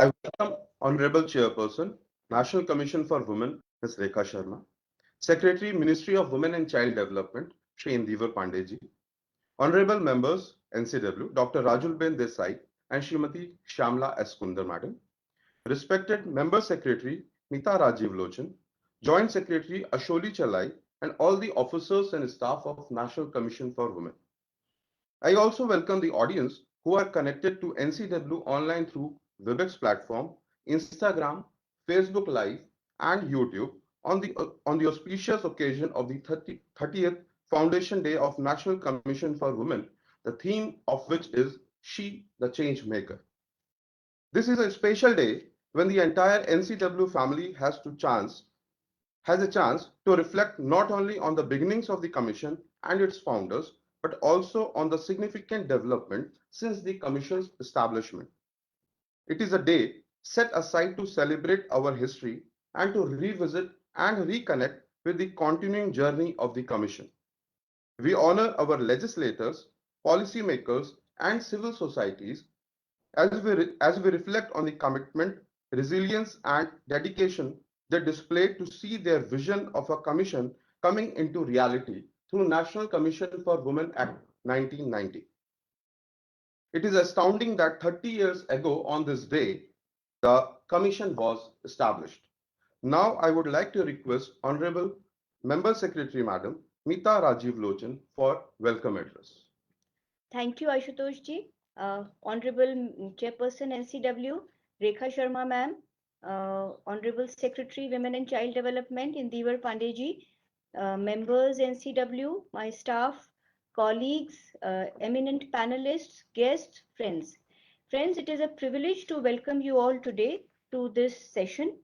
I welcome Honorable Chairperson, National Commission for Women, Ms. Rekha Sharma, Secretary, Ministry of Women and Child Development, Shri Indivar Pandeji, Honorable Members, NCW, Dr. Rajulben Desai and Srimati Shamla S. Kundar, Madam, respected Member Secretary, Nita Rajiv Lochan, Joint Secretary, Asholi Chalai, and all the officers and staff of National Commission for Women. I also welcome the audience who are connected to NCW online through Webex platform, Instagram, Facebook Live, and YouTube on the auspicious occasion of the 30th Foundation Day of National Commission for Women, the theme of which is She, the Change Maker. This is a special day when the entire NCW family has a chance to reflect not only on the beginnings of the Commission and its founders, but also on the significant development since the Commission's establishment. It is a day set aside to celebrate our history and to revisit and reconnect with the continuing journey of the Commission. We honor our legislators, policymakers, and civil societies as we reflect on the commitment, resilience, and dedication they displayed to see their vision of a commission coming into reality through National Commission for Women Act 1990. It is astounding that 30 years ago on this day, the commission was established. Now I would like to request Honorable Member Secretary Madam Nita Rajiv Lochan for welcome address. Thank you, Ashutosh ji. Honorable Chairperson NCW, Rekha Sharma ma'am, Honorable Secretary Women and Child Development Indivar Pandeji, members NCW, my staff, colleagues, eminent panelists, guests, friends. Friends, it is a privilege to welcome you all today to this session.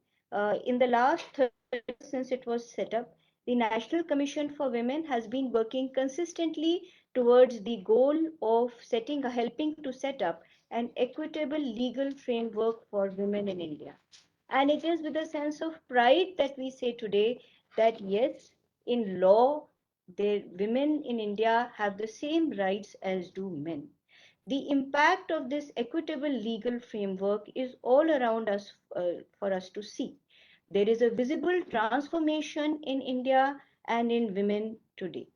In the last 30 years since it was set up, the National Commission for Women has been working consistently towards the goal of helping to set up an equitable legal framework for women in India. And it is with a sense of pride that we say today that yes, in law, women in India have the same rights as do men. The impact of this equitable legal framework is all around us for us to see. There is a visible transformation in India and in women today.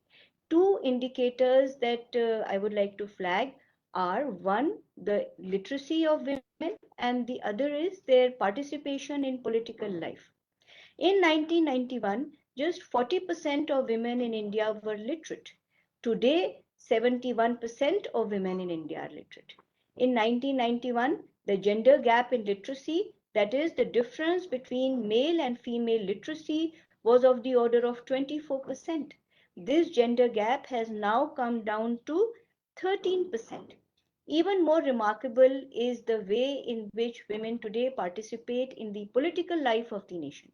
Two indicators that I would like to flag are one, the literacy of women, and the other is their participation in political life. In 1991, just 40% of women in India were literate. Today, 71% of women in India are literate. In 1991, the gender gap in literacy, that is the difference between male and female literacy, was of the order of 24%. This gender gap has now come down to 13%. Even more remarkable is the way in which women today participate in the political life of the nation.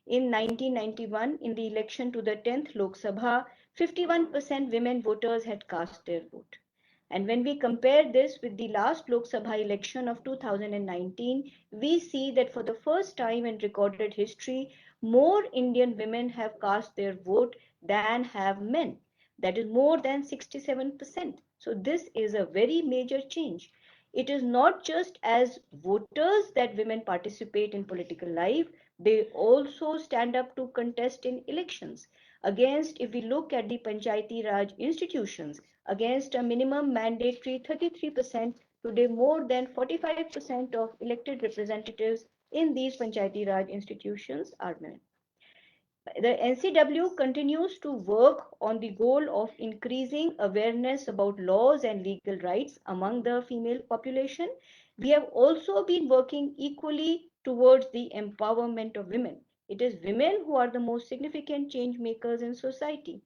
In 1991, in the election to the 10th Lok Sabha, 51% women voters had cast their vote. And when we compare this with the last Lok Sabha election of 2019, we see that for the first time in recorded history, more Indian women have cast their vote than have men. That is more than 67%. So this is a very major change. It is not just as voters that women participate in political life, they also stand up to contest in elections. Against, if we look at the Panchayati Raj institutions, against a minimum mandatory 33%, today more than 45% of elected representatives in these Panchayati Raj institutions are women. The NCW continues to work on the goal of increasing awareness about laws and legal rights among the female population. We have also been working equally towards the empowerment of women. It is women who are the most significant change makers in society.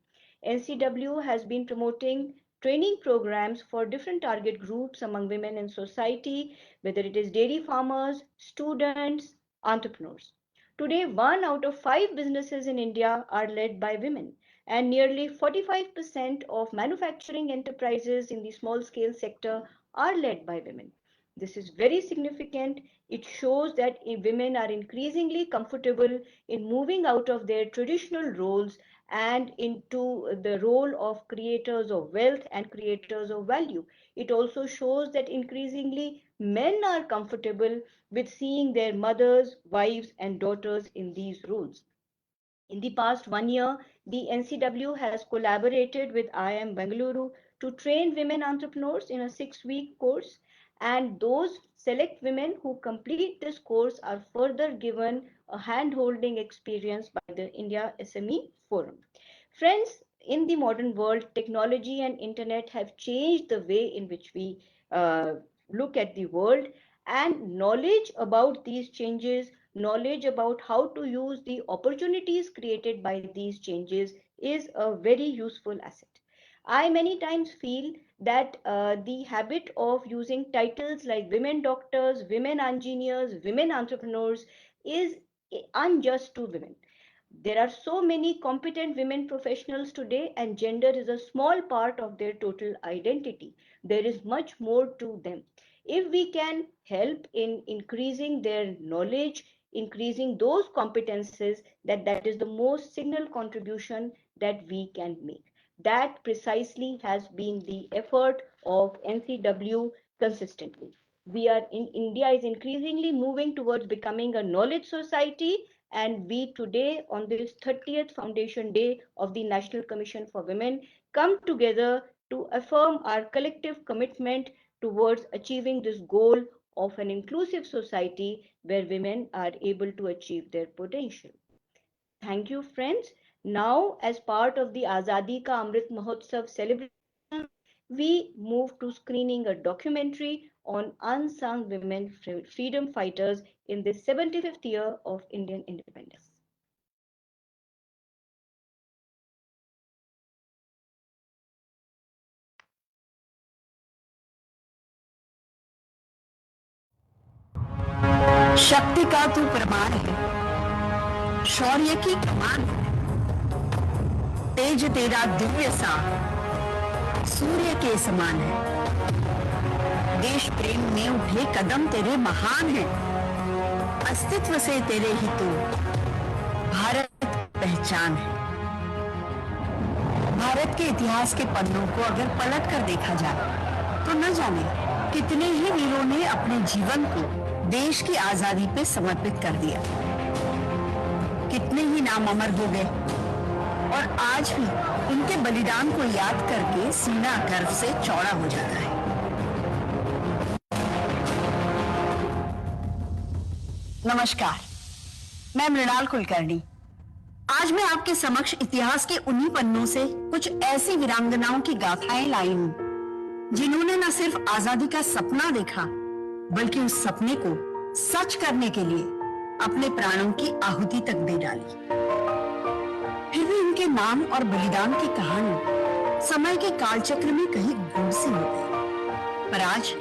NCW has been promoting training programs for different target groups among women in society, whether it is dairy farmers, students, entrepreneurs. Today, 1 out of 5 businesses in India are led by women, and nearly 45% of manufacturing enterprises in the small scale sector are led by women. This is very significant. It shows that women are increasingly comfortable in moving out of their traditional roles and into the role of creators of wealth and creators of value. It also shows that increasingly men are comfortable with seeing their mothers, wives, and daughters in these roles. In the past 1 year, the NCW has collaborated with IIM Bengaluru to train women entrepreneurs in a 6-week course, and those select women who complete this course are further given a hand-holding experience by the India SME Forum. Friends, in the modern world, technology and internet have changed the way in which we look at the world, and knowledge about these changes, knowledge about how to use the opportunities created by these changes is a very useful asset. I many times feel that the habit of using titles like women doctors, women engineers, women entrepreneurs is unjust to women. There are so many competent women professionals today, and gender is a small part of their total identity. There is much more to them. If we can help in increasing their knowledge, increasing those competences, that is the most signal contribution that we can make. That precisely has been the effort of NCW consistently. We are in India is increasingly moving towards becoming a knowledge society, and we today, on this 30th Foundation Day of the National Commission for Women, come together to affirm our collective commitment towards achieving this goal of an inclusive society where women are able to achieve their potential. Thank you, friends. Now, as part of the Azadi Ka Amrit Mahotsav celebration, we move to screening a documentary on unsung women freedom fighters in the 75th year of Indian independence. शक्ति का तू प्रमाण है, शौर्य की कमान है, तेज तेरा दिव्य सा सूर्य के समान है। देश प्रेम में उठे कदम तेरे महान हैं, अस्तित्व से तेरे ही तो भारत पहचान है। भारत के इतिहास के पन्नों को अगर पलट कर देखा जाए तो न जाने कितने ही वीरों ने अपने जीवन को देश की आजादी पे समर्पित कर दिया। कितने ही नाम अमर हो गए और आज भी उनके बलिदान को याद करके सीना गर्व से चौड़ा हो जाता है। नमस्कार, मैं मृणाल कुलकर्णी। आज मैं आपके समक्ष इतिहास के उन्हीं पन्नों से कुछ ऐसी वीरांगनाओं की गाथाएं लाई हूं जिन्होंने न सिर्फ आजादी का सपना देखा बल्कि उस सपने को सच करने के लिए अपने प्राणों की आहुति तक दे डाली। फिर भी उनके नाम और बलिदान की कहानी समय के कालचक्र में कहीं गुम सी हो गई। पर आज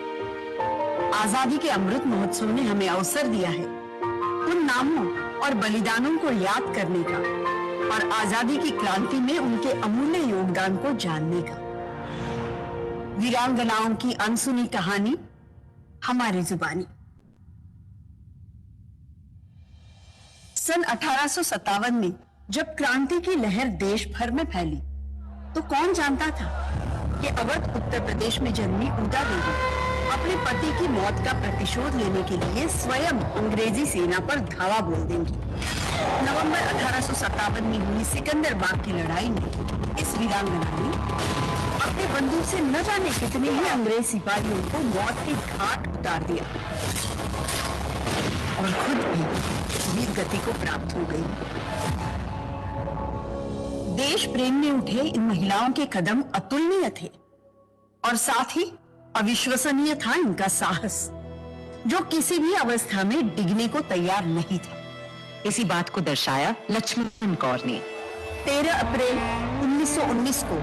आजादी के अमृत महोत्सव ने हमें अवसर दिया है उन नामों और बलिदानों को याद करने का और आजादी की क्रांति में उनके अमूल्य योगदान को जानने का। वीरांगनाओं की अनसुनी कहानी हमारी जुबानी। सन 1857 में जब क्रांति की लहर देश भर में फैली तो कौन जानता था कि अवध उत्तर प्रदेश में जन्मी उदा देवी अपने पति की मौत का प्रतिशोध लेने के लिए स्वयं अंग्रेजी सेना पर धावा बोल देंगी। नवंबर 1857 में हुई सिकंदराबाद की लड़ाई में इस वीरांगना ने अपने बंदूक से न जाने कितने ही अंग्रेज सिपाहियों को मौत के घाट उतार दिया और खुद भी वीर गति को प्राप्त हो गई। देश प्रेम में उठे इन महिलाओं के कदम अतुलनीय थे और साथ ही अविश्वसनीय था इनका साहस जो किसी भी अवस्था में डिगने को तैयार नहीं था। इसी बात को दर्शाया लक्ष्मण कौर ने 13 अप्रैल 1919 को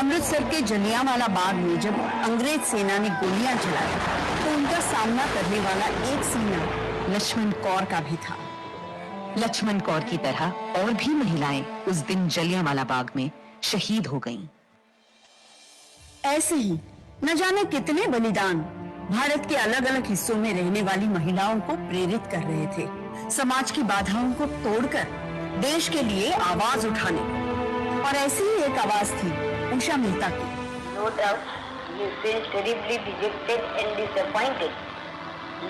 अमृतसर के जलियांवाला बाग में जब अंग्रेज सेना ने गोलियां चलाई तो उनका सामना करने वाला एक सीना लक्ष्मण कौर का भी था। लक्ष्मण कौर की तरह और भी महिलाएं उस दिन जलियांवाला बाग में शहीद हो गईं। ऐसे ही न जाने कितने बलिदान भारत के अलग अलग हिस्सों में रहने वाली महिलाओं को प्रेरित कर रहे थे समाज की बाधाओं को तोड़कर देश के लिए आवाज उठाने। और ऐसी ही एक आवाज थी उषा मेहता की। No doubt, he feels terribly dejected and disappointed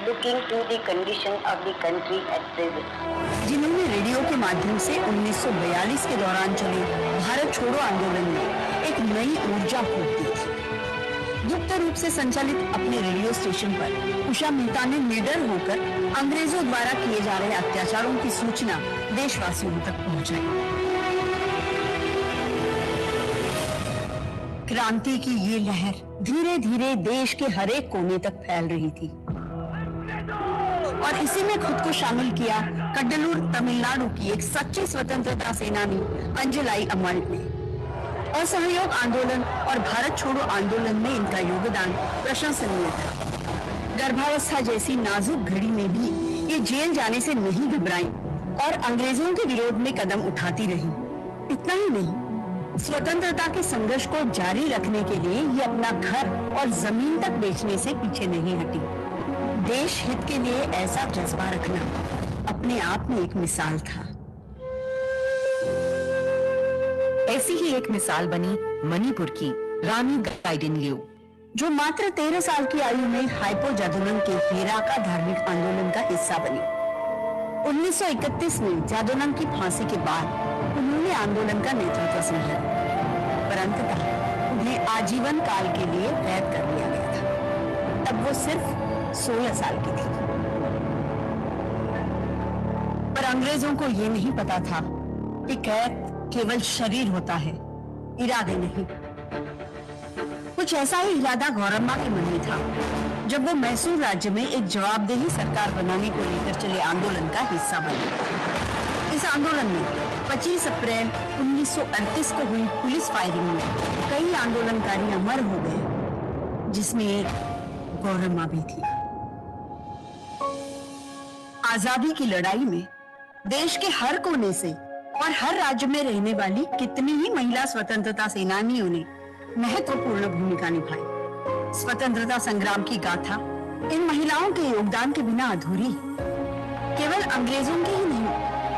looking to the condition of the country at present. जिन्होंने रेडियो के माध्यम से 1942 के दौरान चले भारत छोड़ो आंदोलन में एक नई ऊर्जा फूंक दी थी। गुप्त रूप से संचालित अपने रेडियो स्टेशन पर उषा मेहता ने निडर होकर अंग्रेजों द्वारा किए जा रहे अत्याचारों की सूचना देशवासियों तक पहुंचाई। क्रांति की ये लहर धीरे धीरे देश के हर एक कोने तक फैल रही थी और इसी में खुद को शामिल किया कड्डलूर तमिलनाडु की एक सच्ची स्वतंत्रता सेनानी अंजलाई अम्मल ने। असहयोग आंदोलन और भारत छोड़ो आंदोलन में इनका योगदान प्रशंसनीय था। गर्भावस्था जैसी नाजुक घड़ी में भी ये जेल जाने से नहीं घबराई और अंग्रेजों के विरोध में कदम उठाती रही। इतना ही नहीं, स्वतंत्रता के संघर्ष को जारी रखने के लिए ये अपना घर और जमीन तक बेचने से पीछे नहीं हटी। देश हित के लिए ऐसा जज्बा रखना अपने आप में एक मिसाल था। ऐसी ही एक मिसाल बनी मणिपुर की रानी गाइडिनलिउ, जो मात्र 13 साल की आयु में हाइपो जादोनम के हेराका धार्मिक आंदोलन का हिस्सा बनी। 1931 में जादोनम की फांसी के बाद उन्होंने आंदोलन का नेतृत्व संभाला, पर अंततः उन्हें आजीवन काल के लिए कैद कर दिया गया था। तब वो सिर्फ 16 साल की थी। पर अंग्रेजों को ये नहीं पता था कि कैद केवल शरीर होता है, इरादे नहीं। कुछ ऐसा ही इरादा गौरम्मा के मन में था जब वो मैसूर राज्य में एक जवाबदेही सरकार बनाने को लेकर चले आंदोलन का हिस्सा बने। इस आंदोलन में 25 अप्रैल 1938 को हुई पुलिस फायरिंग में कई आंदोलनकारी अमर हो गए, जिसमें एक गौरम्मा भी थी। आजादी की लड़ाई में देश के हर कोने से और हर राज्य में रहने वाली कितनी ही महिला स्वतंत्रता सेनानियों ने महत्वपूर्ण भूमिका निभाई। स्वतंत्रता संग्राम की गाथा इन महिलाओं के योगदान के बिना अधूरी है। केवल अंग्रेजों की ही नहीं,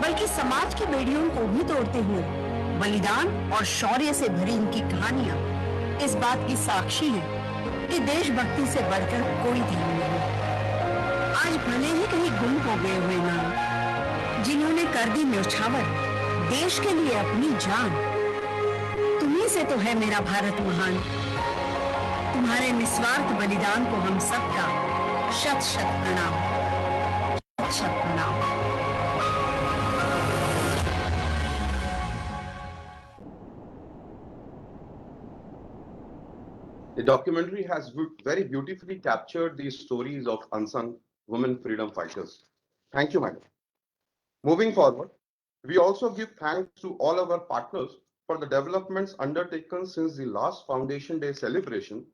बल्कि समाज की बेड़ियों को भी तोड़ते हुए बलिदान और शौर्य से भरी इनकी कहानियां इस बात की साक्षी है कि देशभक्ति से बढ़कर कोई धर्म नहीं। आज भले ही कहीं गुम हो गए हुए नाम, जिन्होंने कर दी न्यौछावर देश के लिए अपनी जान। तुम्ही से तो है मेरा भारत महान। तुम्हारे निस्वार्थ बलिदान को हम सबका शत शत प्रणाम, शत शत प्रणाम। The documentary has very beautifully captured these stories of unsung women freedom fighters. Thank you, madam. Moving forward, we also give thanks to all our partners for the developments undertaken since the last Foundation Day celebration,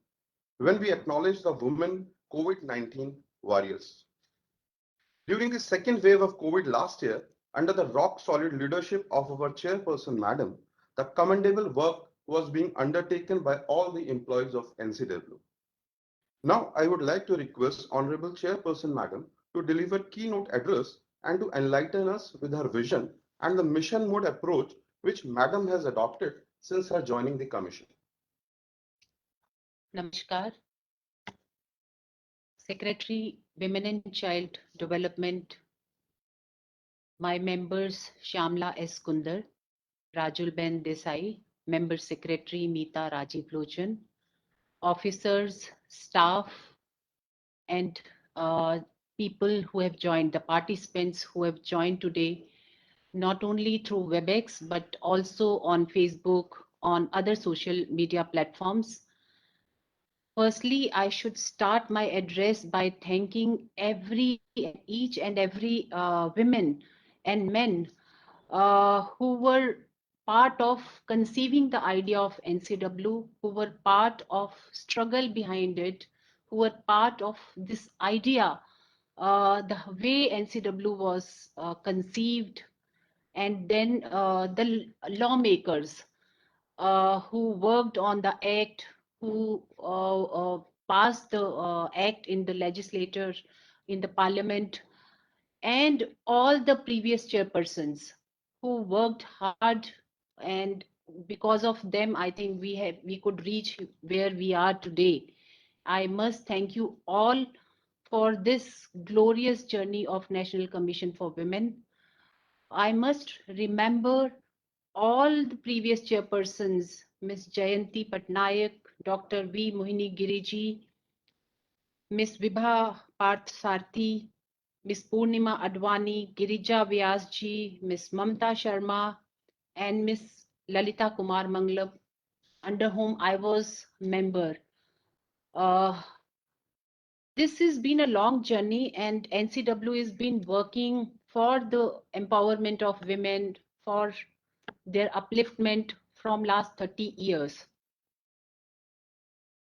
when we acknowledge the women COVID-19 warriors. During the second wave of COVID last year, under the rock-solid leadership of our chairperson, madam, the commendable work was being undertaken by all the employees of NCW. Now, I would like to request Honorable Chairperson, madam, to deliver keynote address and to enlighten us with her vision and the mission mode approach which madam has adopted since her joining the commission. Namaskar. Secretary, Women and Child Development, my members Shyamla S. Kundar, Rajul Ben Desai, Member Secretary Meeta Rajiv Lochan, officers, staff, and people who have joined, the participants who have joined today, not only through WebEx, but also on Facebook, on other social media platforms. Firstly, I should start my address by thanking each and every women and men who were part of conceiving the idea of NCW, who were part of struggle behind it, who were part of this idea, the way NCW was conceived, and then the lawmakers who worked on the act, who passed the act in the legislature, in the parliament, and all the previous chairpersons who worked hard, and because of them, I think we could reach where we are today. I must thank you all for this glorious journey of National Commission for Women. I must remember all the previous chairpersons, Ms. Jayanti Patnaik, Dr. V. Mohini Giriji, Ms. Vibha Parth Sarthi, Ms. Purnima Advani, Girija Vyasji, Ms. Mamta Sharma, and Ms. Lalita Kumar Mangalam, under whom I was member. This has been a long journey, and NCW has been working for the empowerment of women, for their upliftment from last 30 years.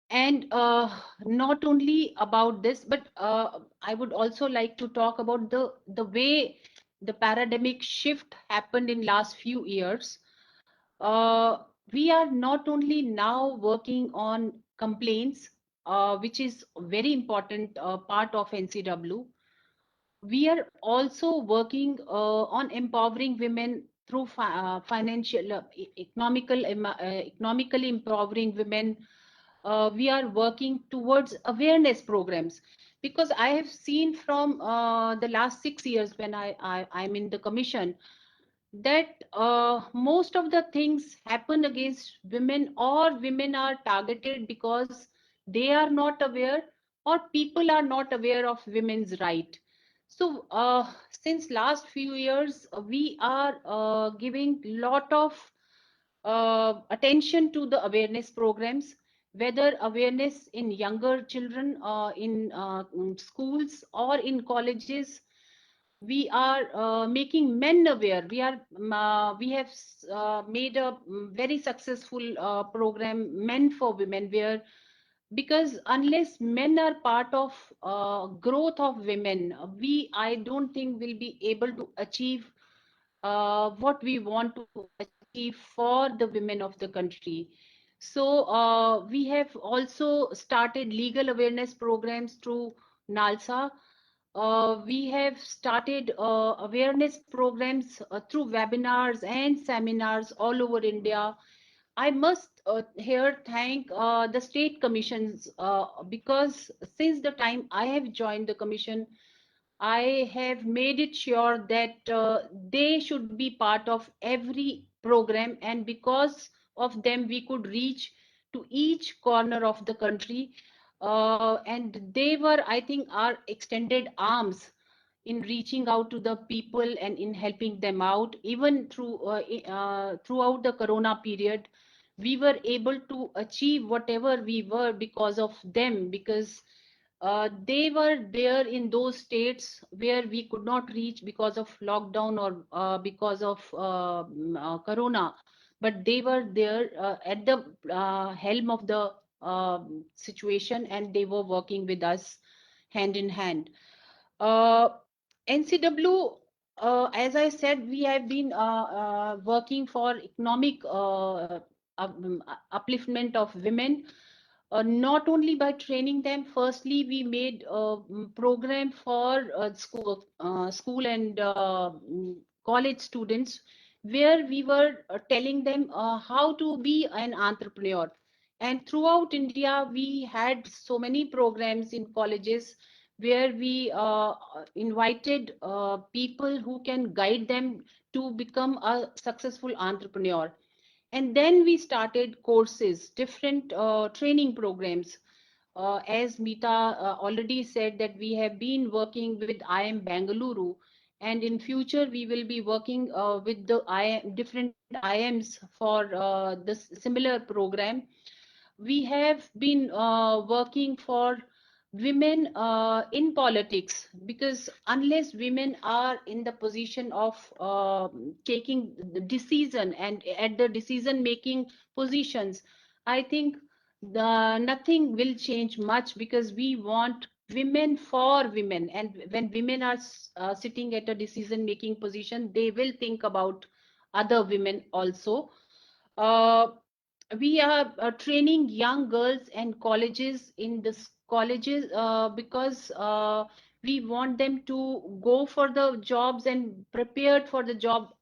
And not only about this, but I would also like to talk about the way the paradigmic shift happened in last few years. We are not only now working on complaints, which is a very important part of NCW. We are also working on empowering women through financial, economically empowering women. We are working towards awareness programs, because I have seen from the last 6 years when I'm in the commission, that most of the things happen against women, or women are targeted because they are not aware, or people are not aware of women's right. So since last few years, we are giving lot of attention to the awareness programs, whether awareness in younger children, in schools or in colleges. We are making men aware. We have made a very successful program, Men for Women, where, because unless men are part of growth of women, I don't think we'll be able to achieve what we want to achieve for the women of the country. So we have also started legal awareness programs through NALSA. We have started awareness programs through webinars and seminars all over India. I must here thank the state commissions, because since the time I have joined the commission, I have made it sure that they should be part of every program, and because of them we could reach to each corner of the country, and they were, I think, our extended arms in reaching out to the people and in helping them out. Even throughout the corona period, we were able to achieve whatever we were because of them, because they were there in those states where we could not reach because of lockdown or because of corona, but they were there at the helm of the situation, and they were working with us hand in hand. NCW, as I said, we have been working for economic upliftment of women. Not only by training them. Firstly, we made a program for school and college students, where we were telling them how to be an entrepreneur. And throughout India, we had so many programs in colleges where we invited people who can guide them to become a successful entrepreneur. And then we started courses, different training programs. As Meeta already said, that we have been working with IIM Bangalore, and in future we will be working with the different IIMs for this similar program. We have been working for women in politics, because unless women are in the position of taking the decision and at the decision making positions, I think nothing will change much, because we want women for women. And when women are sitting at a decision making position, they will think about other women also. We are training young girls and colleges in this colleges, because we want them to go for the jobs and prepared for the job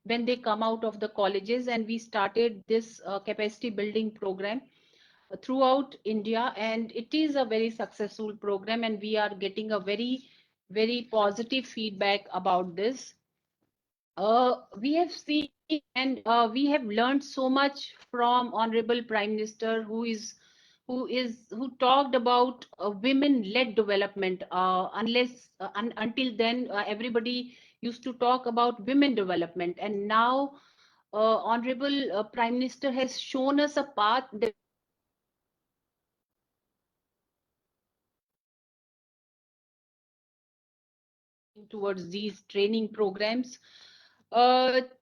when they come out of the colleges. And we started this capacity building program. throughout India, and it is a very successful program, and we are getting a very positive feedback about this. We have seen and we have learned so much from Honorable Prime Minister, who talked about women-led development. Until then, everybody used to talk about women development, and now Honorable Prime Minister has shown us a path that towards these training programs.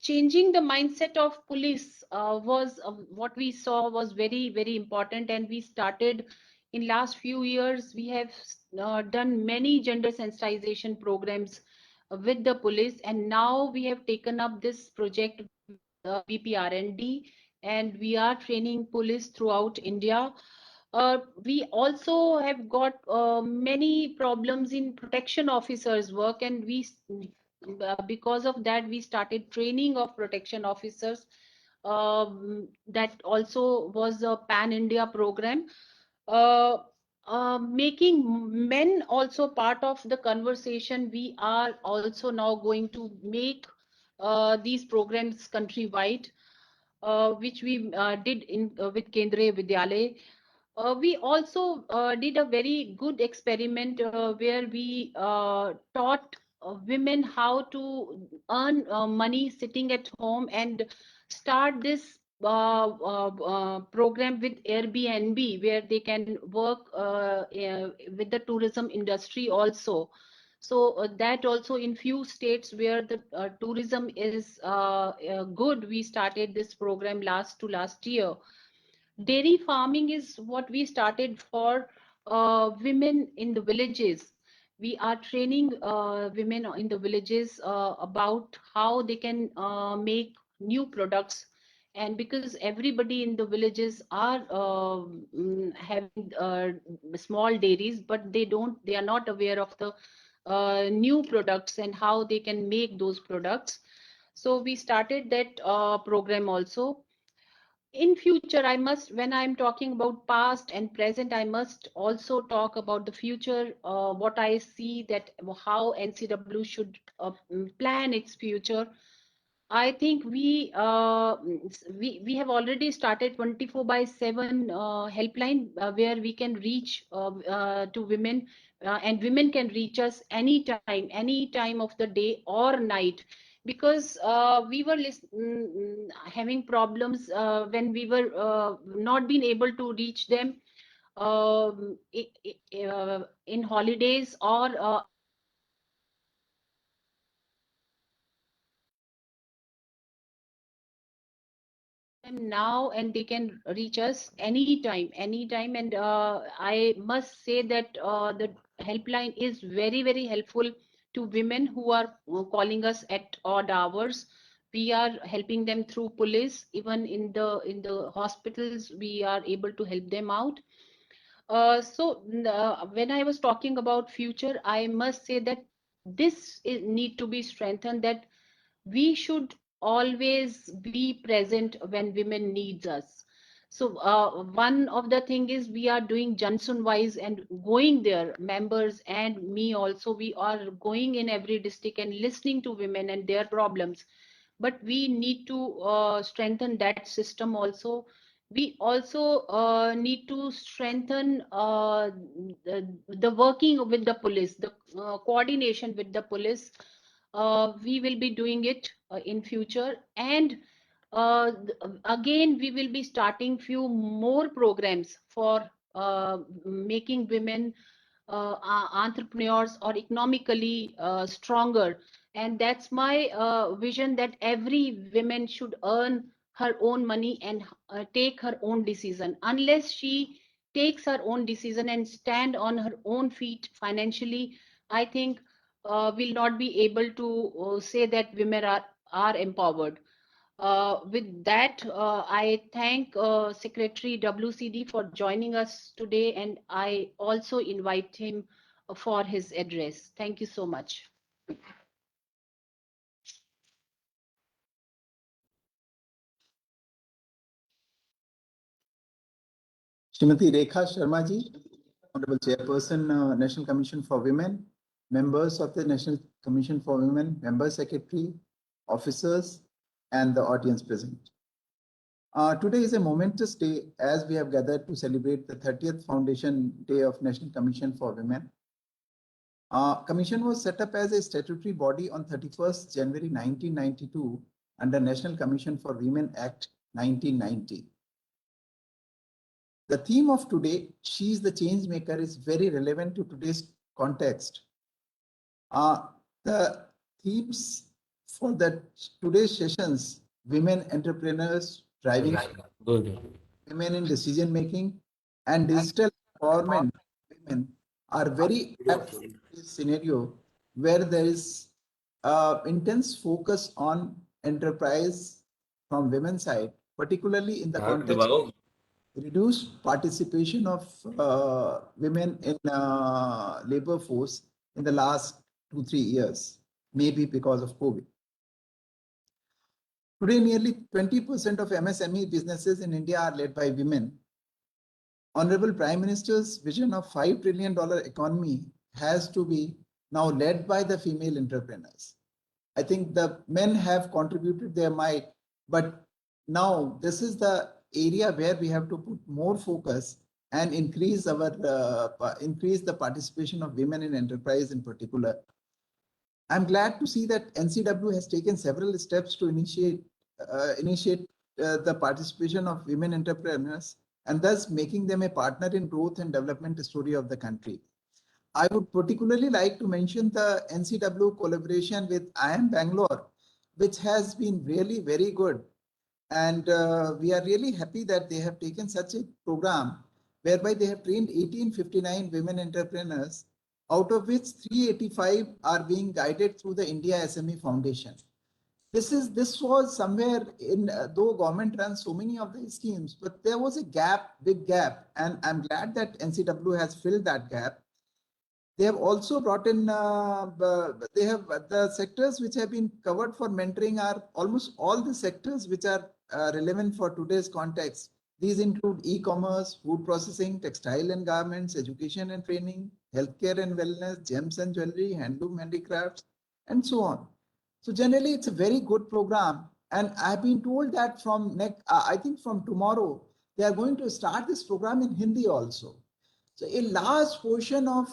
Changing the mindset of police was what we saw was very important, and we started in last few years. We have done many gender sensitization programs with the police, and now we have taken up this project BPRND, and we are training police throughout India. We also have got many problems in protection officers work, and because of that we started training of protection officers. That also was a pan India program, uh, making men also part of the conversation. We are also now going to make these programs countrywide, which we did in with Kendriya Vidyalay. We also did a very good experiment where we taught women how to earn money sitting at home, and start this program with Airbnb, where they can work with the tourism industry also. So that also in few states where the tourism is good, we started this program last year. Dairy farming is what we started for women in the villages. We are training women in the villages about how they can make new products. And because everybody in the villages are having small dairies, but they are not aware of the new products and how they can make those products. So we started that program also. In future, I must, when I'm talking about past and present, I must also talk about the future, what I see, that how NCW should plan its future. I think we have already started 24/7 helpline, where we can reach to women, and women can reach us any time of the day or night, because we were having problems when we were not being able to reach them in holidays or them now, and they can reach us anytime. And I must say that the helpline is very helpful to women who are calling us at odd hours. We are helping them through police, even in the hospitals we are able to help them out. When I was talking about future, I must say that need to be strengthened, that we should always be present when women needs us. So one of the thing is we are doing Johnson wise and going there, members and me also, we are going in every district and listening to women and their problems. But we need to strengthen that system also. We also need to strengthen the working with the police, the coordination with the police. We will be doing it in future, and again we will be starting few more programs for making women entrepreneurs or economically stronger. And that's my vision, that every woman should earn her own money and take her own decision. Unless she takes her own decision and stand on her own feet financially, I think will not be able to say that women are empowered. With that, I thank Secretary WCD for joining us today, and I also invite him for his address. Thank you so much. Srimati Rekha Sharma ji, Honorable Chairperson, National Commission for Women, members of the National Commission for Women, Member Secretary, officers, and the audience present. Today is a momentous day as we have gathered to celebrate the 30th Foundation Day of National Commission for Women. Commission was set up as a statutory body on 31st January 1992 under National Commission for Women Act 1990. The theme of today, She is the Change Maker, is very relevant to today's context. The themes for today's sessions, women entrepreneurs, driving women in decision making, and digital empowerment women are very apt in this scenario where there is intense focus on enterprise from women's side, particularly in the context of reduced participation of women in labor force in the last 2-3 years, maybe because of COVID. Today, nearly 20% of MSME businesses in India are led by women. Honorable Prime Minister's vision of $5 trillion economy has to be now led by the female entrepreneurs. I think the men have contributed their might, but now this is the area where we have to put more focus and increase the participation of women in enterprise in particular. I'm glad to see that NCW has taken several steps to initiate the participation of women entrepreneurs and thus making them a partner in growth and development story of the country. I would particularly like to mention the NCW collaboration with IIM Bangalore, which has been really very good. And we are really happy that they have taken such a program whereby they have trained 1859 women entrepreneurs, out of which 385 are being guided through the India SME Foundation. This was somewhere in, though government runs so many of these schemes, but there was a gap, big gap, and I'm glad that NCW has filled that gap. They have also brought in, the sectors which have been covered for mentoring are almost all the sectors which are relevant for today's context. These include e-commerce, food processing, textile and garments, education and training, healthcare and wellness, gems and jewelry, handloom, handicrafts, and so on. So generally, it's a very good program. And I've been told that from I think from tomorrow, they are going to start this program in Hindi also. So a large portion of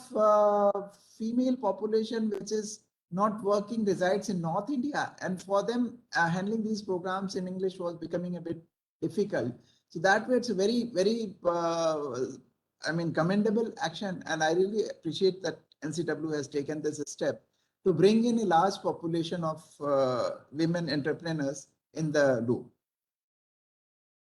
female population which is not working resides in North India, and for them handling these programs in English was becoming a bit difficult. So that way it's a very, very, commendable action, and I really appreciate that NCW has taken this step to bring in a large population of women entrepreneurs in the loop.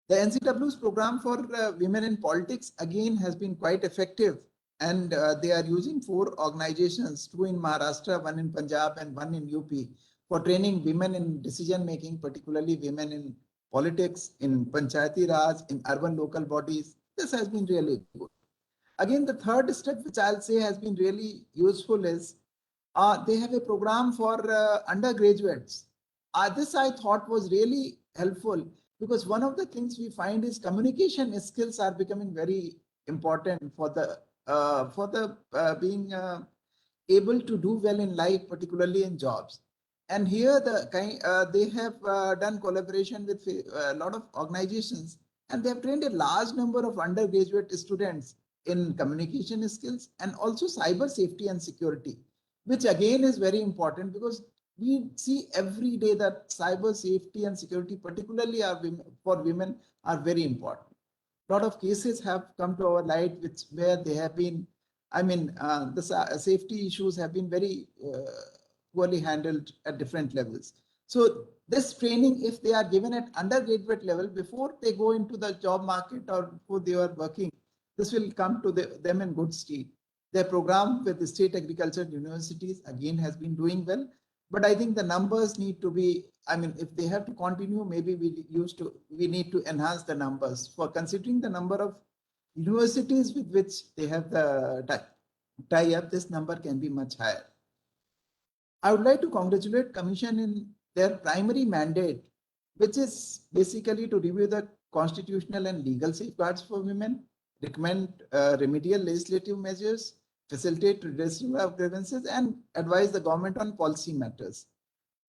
The NCW's program for women in politics again has been quite effective, and they are using 4 organizations, 2 in Maharashtra, 1 in Punjab and 1 in UP, for training women in decision making, particularly women in politics, in Panchayati Raj, in urban local bodies. This has been really good. Again, the third step which I'll say has been really useful is they have a program for undergraduates. This I thought was really helpful, because one of the things we find is communication skills are becoming very important for the being able to do well in life, particularly in jobs. And here they have done collaboration with a lot of organizations, and they have trained a large number of undergraduate students in communication skills and also cyber safety and security, which again is very important, because we see every day that cyber safety and security, particularly for women, are very important. A lot of cases have come to our light where they have been, the safety issues have been very poorly handled at different levels. So this training, if they are given at undergraduate level before they go into the job market or before they are working, this will come to them in good stead. Their program with the state agriculture universities again has been doing well, but I think the numbers need to be, if they have to continue, maybe we need to enhance the numbers. For considering the number of universities with which they have the tie-up, this number can be much higher. I would like to congratulate Commission in their primary mandate, which is basically to review the constitutional and legal safeguards for women recommend remedial legislative measures, facilitate redressal of grievances, and advise the government on policy matters.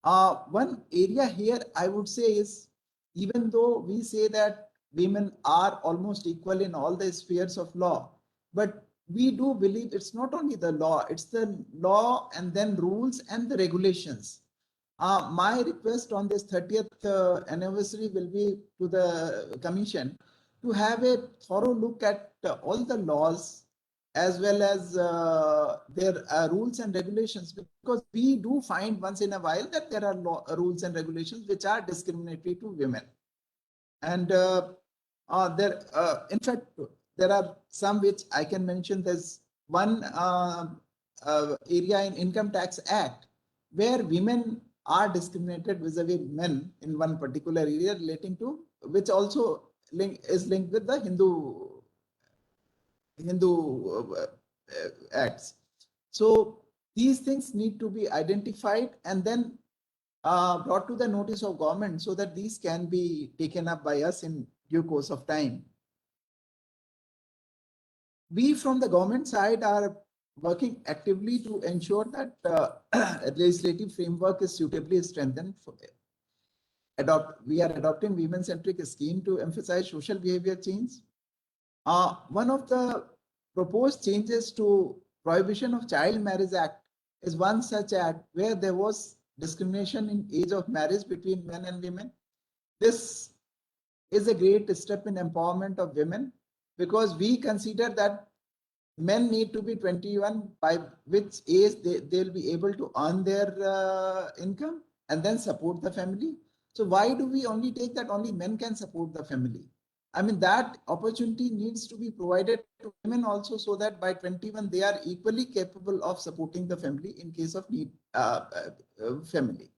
One area here I would say is, even though we say that women are almost equal in all the spheres of law, but we do believe it's not only the law, it's the law and then rules and the regulations. My request on this 30th anniversary will be to the Commission to have a thorough look at all the laws as well as their rules and regulations, because we do find once in a while that there are rules and regulations which are discriminatory to women. And in fact, there are some which I can mention. There's one area in Income Tax Act where women are discriminated vis-a-vis men in one particular area relating to, which also is linked with the Hindu acts. So these things need to be identified and then brought to the notice of government so that these can be taken up by us in due course of time. We from the government side are working actively to ensure that a legislative framework is suitably strengthened. We are adopting women-centric scheme to emphasize social behavior change. One of the proposed changes to Prohibition of Child Marriage Act is one such act where there was discrimination in age of marriage between men and women. This is a great step in empowerment of women, because we consider that men need to be 21, by which age they'll be able to earn their income and then support the family. So why do we only take that only men can support the family? I mean, that opportunity needs to be provided to women also, so that by 21 they are equally capable of supporting the family in case of need family.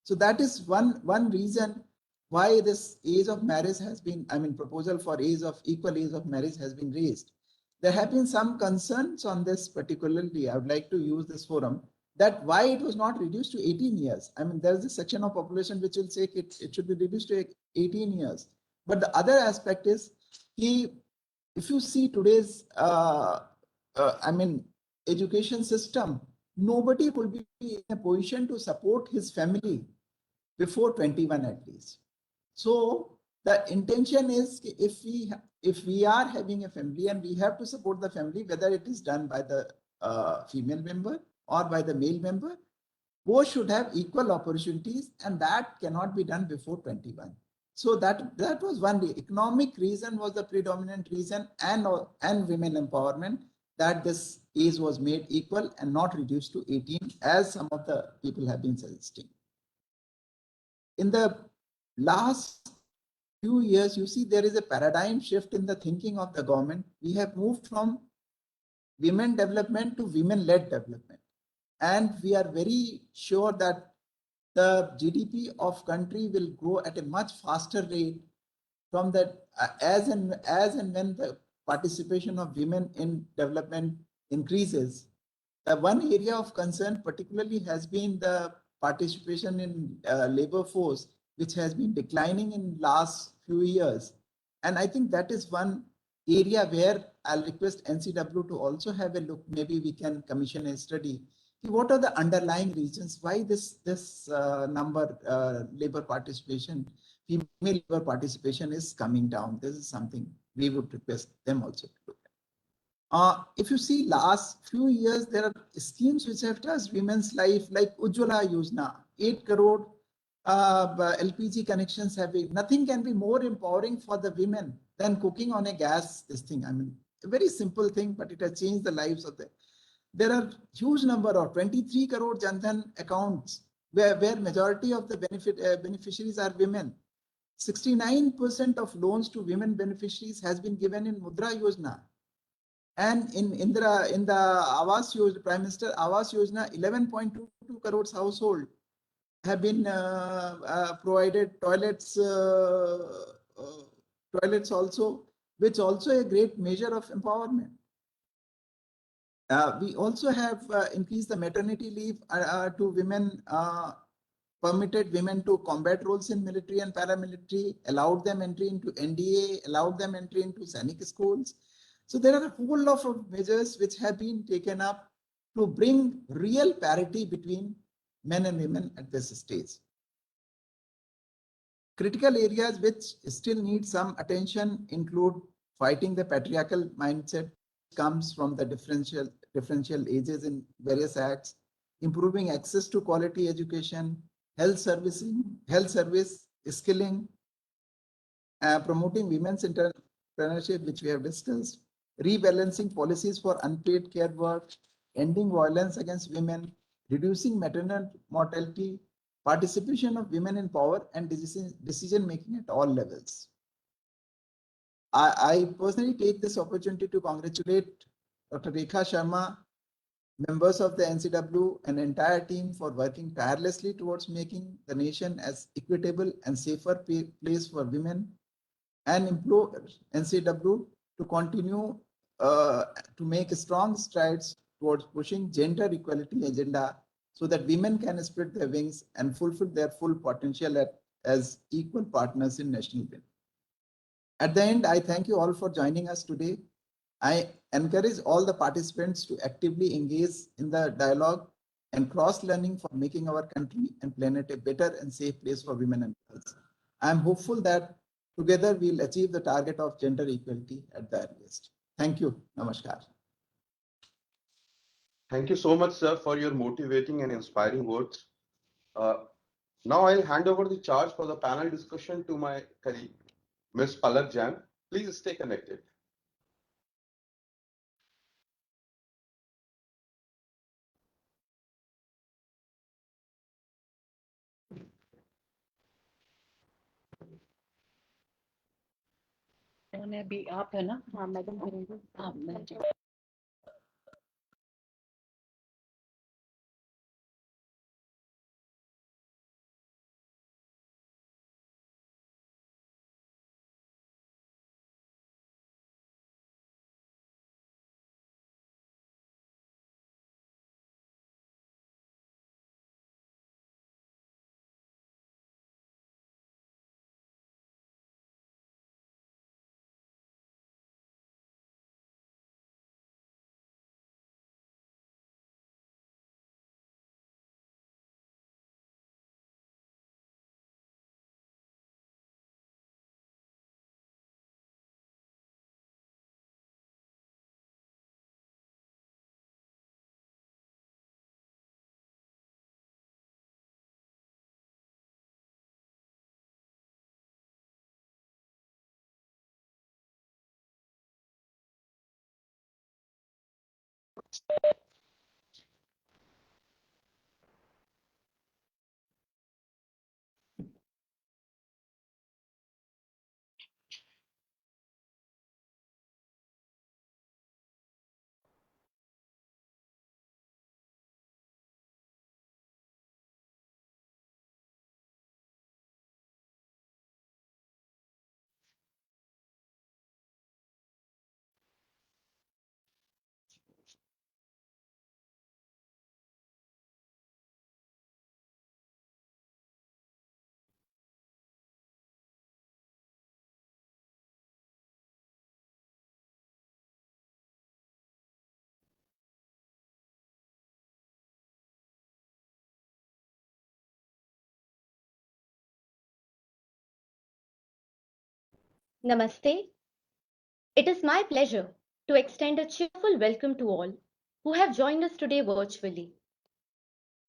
So that is one reason why this age of marriage has been, I mean, proposal for equal age of marriage has been raised. There have been some concerns on this particularly. I would like to use this forum that why it was not reduced to 18 years. I mean, there's a section of population which will say it should be reduced to 18 years. But the other aspect is, if you see today's, I mean, education system, nobody will be in a position to support his family before 21 at least. So the intention is, if we are having a family and we have to support the family, whether it is done by the female member or by the male member, both should have equal opportunities, and that cannot be done before 21. So that was one. The economic reason was the predominant reason, and women empowerment, that this age was made equal and not reduced to 18, as some of the people have been suggesting. In the last few years, you see there is a paradigm shift in the thinking of the government. We have moved from women development to women-led development. And we are very sure that the GDP of country will grow at a much faster rate from that as and when the participation of women in development increases. The one area of concern particularly has been the participation in labor force, which has been declining in last few years. And I think that is one area where I'll request NCW to also have a look. Maybe we can commission a study. What are the underlying reasons why this number labor participation, female labor participation is coming down? This is something we would request them also to look at. If you see last few years, there are schemes which have touched women's life, like Ujjwala Yojana, 8 crore LPG connections have been. Nothing can be more empowering for the women than cooking on a gas. This thing, I mean, a very simple thing, but it has changed the lives of the. There are huge number of 23 crore Jan Dhan accounts where majority of the beneficiaries are women. 69% of loans to women beneficiaries has been given in Mudra Yojana. And in the Awas Yojana, Prime Minister Awas Yojana, 11.22 crores household have been provided toilets also, which also a great measure of empowerment. We also have increased the maternity leave to women, permitted women to combat roles in military and paramilitary, allowed them entry into NDA, allowed them entry into Sainik schools. So there are a whole lot of measures which have been taken up to bring real parity between men and women at this stage. Critical areas which still need some attention include fighting the patriarchal mindset comes from the differential ages in various acts, improving access to quality education, health service skilling, promoting women's entrepreneurship, which we have discussed, rebalancing policies for unpaid care work, ending violence against women, reducing maternal mortality, participation of women in power and decision making at all levels. I personally take this opportunity to congratulate Dr. Rekha Sharma, members of the NCW and entire team for working tirelessly towards making the nation as equitable and safer place for women, and implore NCW to continue to make strong strides towards pushing gender equality agenda so that women can spread their wings and fulfill their full potential as equal partners in national building. At the end, I thank you all for joining us today. I encourage all the participants to actively engage in the dialogue and cross-learning for making our country and planet a better and safe place for women and girls. I am hopeful that together we'll achieve the target of gender equality at the earliest. Thank you. Namaskar. Thank you so much, sir, for your motivating and inspiring words. Now I'll hand over the charge for the panel discussion to my colleague, Ms. Palak Jain. Please stay connected. अभी आप है ना? हाँ madam करेंगे. हाँ madam. Namaste. It is my pleasure to extend a cheerful welcome to all who have joined us today virtually.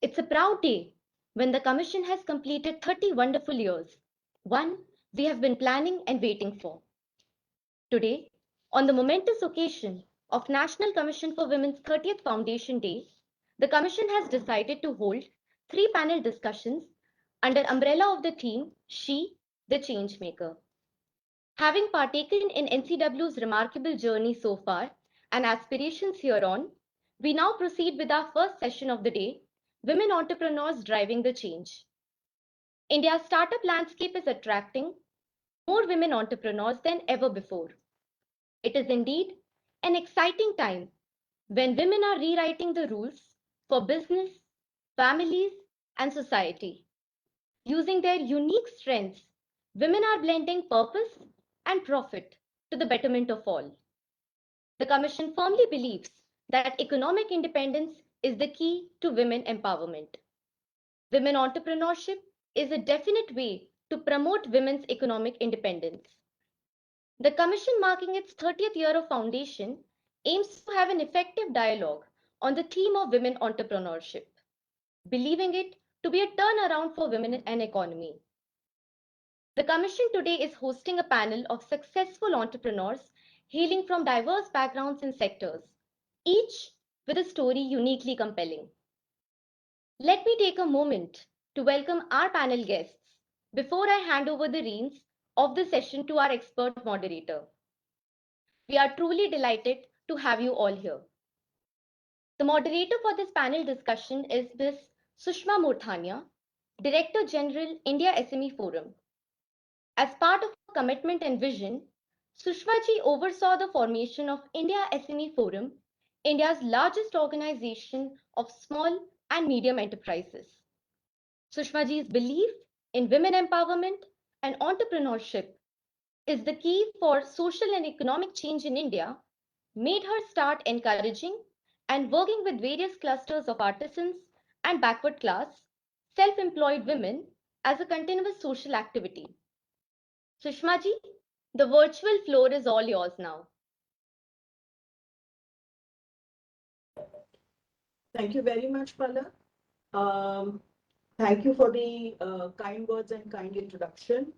It's a proud day when the Commission has completed 30 wonderful years, one we have been planning and waiting for. Today, on the momentous occasion of National Commission for Women's 30th Foundation Day, the Commission has decided to hold 3 panel discussions under umbrella of the theme She, the Changemaker. Having partaken in NCW's remarkable journey so far and aspirations hereon, we now proceed with our first session of the day, Women Entrepreneurs Driving the Change. India's startup landscape is attracting more women entrepreneurs than ever before. It is indeed an exciting time when women are rewriting the rules for business, families, and society. Using their unique strengths, women are blending purpose and profit to the betterment of all. The Commission firmly believes that economic independence is the key to women empowerment. Women entrepreneurship is a definite way to promote women's economic independence. The Commission, marking its 30th year of foundation, aims to have an effective dialogue on the theme of women entrepreneurship, believing it to be a turnaround for women and economy. The Commission today is hosting a panel of successful entrepreneurs hailing from diverse backgrounds and sectors, each with a story uniquely compelling. Let me take a moment to welcome our panel guests before I hand over the reins of the session to our expert moderator. We are truly delighted to have you all here. The moderator for this panel discussion is Ms. Sushma Murthania, Director General, India SME Forum. As part of her commitment and vision, Sushma ji oversaw the formation of India SME Forum, India's largest organization of small and medium enterprises. Sushma ji's belief in women empowerment and entrepreneurship is the key for social and economic change in India, made her start encouraging and working with various clusters of artisans and backward class, self-employed women as a continuous social activity. Sushma ji, the virtual floor is all yours now. Thank you very much, Pala. Thank you for the kind words and kind introduction.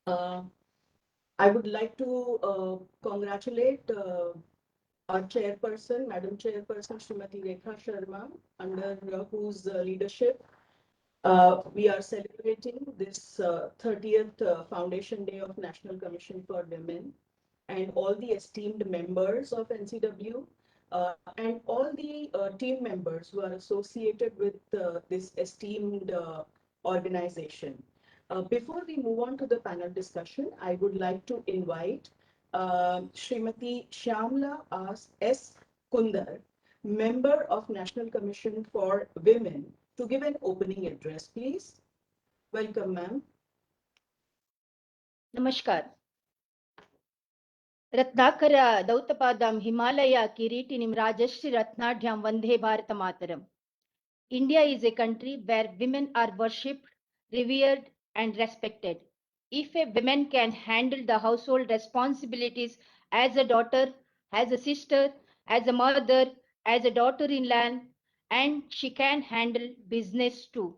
I would like to congratulate our chairperson, Madam Chairperson, Srimati Rekha Sharma, under whose leadership we are celebrating this 30th Foundation Day of National Commission for Women, and all the esteemed members of NCW and all the team members who are associated with this esteemed organization. Before we move on to the panel discussion, I would like to invite Srimati Shyamla S. Kundar, member of National Commission for Women, to give an opening address, please. Welcome, ma'am. Namaskar. Ratnakara Dautapadam Himalaya Kiritinim Rajashri Ratnadhyam Vandhe Bharatmataram. India is a country where women are worshipped, revered, and respected. If a woman can handle the household responsibilities as a daughter, as a sister, as a mother, as a daughter-in-law, and she can handle business too.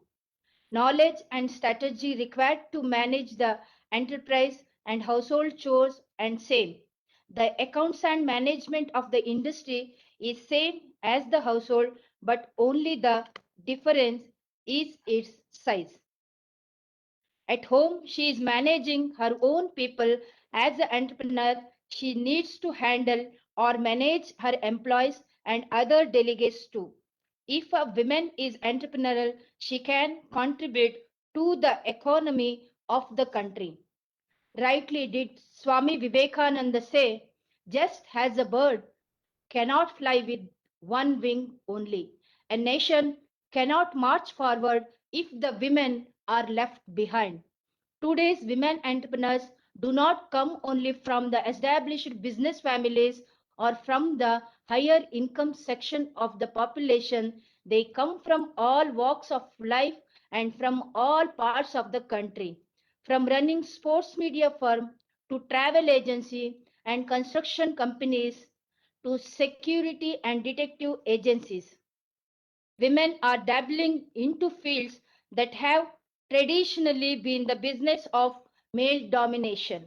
Knowledge and strategy required to manage the enterprise and household chores and same. The accounts and management of the industry is same as the household, but only the difference is its size. At home, she is managing her own people. As an entrepreneur, she needs to handle or manage her employees and other delegates too. If a woman is entrepreneurial, she can contribute to the economy of the country. Rightly did Swami Vivekananda say, just as a bird cannot fly with one wing only, a nation cannot march forward if the women are left behind. Today's women entrepreneurs do not come only from the established business families or from the higher income section of the population. They come from all walks of life and from all parts of the country, from running sports media firm to travel agency and construction companies to security and detective agencies. Women are dabbling into fields that have traditionally been the business of male domination.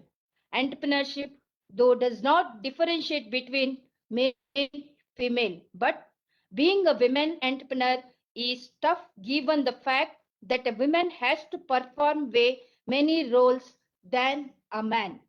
Entrepreneurship, though, does not differentiate between male and female, but being a woman entrepreneur is tough given the fact that a woman has to perform way many roles than a man.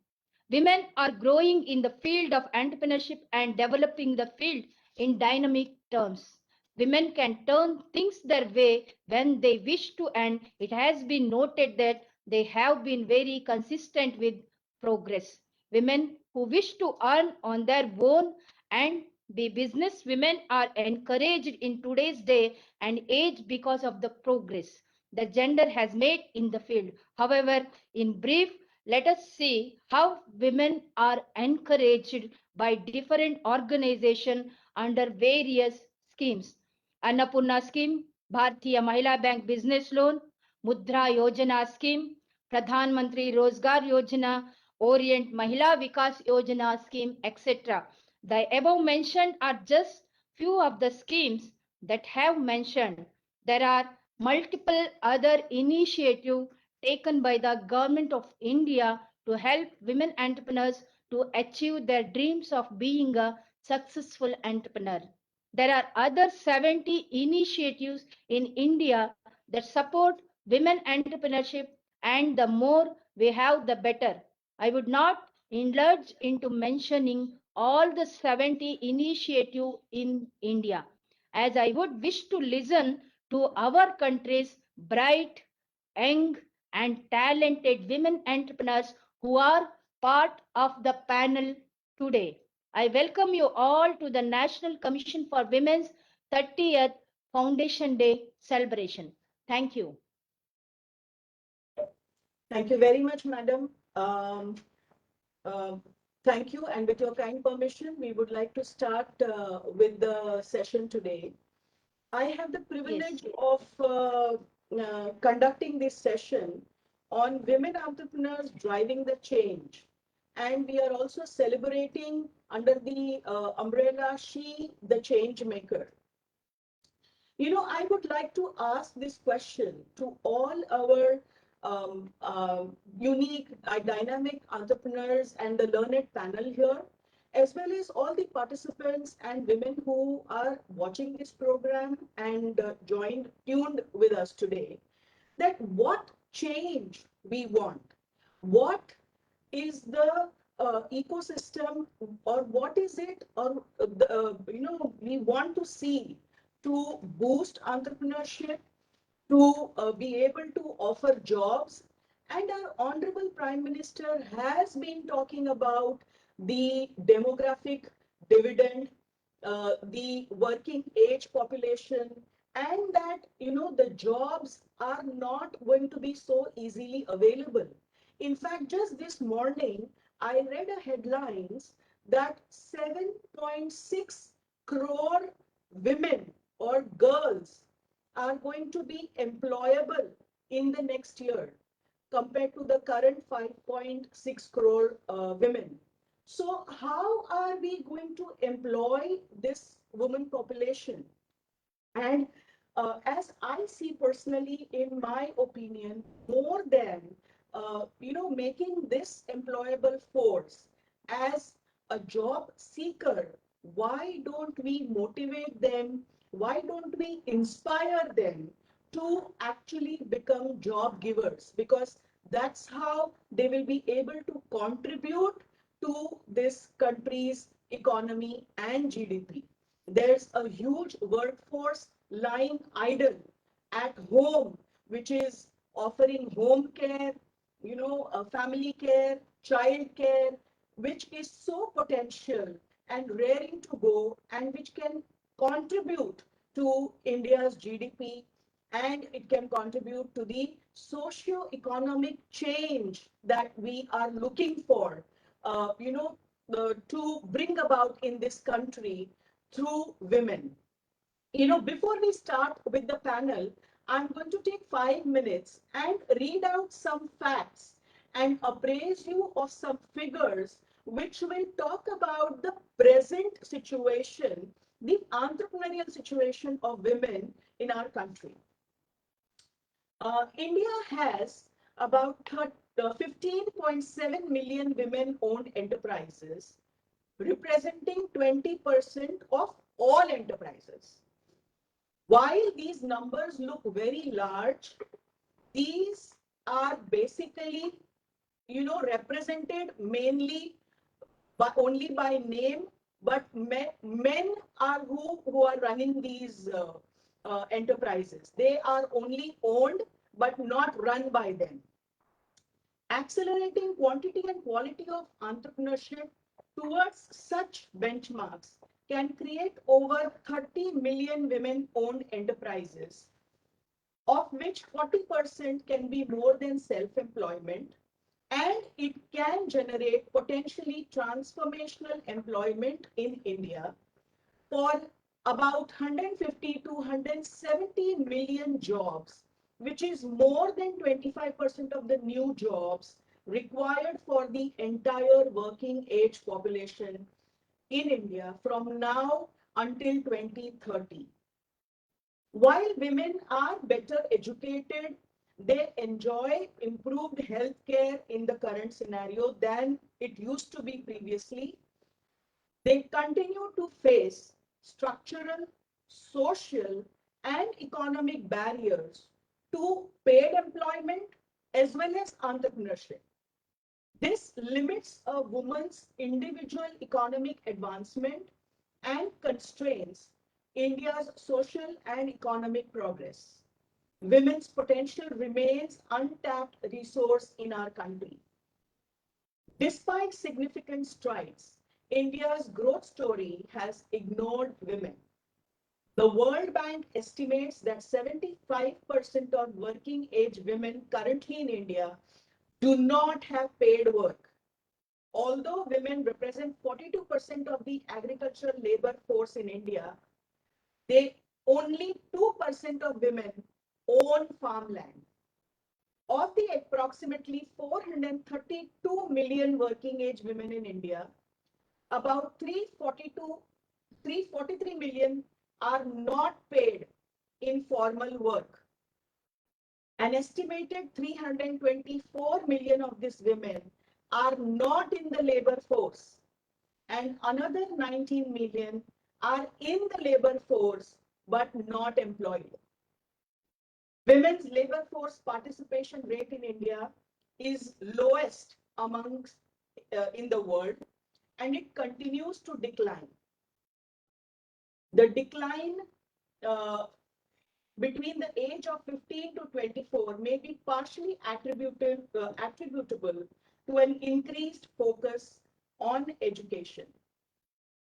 Women are growing in the field of entrepreneurship and developing the field in dynamic terms. Women can turn things their way when they wish to, and it has been noted that they have been very consistent with progress. Women who wish to earn on their own and be business women are encouraged in today's day and age because of the progress the gender has made in the field. However, in brief, let us see how women are encouraged by different organizations under various schemes. Annapurna scheme, Bharatiya Mahila Bank business loan, Mudra Yojana scheme, Pradhan Mantri Rozgar Yojana, Orient Mahila Vikas Yojana scheme, etc. The above mentioned are just few of the schemes that have mentioned. There are multiple other initiatives taken by the government of India to help women entrepreneurs to achieve their dreams of being a successful entrepreneur. There are other 70 initiatives in India that support women entrepreneurship, and the more we have, the better. I would not indulge into mentioning all the 70 initiatives in India, as I would wish to listen to our country's bright, young, and talented women entrepreneurs who are part of the panel today. I welcome you all to the National Commission for Women's 30th Foundation Day celebration. Thank you. Thank you very much, madam. Thank you. And with your kind permission, we would like to start with the session today. I have the privilege of conducting this session on women entrepreneurs driving the change. And we are also celebrating under the umbrella She, the Change Maker. You know, I would like to ask this question to all our unique, dynamic entrepreneurs and the learned panel here, as well as all the participants and women who are watching this program and tuned with us today, that what change we want, what is the ecosystem, or what is it, or we want to see to boost entrepreneurship, to be able to offer jobs. And our Honorable Prime Minister has been talking about the demographic dividend, the working age population, and that, you know, the jobs are not going to be so easily available. In fact, just this morning, I read a headlines that 7.6 crore women or girls are going to be employable in the next year compared to the current 5.6 crore women. So how are we going to employ this woman population? And as I see personally, in my opinion, more than making this employable force as a job seeker, why don't we motivate them? Why don't we inspire them to actually become job givers? Because that's how they will be able to contribute to this country's economy and GDP. There's a huge workforce lying idle at home, which is offering home care, family care, child care, which is so potential and raring to go, and which can contribute to India's GDP, and it can contribute to the socio-economic change that we are looking for, to bring about in this country through women. You know, before we start with the panel, I'm going to take 5 minutes and read out some facts and appraise you of some figures which will talk about the present situation, the entrepreneurial situation of women in our country. India has about 15.7 million women-owned enterprises, representing 20% of all enterprises. While these numbers look very large, these are basically, represented mainly only by name, but men are who are running these enterprises. They are only owned, but not run by them. Accelerating quantity and quality of entrepreneurship towards such benchmarks can create over 30 million women-owned enterprises, of which 40% can be more than self-employment, and it can generate potentially transformational employment in India for about 150 to 170 million jobs, which is more than 25% of the new jobs required for the entire working age population in India from now until 2030. While women are better educated, they enjoy improved healthcare in the current scenario than it used to be previously. They continue to face structural, social, and economic barriers to paid employment as well as entrepreneurship. This limits a woman's individual economic advancement and constrains India's social and economic progress. Women's potential remains untapped resource in our country. Despite significant strides, India's growth story has ignored women. The World Bank estimates that 75% of working age women currently in India do not have paid work. Although women represent 42% of the agricultural labor force in India, only 2% of women own farmland. Of the approximately 432 million working age women in India, about 343 million are not paid in formal work. An estimated 324 million of these women are not in the labor force, and another 19 million are in the labor force but not employed. Women's labor force participation rate in India is lowest amongst in the world, and it continues to decline. The decline between the age of 15 to 24 may be partially attributable to an increased focus on education.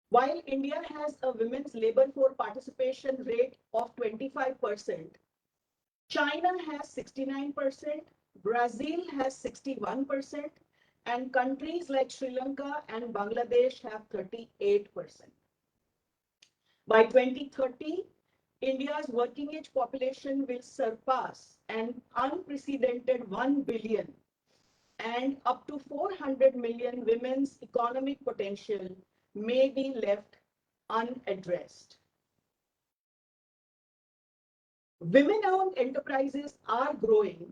While India has a women's labor force participation rate of 25%, China has 69%, Brazil has 61%, and countries like Sri Lanka and Bangladesh have 38%. By 2030, India's working age population will surpass an unprecedented 1 billion, and up to 400 million women's economic potential may be left unaddressed. Women-owned enterprises are growing.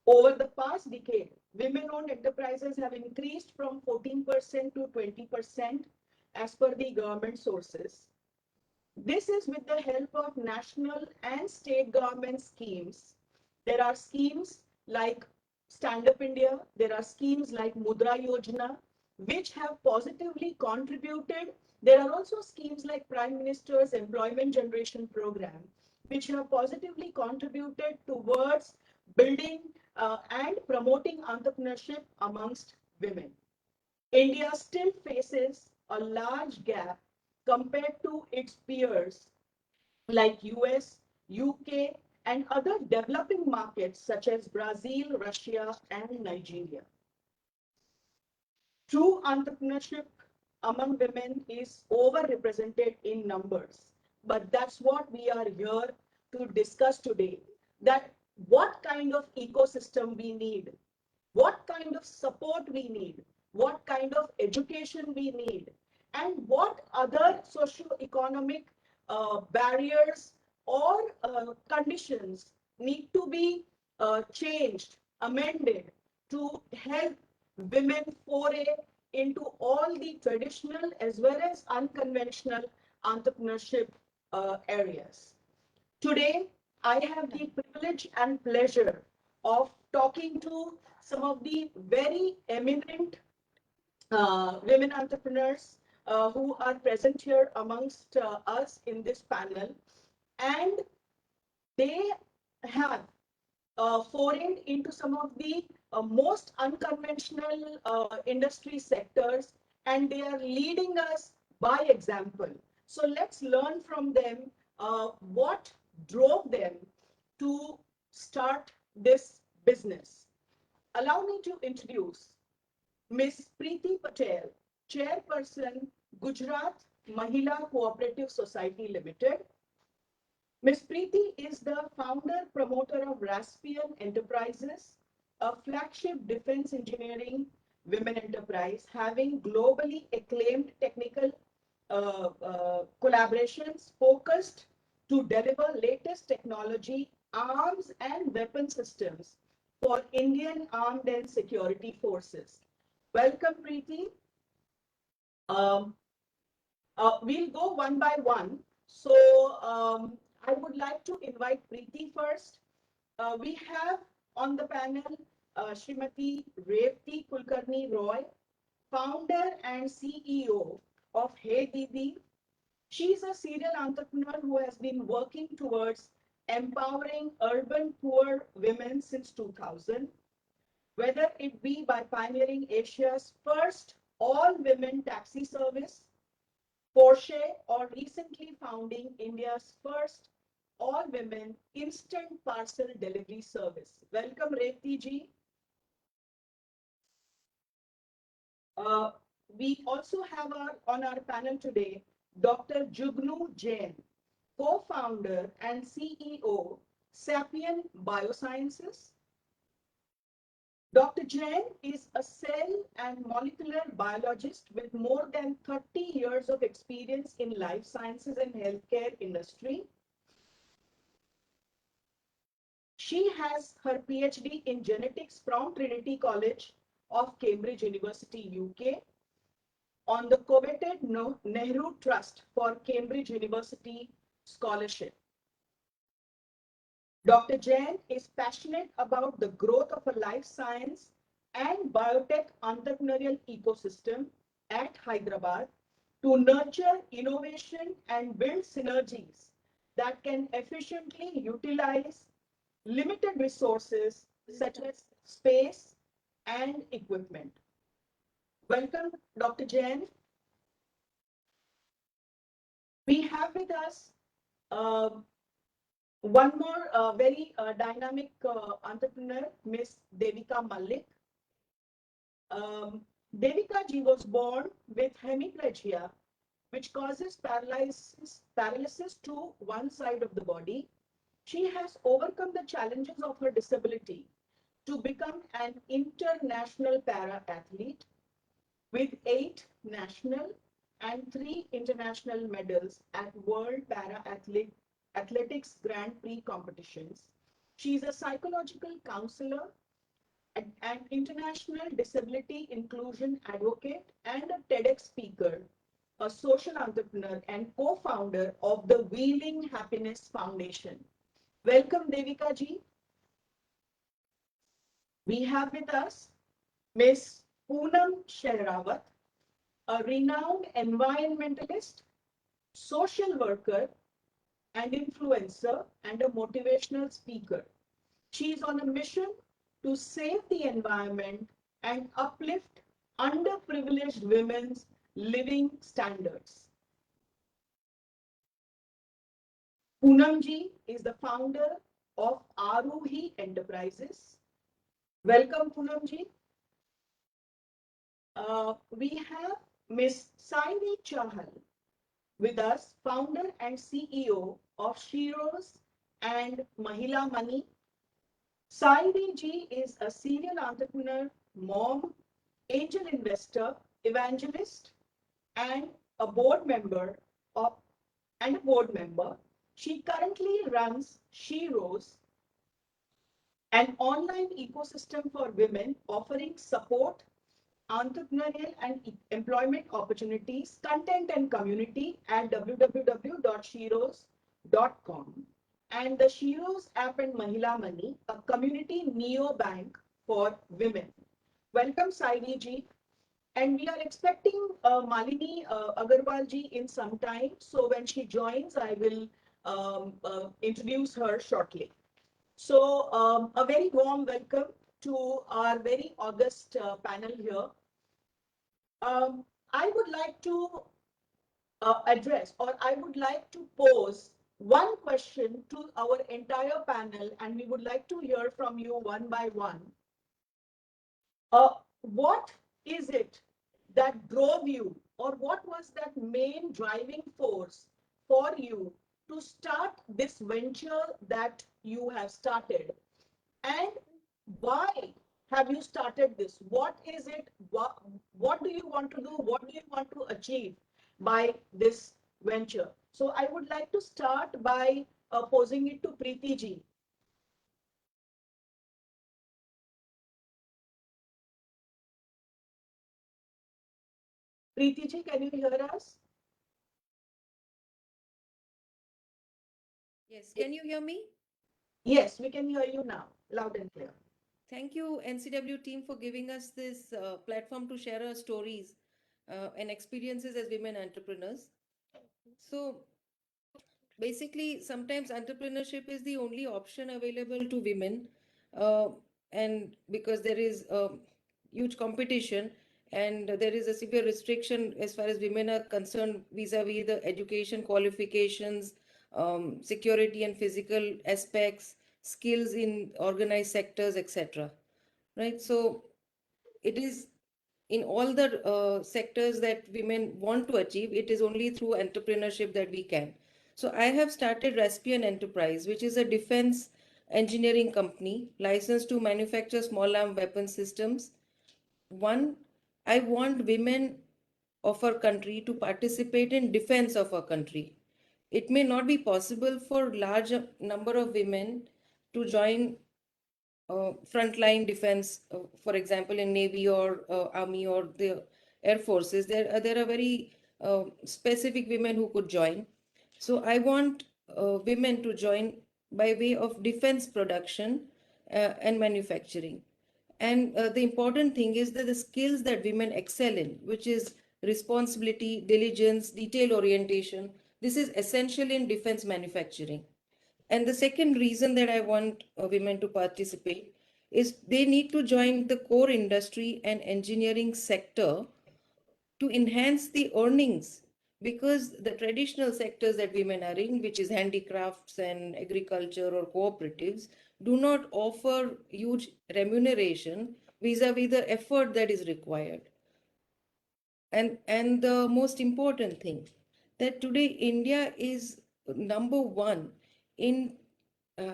Over the past decade, women-owned enterprises have increased from 14% to 20% as per the government sources. This is with the help of national and state government schemes. There are schemes like Stand Up India, there are schemes like Mudra Yojana, which have positively contributed. There are also schemes like Prime Minister's Employment Generation Program, which have positively contributed towards building and promoting entrepreneurship amongst women. India still faces a large gap compared to its peers like US, UK, and other developing markets such as Brazil, Russia, and Nigeria. True entrepreneurship among women is overrepresented in numbers, but that's what we are here to discuss today, that what kind of ecosystem we need, what kind of support we need, what kind of education we need, and what other socio-economic barriers or conditions need to be changed, amended to help women foray into all the traditional as well as unconventional entrepreneurship areas. Today, I have the privilege and pleasure of talking to some of the very eminent women entrepreneurs who are present here amongst us in this panel, and they have forayed into some of the most unconventional industry sectors, and they are leading us by example. So let's learn from them what drove them to start this business. allow me to introduce Ms. Preeti Patel, Chairperson, Gujarat Mahila Cooperative Society Limited. Ms. Preeti is the founder promoter of Raspian Enterprises, a flagship defense engineering women enterprise having globally acclaimed technical collaborations focused to deliver latest technology, arms and weapon systems for Indian armed and security forces. Welcome, Preeti. We'll go one by one. So I would like to invite Preeti first. We have on the panel Srimati Revati Kulkarni Roy, founder and CEO of Hey Didi. She's a serial entrepreneur who has been working towards empowering urban poor women since 2000, whether it be by pioneering Asia's first all-women taxi service, Porsche, or recently founding India's first all-women instant parcel delivery service. Welcome, Revati ji. We also have on our panel today, Dr. Jugnu Jain, co-founder and CEO, Sapien Biosciences. Dr. Jain is a cell and molecular biologist with more than 30 years of experience in life sciences and healthcare industry. She has her PhD in genetics from Trinity College of Cambridge University, UK, on the coveted Nehru Trust for Cambridge University Scholarship. Dr. Jain is passionate about the growth of a life science and biotech entrepreneurial ecosystem at Hyderabad to nurture innovation and build synergies that can efficiently utilize limited resources such as space and equipment. Welcome, Dr. Jain. We have with us one more very dynamic entrepreneur, Ms. Devika Malik. Devika ji was born with hemiplegia, which causes paralysis to one side of the body. She has overcome the challenges of her disability to become an international para-athlete with 8 national and 3 international medals at World Para-Athletics Grand Prix competitions. She is a psychological counselor, an international disability inclusion advocate, and a TEDx speaker, a social entrepreneur, and co-founder of the Wheeling Happiness Foundation. Welcome, Devika ji. We have with us Ms. Poonam Shehrawat, a renowned environmentalist, social worker, and influencer, and a motivational speaker. She is on a mission to save the environment and uplift underprivileged women's living standards. Poonam ji is the founder of Aruhi Enterprises. Welcome, Poonam ji. We have Ms. Saini Chahal with us, founder and CEO of Shiros and Mahila Money. Saini ji is a serial entrepreneur, mom, angel investor, evangelist, and a board member. She currently runs Shiros, an online ecosystem for women offering support, entrepreneurial and employment opportunities, content and community at www.shiros.com. And the Shiros app and Mahila Money, a community neobank for women. Welcome, Saini ji. And we are expecting Malini Agarwal ji in some time. So when she joins, I will introduce her shortly. So a very warm welcome to our very august panel here. I would like to address, or I would like to pose one question to our entire panel, and we would like to hear from you one by one. What is it that drove you, or what was that main driving force for you to start this venture that you have started? And why have you started this? What is it? What do you want to do? What do you want to achieve by this venture? So I would like to start by posing it to Preeti ji. Preeti ji, can you hear us? Yes, can you hear me? Yes, we can hear you now, loud and clear. Thank you, NCW team, for giving us this platform to share our stories and experiences as women entrepreneurs. So, basically, sometimes entrepreneurship is the only option available to women, uh, and because there is huge competition and there is a severe restriction as far as women are concerned vis-a-vis the education qualifications, security and physical aspects, skills in organized sectors, etc. Right? So it is in all the sectors that women want to achieve, it is only through entrepreneurship that we can. So I have started Raspian Enterprise, which is a defense engineering company licensed to manufacture small arm weapon systems. One, I want women of our country to participate in defense of our country. It may not be possible for large number of women to join frontline defense, for example, in Navy or Army or the Air Forces. There are very specific women who could join. So I want women to join by way of defense production and manufacturing. And the important thing is that the skills that women excel in, which is responsibility, diligence, detail orientation, this is essential in defense manufacturing. And the second reason that I want women to participate is they need to join the core industry and engineering sector to enhance the earnings, because the traditional sectors that women are in, which is handicrafts and agriculture or cooperatives, do not offer huge remuneration vis-a-vis the effort that is required. And the most important thing, that today India is number one in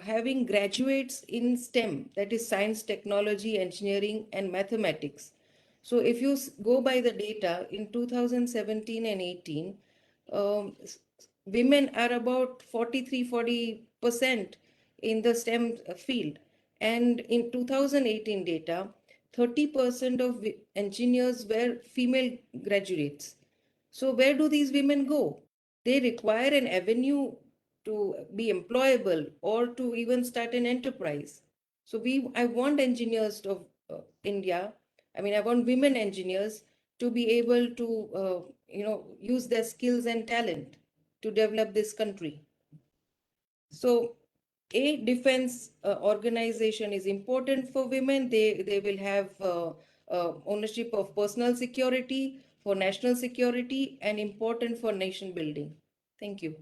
having graduates in STEM, that is science, technology, engineering, and mathematics. So if you go by the data in 2017 and 18, women are about 43-40% in the STEM field. And in 2018 data, 30% of engineers were female graduates. So where do these women go? They require an avenue to be employable or to even start an enterprise. So I want engineers of India, I want women engineers to be able to, use their skills and talent to develop this country. So a defense organization is important for women. They will have ownership of personal security, for national security, and important for nation building. Thank you.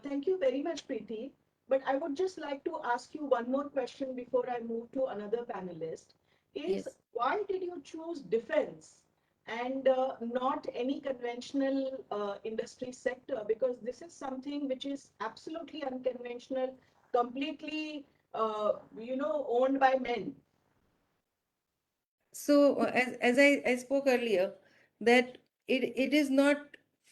Thank you very much, Preeti. But I would just like to ask you one more question before I move to another panelist. Is Yes. why did you choose defense and not any conventional industry sector? Because this is something which is absolutely unconventional, completely, owned by men. So as I spoke earlier, that it is not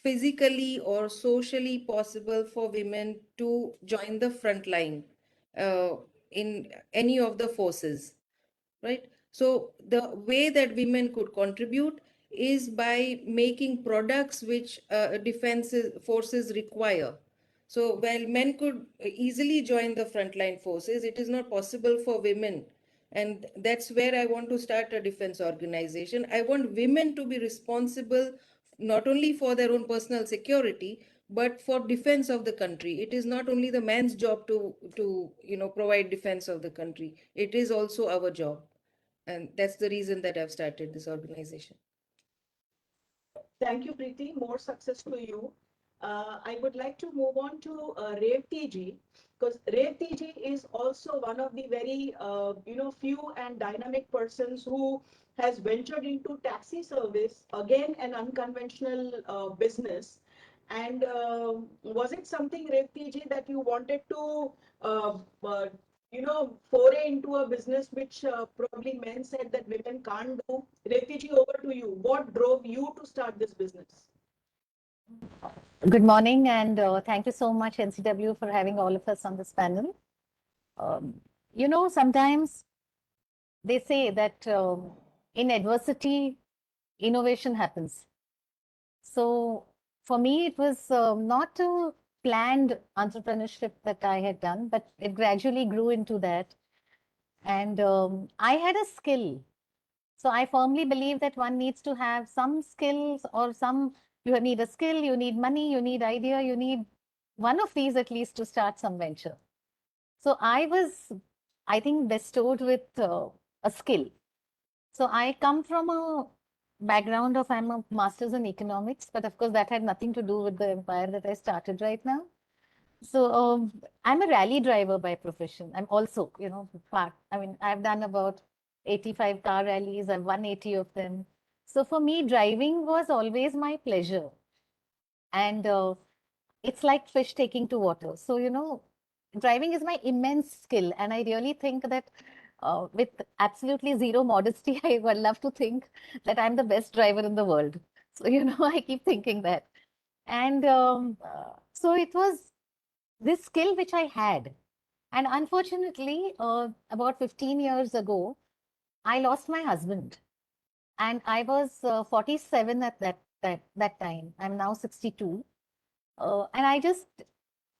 physically or socially possible for women to join the front line in any of the forces, right? So the way that women could contribute is by making products which defense forces require. So while men could easily join the frontline forces, it is not possible for women. And that's where I want to start a defense organization. I want women to be responsible not only for their own personal security, but for defense of the country. It is not only the man's job to provide defense of the country. It is also our job. And that's the reason that I've started this organization. Thank you, Preeti. More success to you. I would like to move on to Revti ji, because Revti ji is also one of the very few and dynamic persons who has ventured into taxi service, again an unconventional business. And was it something, Revti ji, that you wanted to uh, uh, foray into a business which probably men said that women can't do? Revti ji, over to you. What drove you to start this business? Good morning, and thank you so much, NCW, for having all of us on this panel. Sometimes they say that in adversity, innovation happens. So for me, it was not a planned entrepreneurship that I had done, but it gradually grew into that. And I had a skill. So I firmly believe that one needs to have some skills or you need a skill, you need money, you need idea, you need one of these at least to start some venture. So I was, I think, bestowed with a skill. So I come from a background of, I'm a master's in economics, but of course that had nothing to do with the empire that I started right now. So I'm a rally driver by profession. I'm also, I've done about 85 car rallies. I've won 80 of them. So for me, driving was always my pleasure. And it's like fish taking to water. So, driving is my immense skill. And I really think that with absolutely zero modesty, I would love to think that I'm the best driver in the world. So, I keep thinking that. And so it was this skill which I had. And unfortunately, about 15 years ago, I lost my husband. And I was 47 at that time. I'm now 62. And I just,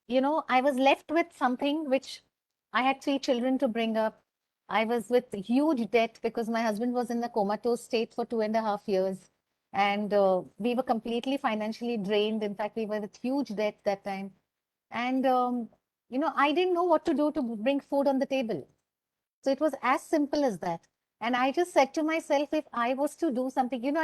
I was left with something which I had 3 children to bring up. I was with huge debt because my husband was in a comatose state for 2.5 years. And we were completely financially drained. In fact, we were with huge debt that time. And, I didn't know what to do to bring food on the table. So it was as simple as that. And I just said to myself, if I was to do something,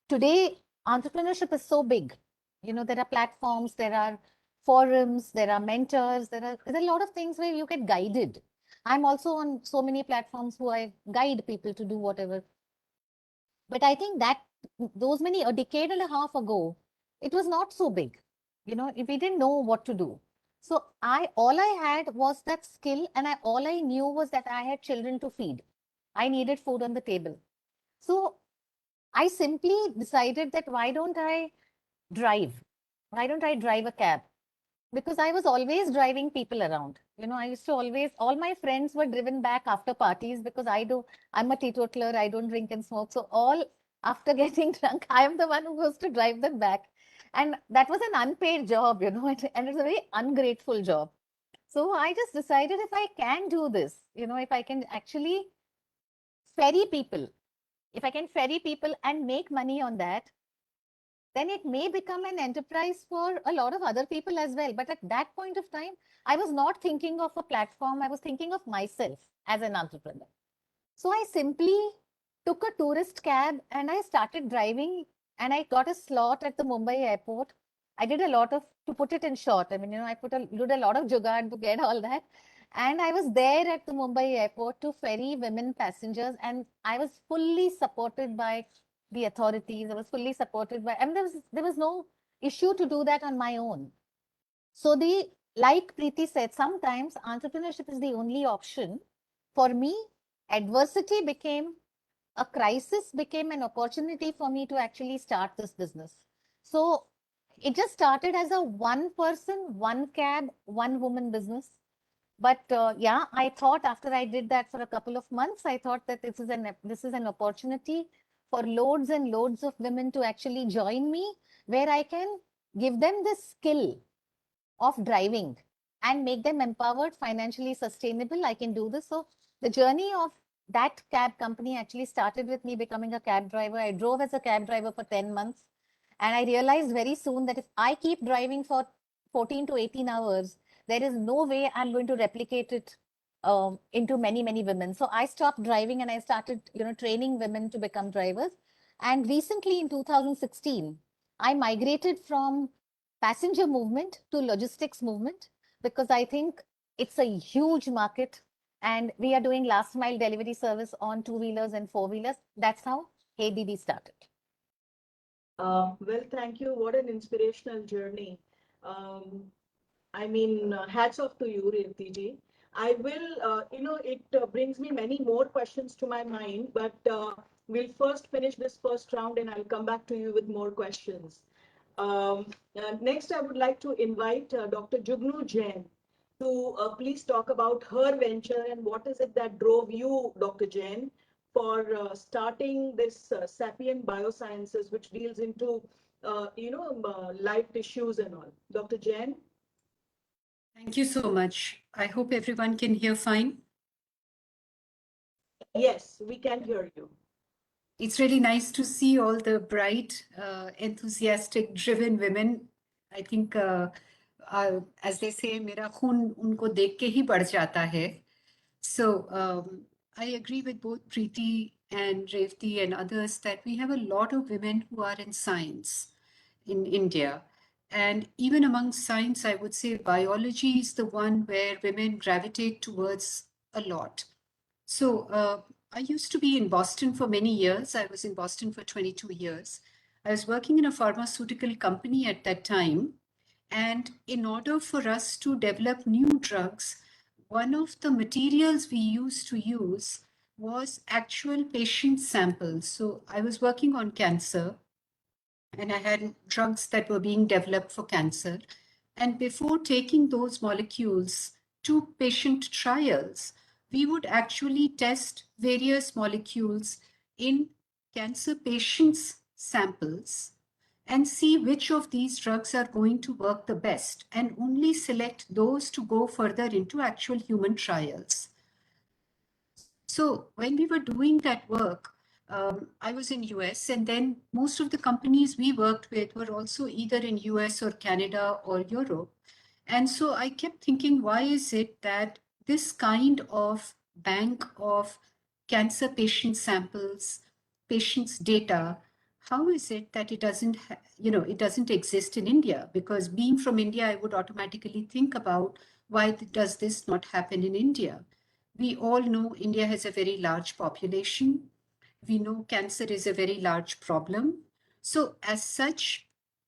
today, entrepreneurship is so big. There are platforms, there are forums, there are mentors, there's a lot of things where you get guided. I'm also on so many platforms who I guide people to do whatever. But I think that a decade and a half ago, it was not so big. If we didn't know what to do. So all I had was that skill, and all I knew was that I had children to feed. I needed food on the table. So I simply decided that why don't I drive? Why don't I drive a cab? Because I was always driving people around. I used to all my friends were driven back after parties because I'm a teetotaler, I don't drink and smoke. So all after getting drunk, I am the one who goes to drive them back. And that was an unpaid job, and it's a very ungrateful job. So I just decided if I can do this, if I can actually ferry people, if I can ferry people and make money on that, then it may become an enterprise for a lot of other people as well. But at that point of time, I was not thinking of a platform. I was thinking of myself as an entrepreneur. So I simply took a tourist cab and I started driving, and I got a slot at the Mumbai airport. I did a lot to put it in short, I did a lot of jugaad to get all that. And I was there at the Mumbai airport to ferry women passengers, and I was fully supported by the authorities. I was fully supported by, there was no issue to do that on my own. So like Preeti said, sometimes entrepreneurship is the only option. For me, adversity became a crisis, became an opportunity for me to actually start this business. So it just started as a one person, one cab, one woman business. But yeah, I thought after I did that for a couple of months, I thought that this is an opportunity for loads and loads of women to actually join me, where I can give them this skill of driving and make them empowered, financially sustainable. I can do this. So the journey of that cab company actually started with me becoming a cab driver. I drove as a cab driver for 10 months. And I realized very soon that if I keep driving for 14 to 18 hours, there is no way I'm going to replicate it into many, many women. So I stopped driving and I started, training women to become drivers. And recently in 2016, I migrated from passenger movement to logistics movement, because I think it's a huge market and we are doing last mile delivery service on two-wheelers and four-wheelers. That's how HeyDB started. Well, thank you. What an inspirational journey. I mean, hats off to you, Revati ji. I will, it brings me many more questions to my mind, but we'll first finish this first round and I'll come back to you with more questions. Next, I would like to invite Dr. Jugnu Jain to please talk about her venture and what is it that drove you, Dr. Jain, for starting this Sapient Biosciences, which deals into, live tissues and all. Dr. Jain? Thank you so much. I hope everyone can hear fine. Yes, we can hear you. It's really nice to see all the bright, enthusiastic, driven women. I think, as they say, मेरा खून उनको देख के ही बढ़ जाता है. So I agree with both Preeti and Revati and others that we have a lot of women who are in science in India. And even among science, I would say biology is the one where women gravitate towards a lot. So I used to be in Boston for many years. I was in Boston for 22 years. I was working in a pharmaceutical company at that time. And in order for us to develop new drugs, one of the materials we used to use was actual patient samples. So I was working on cancer and I had drugs that were being developed for cancer. And before taking those molecules to patient trials, we would actually test various molecules in cancer patients' samples and see which of these drugs are going to work the best and only select those to go further into actual human trials. So when we were doing that work, I was in US, and then most of the companies we worked with were also either in US or Canada or Europe. And so I kept thinking, why is it that this kind of bank of cancer patient samples, patients' data, how is it that it doesn't, it doesn't exist in India? Because being from India, I would automatically think about why does this not happen in India? We all know India has a very large population. We know cancer is a very large problem. So as such,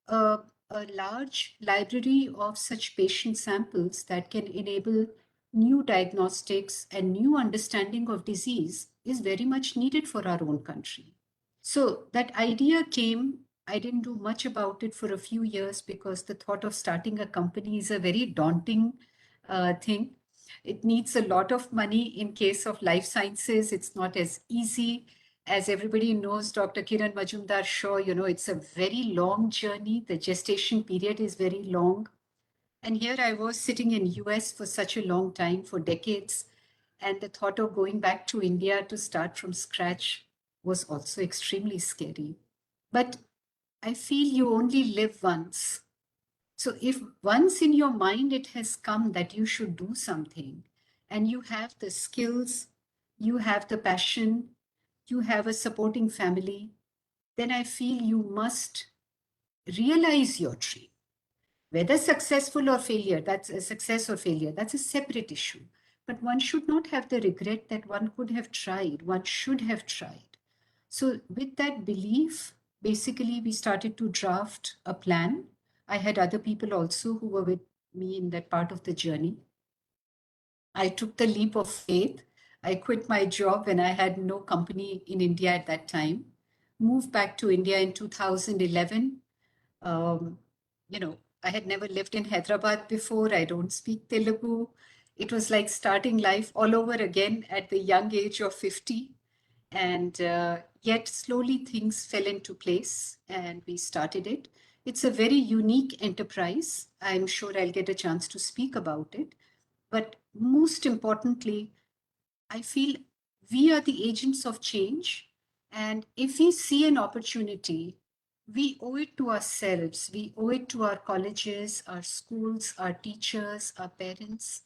a large library of such patient samples that can enable new diagnostics and new understanding of disease is very much needed for our own country. So that idea came. I didn't do much about it for a few years because the thought of starting a company is a very daunting thing. It needs a lot of money. In case of life sciences, it's not as easy. As everybody knows, Dr. Kiran Majumdar Shaw, it's a very long journey. The gestation period is very long. And here I was sitting in US for such a long time, for decades. And the thought of going back to India to start from scratch was also extremely scary. But I feel you only live once. So if once in your mind it has come that you should do something, and you have the skills, you have the passion, you have a supporting family, then I feel you must realize your dream. Whether successful or failure, that's a success or failure, that's a separate issue. But one should not have the regret that one could have tried, one should have tried. So with that belief, basically we started to draft a plan. I had other people also who were with me in that part of the journey. I took the leap of faith. I quit my job when I had no company in India at that time, moved back to India in 2011. I had never lived in Hyderabad before. I don't speak Telugu. It was like starting life all over again at the young age of 50. And yet slowly things fell into place and we started it. It's a very unique enterprise. I'm sure I'll get a chance to speak about it. But most importantly, I feel we are the agents of change. And if we see an opportunity, we owe it to ourselves. We owe it to our colleges, our schools, our teachers, our parents.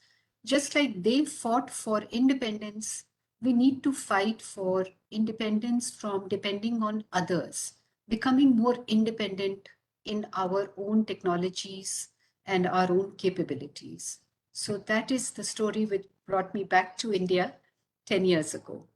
Just like they fought for independence, we need to fight for independence from depending on others, becoming more independent in our own technologies and our own capabilities. So that is the story which brought me back to India 10 years ago.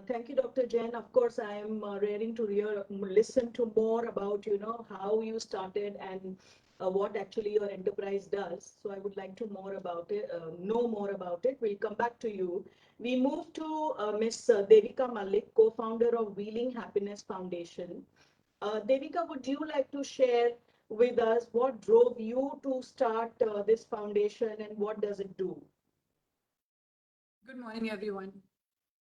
Thank you, Dr. Jain. Of course, I am raring to listen to more about, how you started and what actually your enterprise does. So I would like to know more about it. We'll come back to you. We move to Ms. Devika Malik, co-founder of Wheeling Happiness Foundation. Devika, would you like to share with us what drove you to start this foundation and what does it do? Good morning, everyone.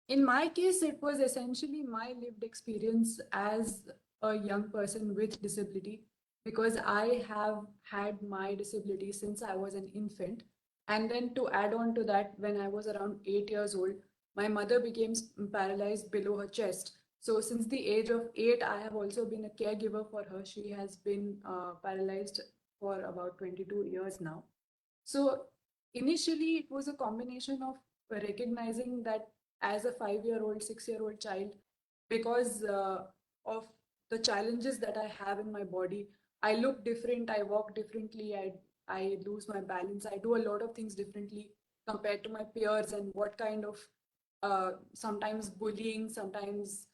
In my case, it was essentially my lived experience as a young person with disability, because I have had my disability since I was an infant. And then to add on to that, when I was around 8 years old, my mother became paralyzed below her chest. So since the age of 8, I have also been a caregiver for her. She has been paralyzed for about 22 years now. So initially, it was a combination of recognizing that as a 5-year-old, 6-year-old child, because of the challenges that I have in my body, I look different, I walk differently, I lose my balance, I do a lot of things differently compared to my peers, and what kind of sometimes bullying, sometimes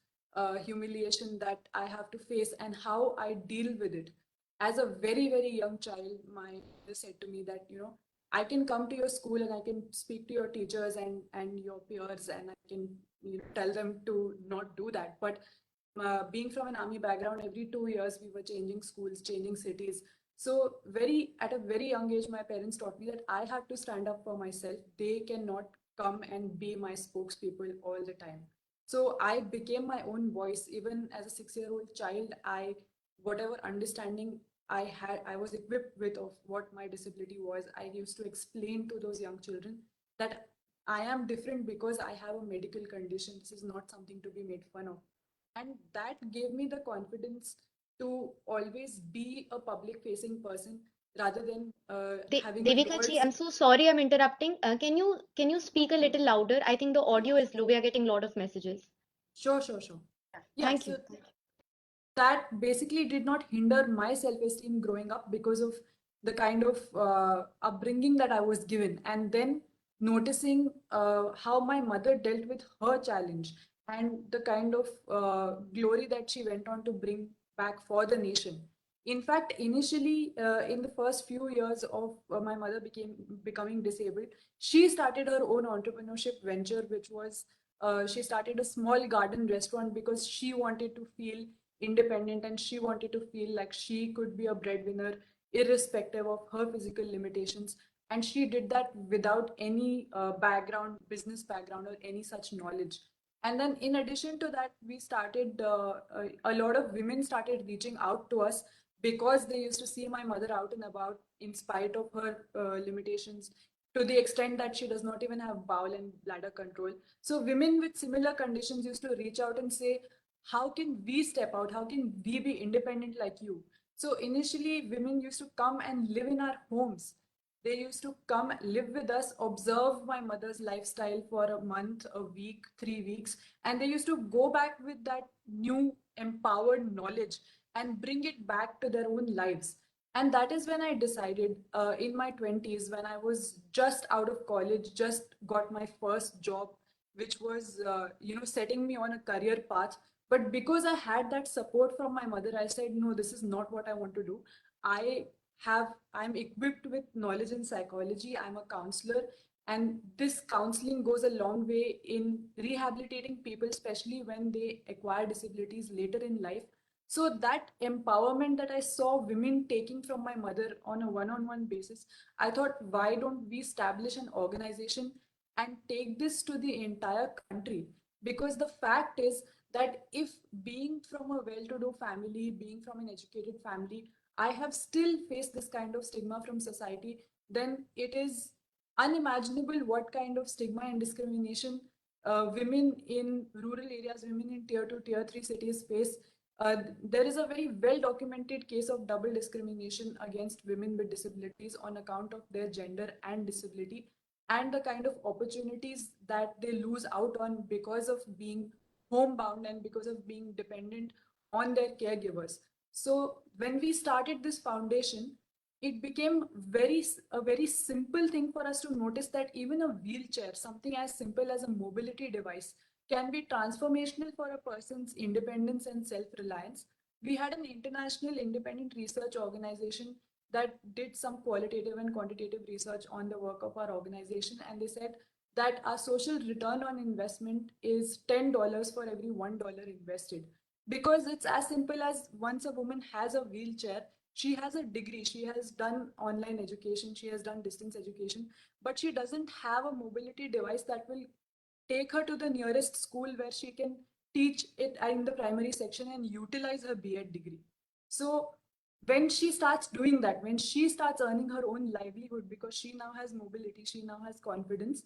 humiliation that I have to face, and how I deal with it. As a very, very young child, my mother said to me that, I can come to your school and I can speak to your teachers and your peers, and I can tell them to not do that. But being from an army background, every 2 years we were changing schools, changing cities. So at a very young age, my parents taught me that I have to stand up for myself. They cannot come and be my spokespeople all the time. So I became my own voice. Even as a 6-year-old child, whatever understanding I was equipped with of what my disability was, I used to explain to those young children that I am different because I have a medical condition. This is not something to be made fun of. And that gave me the confidence to always be a public facing person rather than having Devika ji, I'm so sorry I'm interrupting. Can you speak a little louder? I think the audio is low. We are getting a lot of messages. Sure. Yeah, Thank you. That basically did not hinder my self-esteem growing up because of the kind of upbringing that I was given. And then noticing how my mother dealt with her challenge and the kind of glory that she went on to bring back for the nation. In fact, initially, in the first few years of my mother becoming disabled, she started her own entrepreneurship venture, which was she started a small garden restaurant because she wanted to feel independent and she wanted to feel like she could be a breadwinner irrespective of her physical limitations. And she did that without any business background or any such knowledge. And then in addition to that, we started a lot of women started reaching out to us because they used to see my mother out and about in spite of her limitations, to the extent that she does not even have bowel and bladder control. So women with similar conditions used to reach out and say, how can we step out? How can we be independent like you? So initially, women used to come and live in our homes. They used to come live with us, observe my mother's lifestyle for a month, a week, 3 weeks, and they used to go back with that new empowered knowledge and bring it back to their own lives. And that is when I decided in my 20s, when I was just out of college, just got my first job, which was setting me on a career path. But because I had that support from my mother, I said, no, this is not what I want to do. I'm equipped with knowledge in psychology. I'm a counselor. And this counseling goes a long way in rehabilitating people, especially when they acquire disabilities later in life. So that empowerment that I saw women taking from my mother on a one-on-one basis, I thought, why don't we establish an organization and take this to the entire country? Because the fact is that if being from a well-to-do family, being from an educated family, I have still faced this kind of stigma from society, then it is unimaginable what kind of stigma and discrimination women in rural areas, women in tier 2, tier 3 cities face. There is a very well-documented case of double discrimination against women with disabilities on account of their gender and disability, and the kind of opportunities that they lose out on because of being homebound and because of being dependent on their caregivers. So when we started this foundation, it became a very simple thing for us to notice that even a wheelchair, something as simple as a mobility device, can be transformational for a person's independence and self-reliance. We had an international independent research organization that did some qualitative and quantitative research on the work of our organization, and they said that our social return on investment is $10 for every $1 invested. Because it's as simple as, once a woman has a wheelchair, she has a degree, she has done online education, she has done distance education, but she doesn't have a mobility device that will take her to the nearest school where she can teach it in the primary section and utilize her B.Ed degree. So when she starts doing that, when she starts earning her own livelihood because she now has mobility, she now has confidence,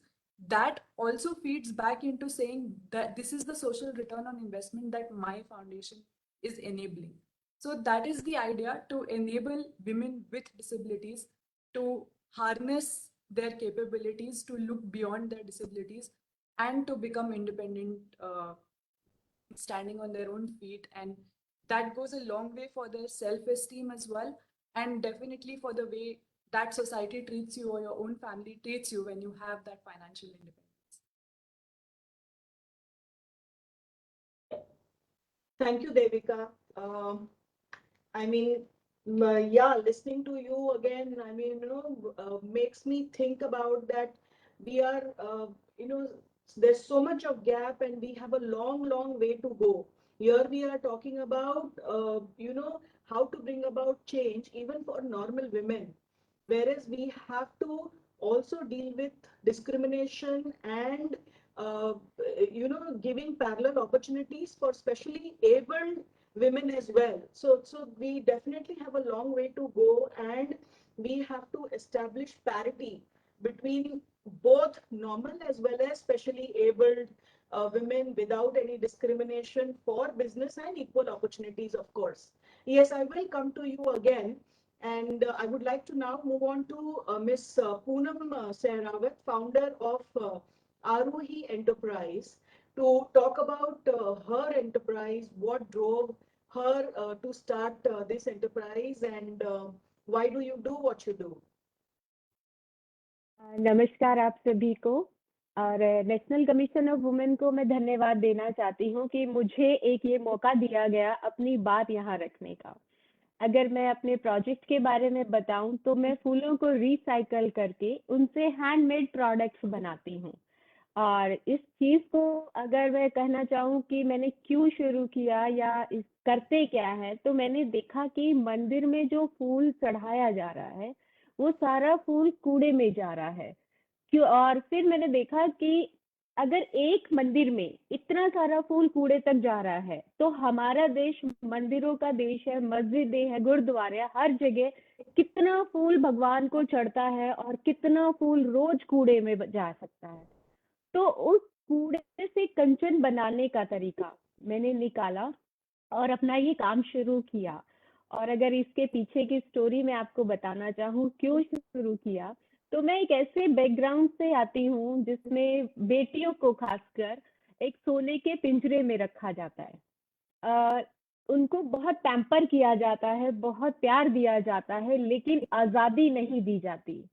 that also feeds back into saying that this is the social return on investment that my foundation is enabling. So that is the idea, to enable women with disabilities to harness their capabilities, to look beyond their disabilities, and to become independent, standing on their own feet. And that goes a long way for their self-esteem as well, and definitely for the way that society treats you or your own family treats you when you have that financial independence. Thank you, Devika. I mean, yeah, listening to you again, I mean, makes me think about that we are, there's so much of gap and we have a long, long way to go. Here we are talking about, how to bring about change even for normal women, whereas we have to also deal with discrimination and, giving parallel opportunities for specially abled women as well. So we definitely have a long way to go, and we have to establish parity between both normal as well as specially abled women without any discrimination for business and equal opportunities, of course. Yes, I will come to you again. And I would like to now move on to Ms. Poonam Sehrawat, founder of Arohi Enterprise, to talk about her enterprise, what drove her to start this enterprise, and why do you do what you do? नमस्कार आप सभी को, और national commission of women को मैं धन्यवाद देना चाहती हूँ कि मुझे एक ये मौका दिया गया अपनी बात यहाँ रखने का। अगर मैं अपने प्रोजेक्ट के बारे में बताऊं तो मैं फूलों को रिसाइकल करके उनसे हैंडमेड प्रोडक्ट्स बनाती हूँ। और इस चीज को अगर मैं कहना चाहूँ कि मैंने क्यों शुरू किया या इस करते क्या है, तो मैंने देखा कि मंदिर में जो फूल चढ़ाया जा रहा है वो सारा फूल कूड़े में जा रहा है। क्यों? और फिर मैंने देखा कि अगर एक मंदिर में इतना सारा फूल कूड़े तक जा रहा है तो हमारा देश मंदिरों का देश है, मस्जिदें है, गुरुद्वारे, हर जगह कितना फूल भगवान को चढ़ता है और कितना फूल रोज कूड़े में जा सकता है। तो उस कूड़े से कंचन बनाने का तरीका मैंने निकाला और अपना ये काम शुरू किया। और अगर इसके पीछे की स्टोरी मैं आपको बताना चाहूँ क्यों शुरू किया, तो मैं एक ऐसे बैकग्राउंड से आती हूँ जिसमें बेटियों को खासकर एक सोने के पिंजरे में रखा जाता है। उनको बहुत पैम्पर किया जाता है, बहुत प्यार दिया जाता है, लेकिन आज़ादी नहीं दी जाती।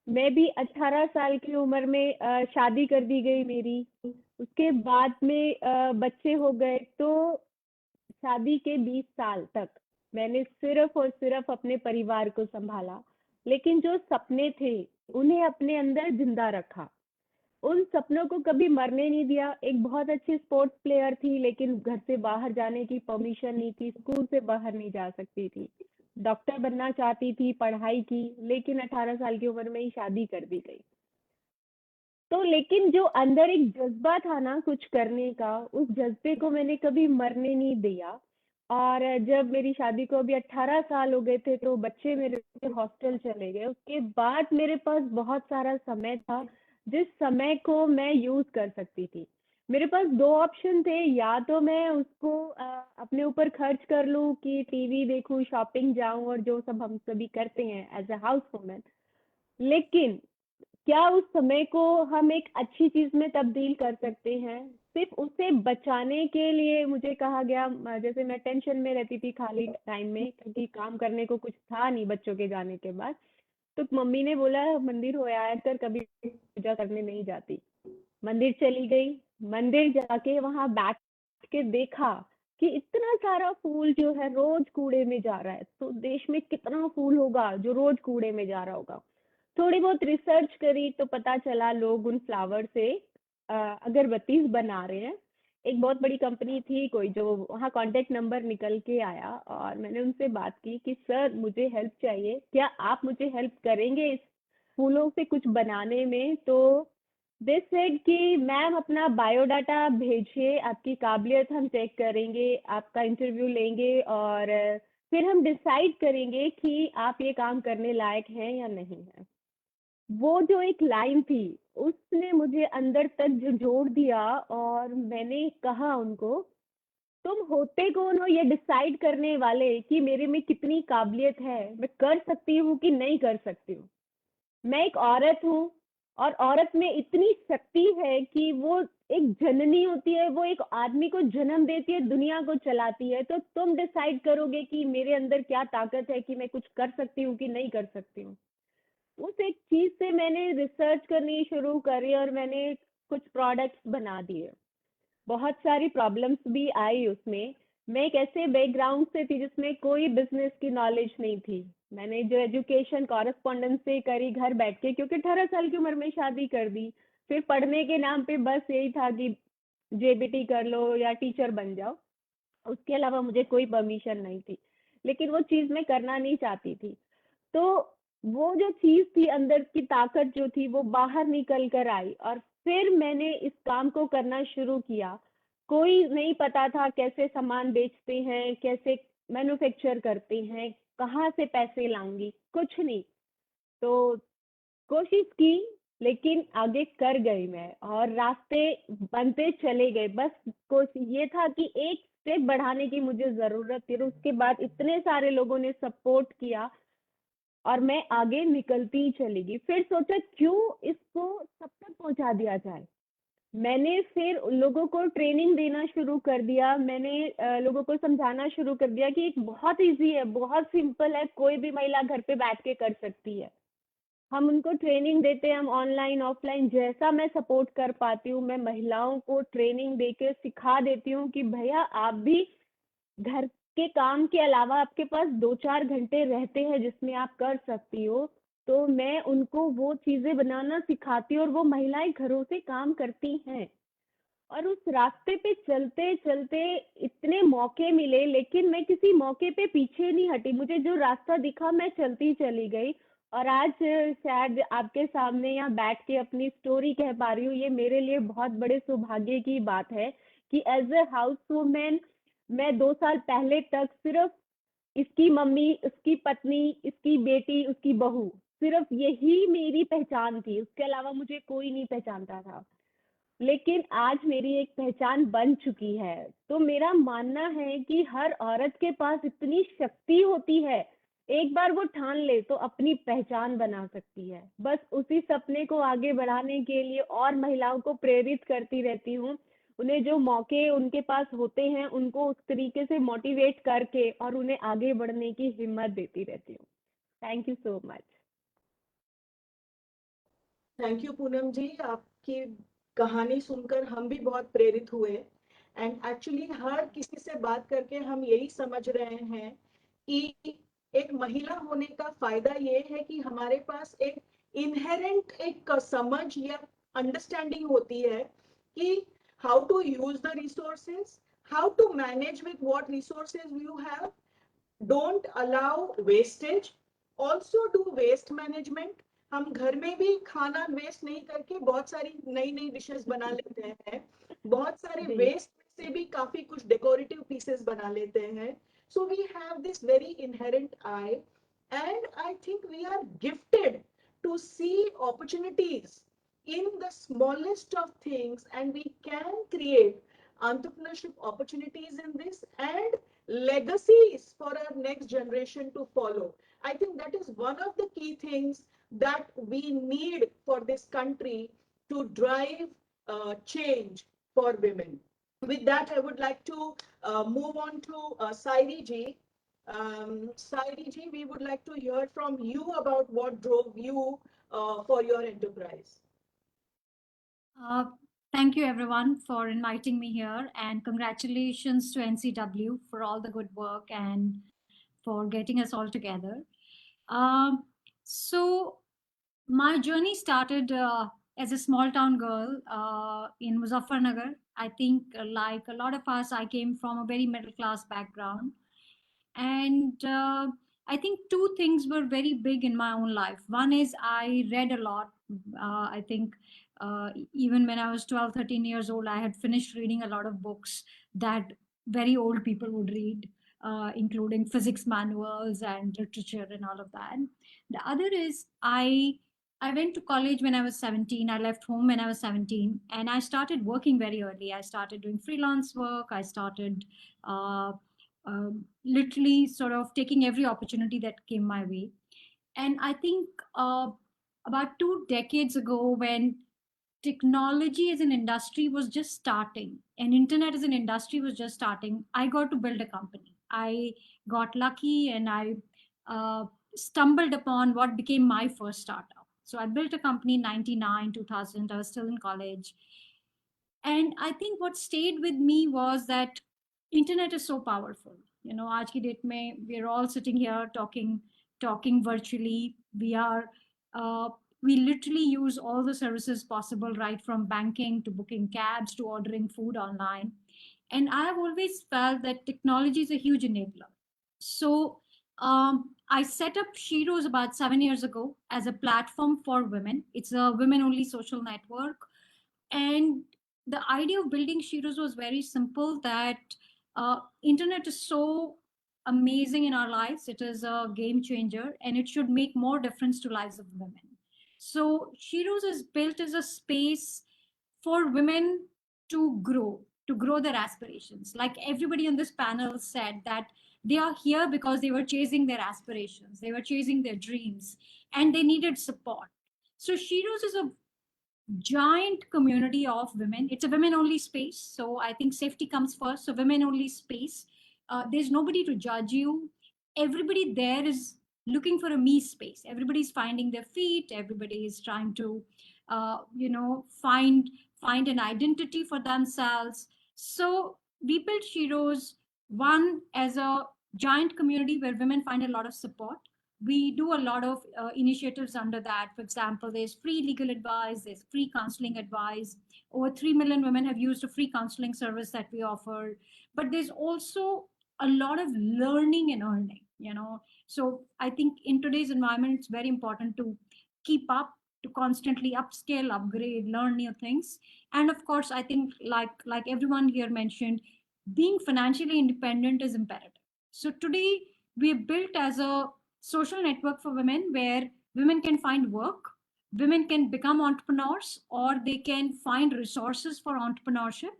मैं भी 18 साल की उम्र में शादी कर दी गई मेरी। उसके बाद में बच्चे हो गए, तो शादी के 20 साल तक मैंने सिर्फ और सिर्फ अपने परिवार को संभाला, लेकिन जो सपने थे उन्हें अपने अंदर जिंदा रखा। उन सपनों को कभी मरने नहीं दिया। एक बहुत अच्छी स्पोर्ट्स प्लेयर थी, लेकिन घर से बाहर जाने की परमिशन नहीं थी, स्कूल से बाहर नहीं जा सकती थी। डॉक्टर बनना चाहती थी, पढ़ाई की, लेकिन 18 साल की उम्र में ही शादी कर दी गई। तो लेकिन जो अंदर एक जज्बा था ना कुछ करने का, उस जज्बे को मैंने कभी मरने नहीं दिया। और जब मेरी शादी को अभी 18 साल हो गए थे तो बच्चे मेरे हॉस्टल चले गए। उसके बाद मेरे पास बहुत सारा समय था जिस समय को मैं यूज कर सकती थी। मेरे पास 2 ऑप्शन थे, या तो मैं उसको अपने ऊपर खर्च कर लूं कि टीवी देखूं, शॉपिंग जाऊं और जो सब हम सभी करते हैं एज अ हाउस वुमन, लेकिन क्या उस समय को हम एक अच्छी चीज में तब्दील कर सकते हैं? सिर्फ उसे बचाने के लिए मुझे कहा गया, जैसे मैं टेंशन में रहती थी खाली टाइम में, क्योंकि काम करने को कुछ था नहीं बच्चों के जाने के बाद। तो मम्मी ने बोला मंदिर हो आया कर, कभी पूजा करने नहीं जाती। मंदिर चली गई, मंदिर जाके वहां बैठ के देखा कि इतना सारा फूल जो है रोज कूड़े में जा रहा है। तो देश में कितना फूल होगा जो रोज कूड़े में जा रहा होगा। थोड़ी बहुत रिसर्च करी तो पता चला लोग उन फ्लावर से अगरबत्ती बना रहे हैं। एक बहुत बड़ी कंपनी थी कोई, जो वहाँ कांटेक्ट नंबर निकल के आया और मैंने उनसे बात की कि सर मुझे हेल्प चाहिए, क्या आप मुझे हेल्प करेंगे इस फूलों से कुछ बनाने में? तो दे सेड कि मैम अपना बायोडाटा भेजिए, आपकी काबिलियत हम चेक करेंगे, आपका इंटरव्यू लेंगे और फिर हम डिसाइड करेंगे कि आप ये काम करने लायक हैं या नहीं है। वो जो एक लाइन थी उसने मुझे अंदर तक जो जोड़ दिया और मैंने कहा उनको, तुम होते कौन हो ये डिसाइड करने वाले कि मेरे में कितनी काबिलियत है, मैं कर सकती हूँ कि नहीं कर सकती हूँ। मैं एक औरत हूँ और औरत में इतनी शक्ति है कि वो एक जननी होती है, वो एक आदमी को जन्म देती है, दुनिया को चलाती है। तो तुम डिसाइड करोगे कि मेरे अंदर क्या ताकत है, कि मैं कुछ कर सकती हूँ कि नहीं कर सकती हूँ। उस एक चीज से मैंने रिसर्च करनी शुरू करी और मैंने कुछ प्रोडक्ट्स बना दिए। बहुत सारी प्रॉब्लम्स भी आई उसमें। मैं एक ऐसे बैकग्राउंड से थी जिसमें कोई बिजनेस की नॉलेज नहीं थी। मैंने जो एजुकेशन कॉरेस्पॉन्डेंस से करी घर बैठ के, क्योंकि 18 साल की उम्र में शादी कर दी। फिर पढ़ने के नाम पे बस यही था कि जेबीटी कर लो या टीचर बन जाओ, उसके अलावा मुझे कोई परमिशन नहीं थी। लेकिन वो चीज मैं करना नहीं चाहती थी। तो वो जो चीज थी अंदर की ताकत जो थी वो बाहर निकल कर आई और फिर मैंने इस काम को करना शुरू किया। कोई नहीं पता था कैसे सामान बेचते हैं, कैसे मैन्युफैक्चर करते हैं, कहाँ से पैसे लाऊंगी, कुछ नहीं। तो कोशिश की, लेकिन आगे कर गई मैं और रास्ते बनते चले गए। बस कोशिश ये था कि एक स्टेप बढ़ाने की मुझे जरूरत थी और उसके बाद इतने सारे लोगों ने सपोर्ट किया और मैं आगे निकलती ही चली गई। फिर सोचा क्यों इसको सब तक पहुंचा दिया जाए। मैंने फिर लोगों को ट्रेनिंग देना शुरू कर दिया। मैंने लोगों को समझाना शुरू कर दिया कि एक बहुत इजी है, बहुत सिंपल है, कोई भी महिला घर पे बैठ के कर सकती है। हम उनको ट्रेनिंग देते हैं, हम ऑनलाइन ऑफलाइन जैसा मैं सपोर्ट कर पाती हूँ, मैं महिलाओं को ट्रेनिंग देके सिखा देती हूँ कि भैया आप भी घर के काम के अलावा आपके पास 2-4 घंटे रहते हैं जिसमें आप कर सकती हो। तो मैं उनको वो चीजें बनाना सिखाती हूँ और वो महिलाएं घरों से काम करती हैं। और उस रास्ते पे चलते चलते इतने मौके मिले, लेकिन मैं किसी मौके पे पीछे नहीं हटी। मुझे जो रास्ता दिखा मैं चलती चली गई और आज शायद आपके सामने यहाँ बैठ के अपनी स्टोरी कह पा रही हूँ। ये मेरे लिए बहुत बड़े सौभाग्य की बात है कि एज ए हाउस वुमेन मैं 2 साल पहले तक सिर्फ इसकी मम्मी, उसकी पत्नी, इसकी बेटी, उसकी बहू, सिर्फ यही मेरी पहचान थी। उसके अलावा मुझे कोई नहीं पहचानता था। लेकिन आज मेरी एक पहचान बन चुकी है। तो मेरा मानना है कि हर औरत के पास इतनी शक्ति होती है, एक बार वो ठान ले तो अपनी पहचान बना सकती है। बस उसी सपने को आगे बढ़ाने के लिए और महिलाओं को प्रेरित करती रहती हूँ। उन्हें जो मौके उनके पास होते हैं उनको उस तरीके से मोटिवेट करके और उन्हें आगे बढ़ने की हिम्मत देती रहती हूँ। Thank you so much. Thank you Poonam ji, आपकी कहानी सुनकर हम भी बहुत प्रेरित हुए। एंड एक्चुअली हर किसी से बात करके हम यही समझ रहे हैं कि एक महिला होने का फायदा ये है कि हमारे पास एक इनहेरेंट एक समझ या अंडरस्टैंडिंग होती है कि how to use the resources, how to manage with what resources you have, don't allow wastage, also do waste management. हम घर में भी खाना वेस्ट नहीं करके बहुत सारी नई नई डिशेस बना लेते हैं, बहुत सारे वेस्ट से भी काफी कुछ डेकोरेटिव पीसेस बना लेते हैं। So we have this very inherent eye, and I think we are gifted to see opportunities in the smallest of things, and we can create entrepreneurship opportunities in this and legacies for our next generation to follow. I think that is one of the key things that we need for this country to drive change for women. With that, I would like to move on to Sairi ji. Sairi ji, we would like to hear from you about what drove you for your enterprise. Thank you everyone for inviting me here, and congratulations to NCW for all the good work and for getting us all together. So my journey started as a small town girl in Muzaffarnagar. I think like a lot of us, I came from a very middle class background. And I think two things were very big in my own life. One is I read a lot. I think even when I was 12, 13 years old, I had finished reading a lot of books that very old people would read, including physics manuals and literature and all of that. The other is I went to college when I was 17. I left home when I was 17, and I started working very early. I started doing freelance work. I started literally sort of taking every opportunity that came my way. And I think about 2 decades ago, when technology as an industry was just starting and internet as an industry was just starting, I got to build a company. I got lucky and I stumbled upon what became my first startup. So I built a company in 99, 2000. I was still in college. And I think what stayed with me was that internet is so powerful. You know, आज की date में we are all sitting here talking virtually. We literally use all the services possible, right from banking to booking cabs to ordering food online. And I have always felt that technology is a huge enabler. So I set up Sheroes about 7 years ago as a platform for women. It's a women-only social network. And the idea of building Sheroes was very simple, that internet is so amazing in our lives. It is a game changer, and it should make more difference to lives of women. So Sheroes is built as a space for women to grow their aspirations. Like everybody on this panel said, that they are here because they were chasing their aspirations, they were chasing their dreams, and they needed support. So Sheroes is a giant community of women. It's a women only space. So I think safety comes first. So women only space. There's nobody to judge you. Everybody there is looking for a me space. Everybody's finding their feet. Everybody is trying to, find an identity for themselves. So we built Sheroes, one, as a giant community where women find a lot of support. We do a lot of initiatives under that. For example, there's free legal advice, there's free counseling advice. Over 3 million women have used a free counseling service that we offer. But there's also a lot of learning and earning, So I think in today's environment, it's very important to keep up, to constantly upscale, upgrade, learn new things. And of course, I think like everyone here mentioned, being financially independent is imperative. So today we are built as a social network for women, where women can find work, women can become entrepreneurs, or they can find resources for entrepreneurship.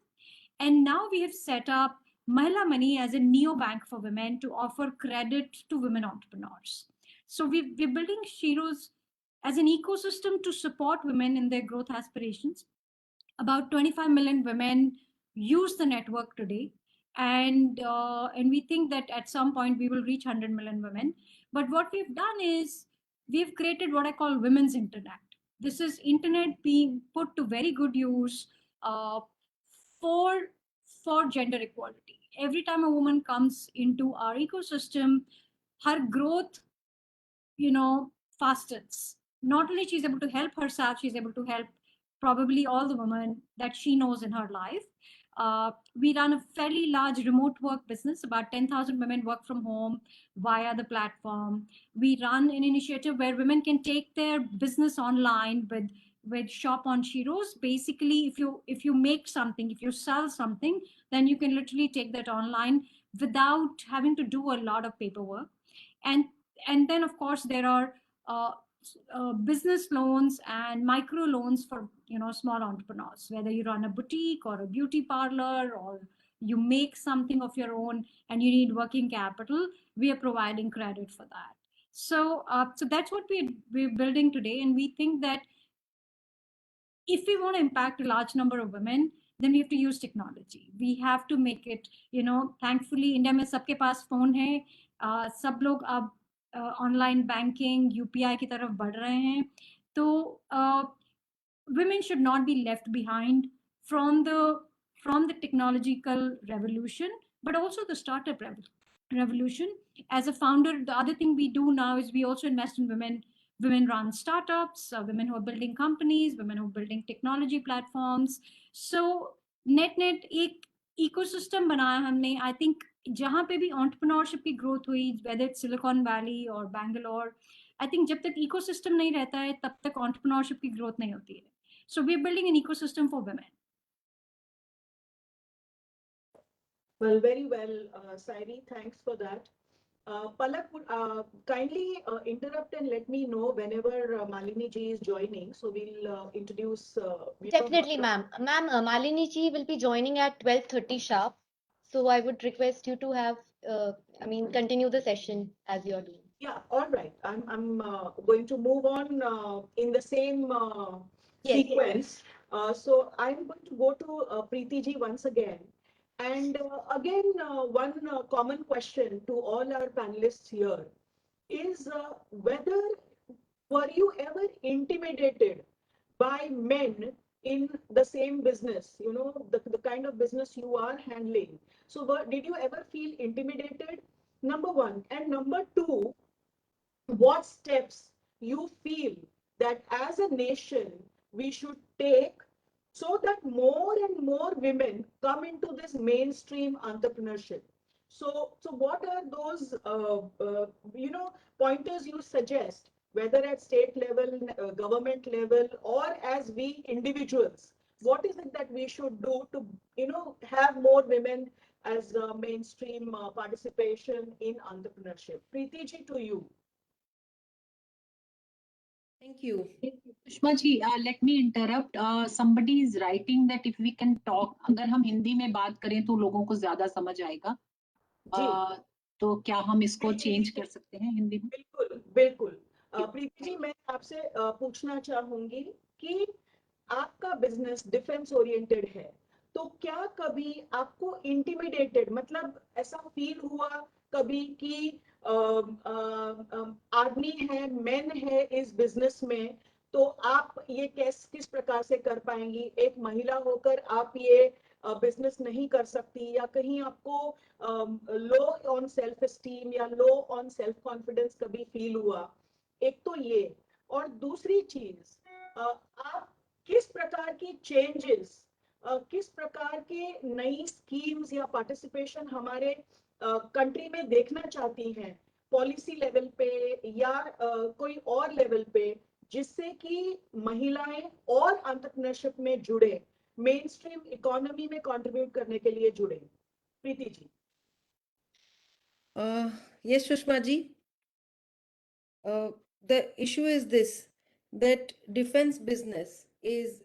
And now we have set up Mahila Money as a neobank for women to offer credit to women entrepreneurs. So we're building Sheroes as an ecosystem to support women in their growth aspirations. About 25 million women use the network today. And we think that at some point we will reach 100 million women. But what we've done is we've created what I call women's internet. This is internet being put to very good use for gender equality. Every time a woman comes into our ecosystem, her growth, fastens. Not only she's able to help herself, she's able to help probably all the women that she knows in her life. We run a fairly large remote work business. About 10,000 women work from home via the platform. We run an initiative where women can take their business online with Shop on Sheroes. Basically, if you make something, if you sell something, then you can literally take that online without having to do a lot of paperwork. And then, of course, there are business loans and micro loans for small entrepreneurs, whether you run a boutique or a beauty parlor, or you make something of your own and you need working capital. We are providing credit for that. So so that's what we're building today, and we think that if we want to impact a large number of women, then we have to use technology. We have to make it, thankfully India में सबके पास phone है, सब लोग अब online banking, UPI की तरफ बढ़ रहे हैं. तो women should not be left behind from the technological revolution, but also the startup revolution. As a founder, the other thing we do now is we also invest in women run startups, women who are building companies, women who are building technology platforms. So net एक ecosystem बनाया हमने. I think जहाँ पे भी entrepreneurship की growth हुई, whether it's Silicon Valley or Bangalore, I think जब तक ecosystem नहीं रहता है, तब तक entrepreneurship की growth नहीं होती है. So we're building an ecosystem for women. Well, very well, Sairi, thanks for that. Palak, kindly interrupt and let me know whenever Malini ji is joining. So we'll introduce. Definitely, ma'am. Ma'am, Malini ji will be joining at 12:30 sharp. So I would request you to have, continue the session as you're doing. Yeah, all right. I'm going to move on in the same sequence. So I'm going to go to Preeti ji once again. And again, one common question to all our panelists here is whether were you ever intimidated by men in the same business, the kind of business you are handling. So did you ever feel intimidated? Number one. And number two, what steps you feel that as a nation we should take so that more and more women come into this mainstream entrepreneurship. So what are those pointers you suggest, whether at state level, government level, or as we individuals? What is it that we should do to have more women as mainstream participation in entrepreneurship? Preeti ji, to you. Thank you. Sushma ji, let me interrupt. Somebody is writing that if we can talk, अगर हम हिंदी में बात करें तो लोगों को ज़्यादा समझ आएगा. तो क्या हम इसको चेंज कर सकते हैं हिंदी में? बिल्कुल, बिल्कुल. प्रीति जी, मैं आपसे पूछना चाहूंगी कि आपका बिजनेस डिफेंस ओरिएंटेड है, तो क्या कभी आपको इंटिमिडेटेड, मतलब ऐसा फील हुआ कभी कि आदमी है, मेन है इस बिजनेस में, तो आप ये किस प्रकार से कर पाएंगी? एक महिला होकर आप ये बिजनेस नहीं कर सकती, या कहीं आपको लो ऑन सेल्फ एस्टीम या लो ऑन सेल्फ कॉन्फिडेंस कभी फील हुआ? एक तो ये, और दूसरी चीज, आप किस प्रकार की चेंजेस, किस प्रकार के नई स्कीम्स या पार्टिसिपेशन हमारे कंट्री में देखना चाहती हैं, पॉलिसी लेवल पे या कोई और लेवल पे, जिससे कि महिलाएं और एंटरप्रेन्योरशिप में जुड़े, मेन स्ट्रीम इकोनॉमी में कंट्रीब्यूट करने के लिए जुड़े? Preeti ji. Yes, Sushma ji. The issue is this, that defense business is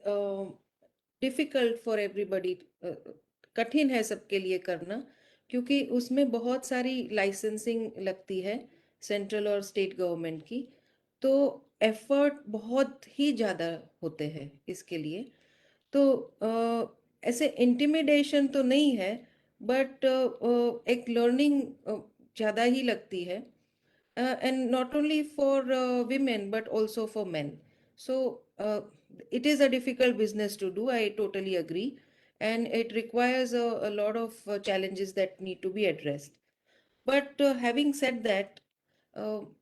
difficult for everybody. कठिन है सबके लिए करना, क्योंकि उसमें बहुत सारी लाइसेंसिंग लगती है सेंट्रल और स्टेट गवर्नमेंट की, तो एफर्ट बहुत ही ज़्यादा होते हैं इसके लिए. तो ऐसे इंटिमिडेशन तो नहीं है, बट एक लर्निंग ज़्यादा ही लगती है, and not only for women but also for men. So it is a difficult business to do, I totally agree, and it requires a lot of challenges that need to be addressed. But having said that,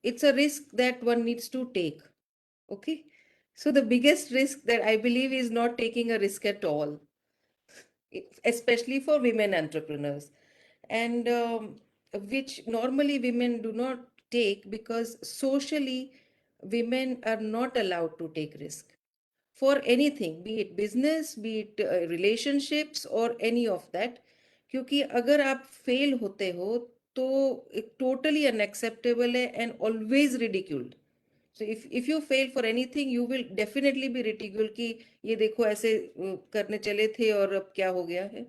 it's a risk that one needs to take. Okay, so the biggest risk that I believe is not taking a risk at all, especially for women entrepreneurs, and which normally women do not take, because socially women are not allowed to take risk for anything, be it business, be it relationships or any of that. क्योंकि अगर आप fail होते हो तो totally unacceptable है and always ridiculed. So if you fail for anything, you will definitely be ridiculed कि ये देखो ऐसे करने चले थे और अब क्या हो गया है.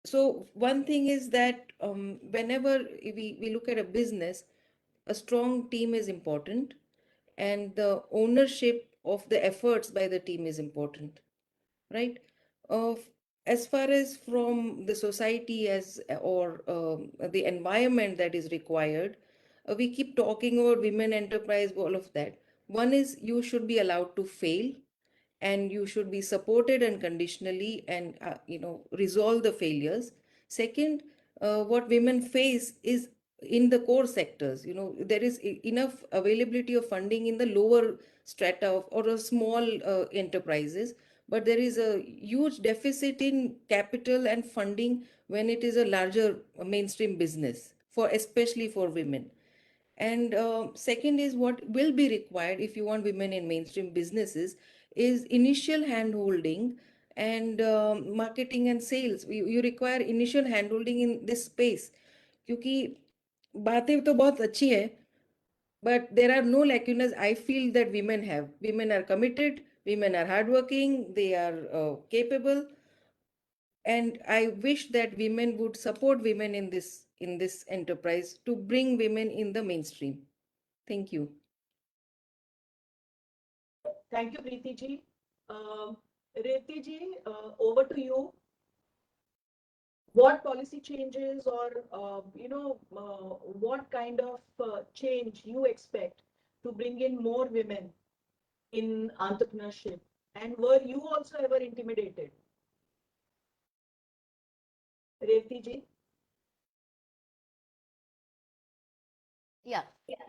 So one thing is that whenever we look at a business, a strong team is important, and the ownership of the efforts by the team is important, right? Of as far as from the society as or the environment that is required, we keep talking about women enterprise, all of that. One is you should be allowed to fail, and you should be supported unconditionally, and resolve the failures. Second, what women face is in the core sectors, there is enough availability of funding in the lower strata of, or a small enterprises, but there is a huge deficit in capital and funding when it is a larger mainstream business, for especially for women. And second is what will be required if you want women in mainstream businesses is initial handholding and marketing and sales. You require initial handholding in this space, क्योंकि बातें तो बहुत अच्छी है, but there are no lacunas I feel that women have. Women are committed, women are hardworking, they are capable, and I wish that women would support women in this enterprise to bring women in the mainstream. Thank you. Thank you, Preeti ji. Reti ji, over to you. What policy changes or, what kind of change you expect to bring in more women in entrepreneurship? And were you also ever intimidated? Reti ji? Yeah.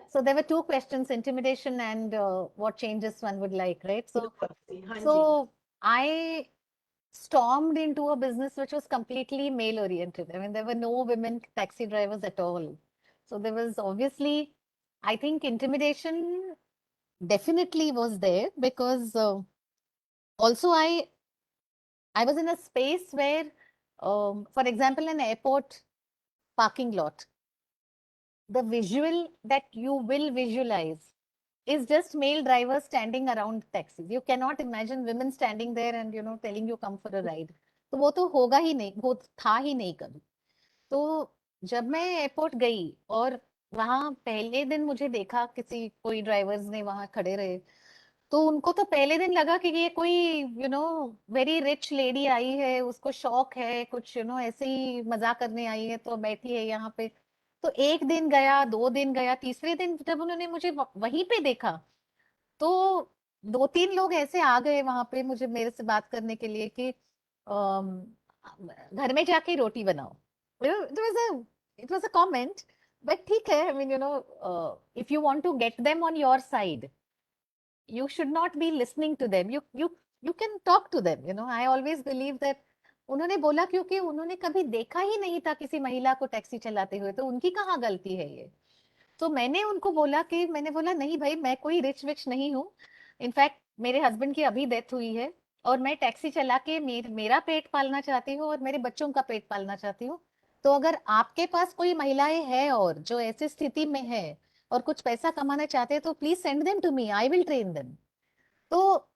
So there were two questions, intimidation and what changes one would like, right? So I stormed into a business which was completely male oriented. I mean, there were no women taxi drivers at all. So there was obviously, I think intimidation definitely was there, because also I was in a space where, for example, an airport parking lot, the visual that you will visualize is just male drivers standing around taxis. You cannot imagine women standing there and telling you come for a ride. तो वो तो होगा ही नहीं, वो था ही नहीं कभी. तो जब मैं एयरपोर्ट गई और वहां पहले दिन मुझे देखा, कोई ड्राइवर्स ने वहां खड़े रहे, तो उनको तो पहले दिन लगा कि ये कोई वेरी रिच लेडी आई है, उसको शौक है कुछ, ऐसे ही मजाक करने आई है तो बैठी है यहाँ पे. तो एक दिन गया, 2 दिन गया, तीसरे दिन जब उन्होंने मुझे वहीं पे देखा, तो 2-3 लोग ऐसे आ गए वहां पे मेरे से बात करने के लिए कि घर में जाके रोटी बनाओ. It was a comment, but ठीक है. I mean, if you want to get them on your side, you should not be listening to them. You can talk to them. I always believe that उन्होंने बोला क्योंकि उन्होंने कभी देखा ही नहीं था किसी महिला को टैक्सी चलाते हुए, तो उनकी कहाँ गलती है ये. तो मैंने बोला नहीं भाई, मैं कोई रिच विच नहीं हूँ. इनफैक्ट मेरे हस्बैंड की अभी डेथ हुई है और मैं टैक्सी चला के मेरा पेट पालना चाहती हूँ और मेरे बच्चों का पेट पालना चाहती हूँ. तो अगर आपके पास कोई महिलाएं हैं और जो ऐसी स्थिति में है और कुछ पैसा कमाना चाहते हैं, तो please send them to me, I will train them. तो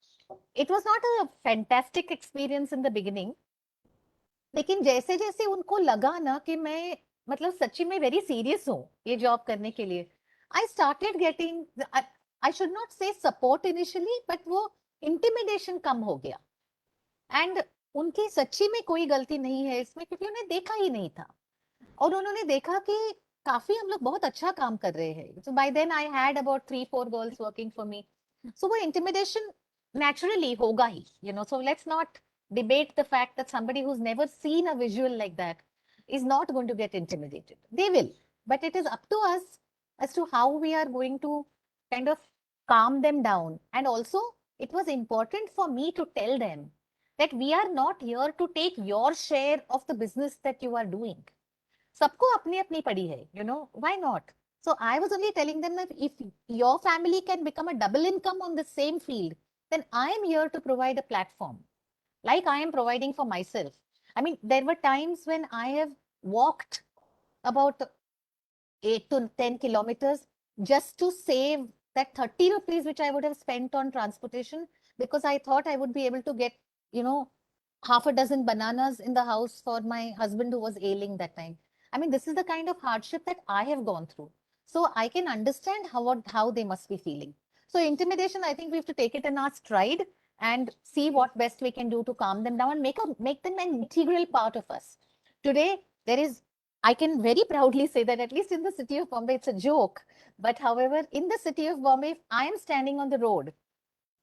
it was not a fantastic experience in the beginning, लेकिन जैसे जैसे उनको लगा ना कि मैं मतलब सच्ची में वेरी सीरियस हूँ ये जॉब करने के लिए, I started getting, I should not से सपोर्ट इनिशियली, बट वो इंटिमिडेशन कम हो गया. एंड उनकी सच्ची में कोई गलती नहीं है इसमें, क्योंकि उन्हें देखा ही नहीं था और उन्होंने देखा कि काफी हम लोग बहुत अच्छा काम कर रहे हैं. So by then I had about 3-4 girls working for me. So वो इंटिमिडेशन naturally होगा ही, so let's not debate the fact that somebody who's never seen a visual like that is not going to get intimidated. They will, but it is up to us as to how we are going to kind of calm them down. And also it was important for me to tell them that we are not here to take your share of the business that you are doing. सबको अपनी अपनी पड़ी है, why not? So I was only telling them that if your family can become a double income on the same field, then I am here to provide a platform like I am providing for myself. I mean, there were times when I have walked about 8 to 10 kilometers just to save that 30 rupees which I would have spent on transportation, because I thought I would be able to get, half a dozen bananas in the house for my husband who was ailing that time. I mean, this is the kind of hardship that I have gone through. So I can understand how they must be feeling. So intimidation, I think we have to take it in our stride and see what best we can do to calm them down and make them an integral part of us. Today, I can very proudly say that at least in the city of Bombay, it's a joke. But however, in the city of Bombay, if I am standing on the road,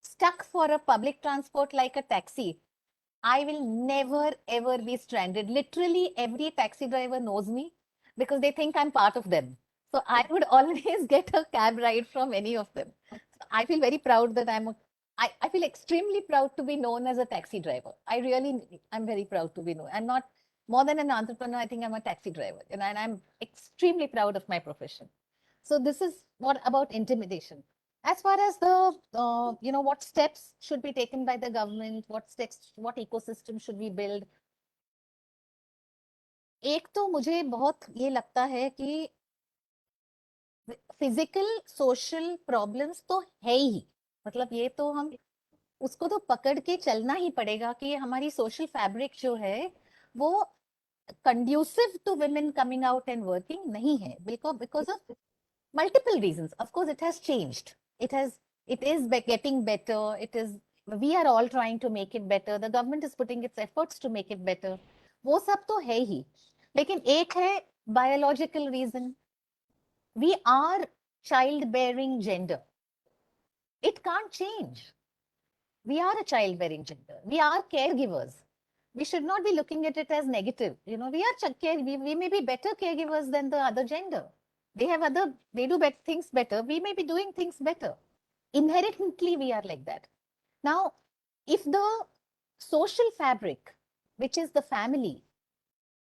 stuck for a public transport like a taxi, I will never ever be stranded. Literally, every taxi driver knows me because they think I'm part of them. So I would always get a cab ride from any of them. So I feel very proud that I feel extremely proud to be known as a taxi driver. I'm very proud to be known. I'm not more than an entrepreneur. I think I'm a taxi driver, and I'm extremely proud of my profession. So this is what about intimidation. As far as the what steps should be taken by the government, what ecosystem should we build. एक तो मुझे बहुत ये लगता है कि physical social problems तो है ही, मतलब ये तो हम उसको तो पकड़ के चलना ही पड़ेगा कि हमारी सोशल फैब्रिक जो है वो conducive to women coming out and working नहीं है, because of multiple reasons. Of course, it has changed. It is getting better. We are all trying to make it better. The government is putting its efforts to make it better. वो सब तो है ही, लेकिन एक है biological reason. We are childbearing gender. It can't change. We are a childbearing gender. We are caregivers. We should not be looking at it as negative. We may be better caregivers than the other gender. They do things better. We may be doing things better. Inherently, we are like that. Now, if the social fabric, which is the family,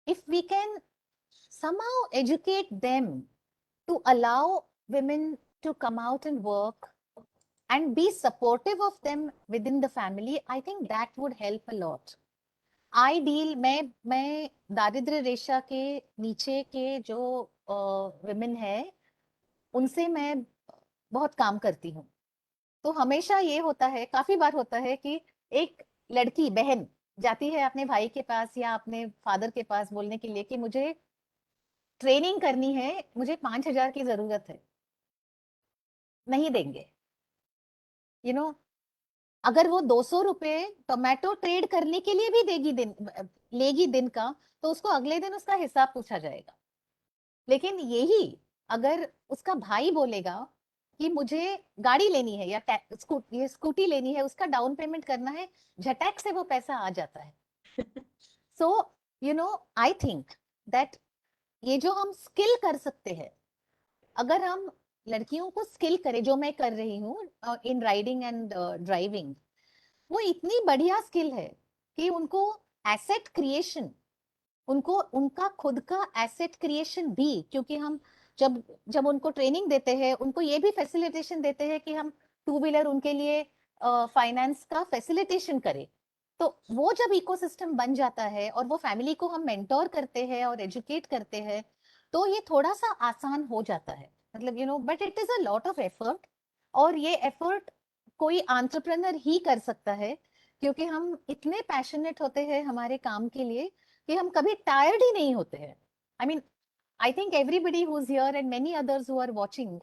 if we can somehow educate them to allow women to come out and work and be supportive of them within the family, I think that would help a lot. मैं दारिद्र्य रेखा के नीचे के जो women है उनसे मैं बहुत काम करती हूँ, तो हमेशा ये होता है, काफी बार होता है कि एक लड़की बहन जाती है अपने भाई के पास या अपने फादर के पास बोलने के लिए कि मुझे ट्रेनिंग करनी है, मुझे 5,000 की जरूरत है, नहीं देंगे. अगर वो 200 रुपए टोमेटो ट्रेड करने के लिए भी लेगी दिन का, तो उसको अगले दिन उसका हिसाब पूछा जाएगा. लेकिन यही अगर उसका भाई बोलेगा कि मुझे गाड़ी लेनी है या स्कूटी लेनी है, उसका डाउन पेमेंट करना है, झटक से वो पैसा आ जाता है. सो आई थिंक दैट ये जो हम स्किल कर सकते हैं, अगर हम लड़कियों को स्किल करें, जो मैं कर रही हूँ इन राइडिंग एंड ड्राइविंग, वो इतनी बढ़िया स्किल है कि उनको एसेट क्रिएशन, उनका खुद का एसेट क्रिएशन भी, क्योंकि हम जब उनको ट्रेनिंग देते हैं, उनको ये भी फैसिलिटेशन देते हैं कि हम 2 व्हीलर उनके लिए फाइनेंस का फैसिलिटेशन करें. तो वो जब इकोसिस्टम बन जाता है और वो फैमिली को हम मेंटोर करते हैं और एजुकेट करते हैं, तो ये थोड़ा सा आसान हो जाता है. मतलब but it is a lot of effort, और ये एफर्ट कोई एंटरप्रेन्योर ही कर सकता है, क्योंकि हम इतने पैशनेट होते हैं हमारे काम के लिए कि हम कभी टायर्ड ही नहीं होते हैं. I think everybody who's here and many others who are watching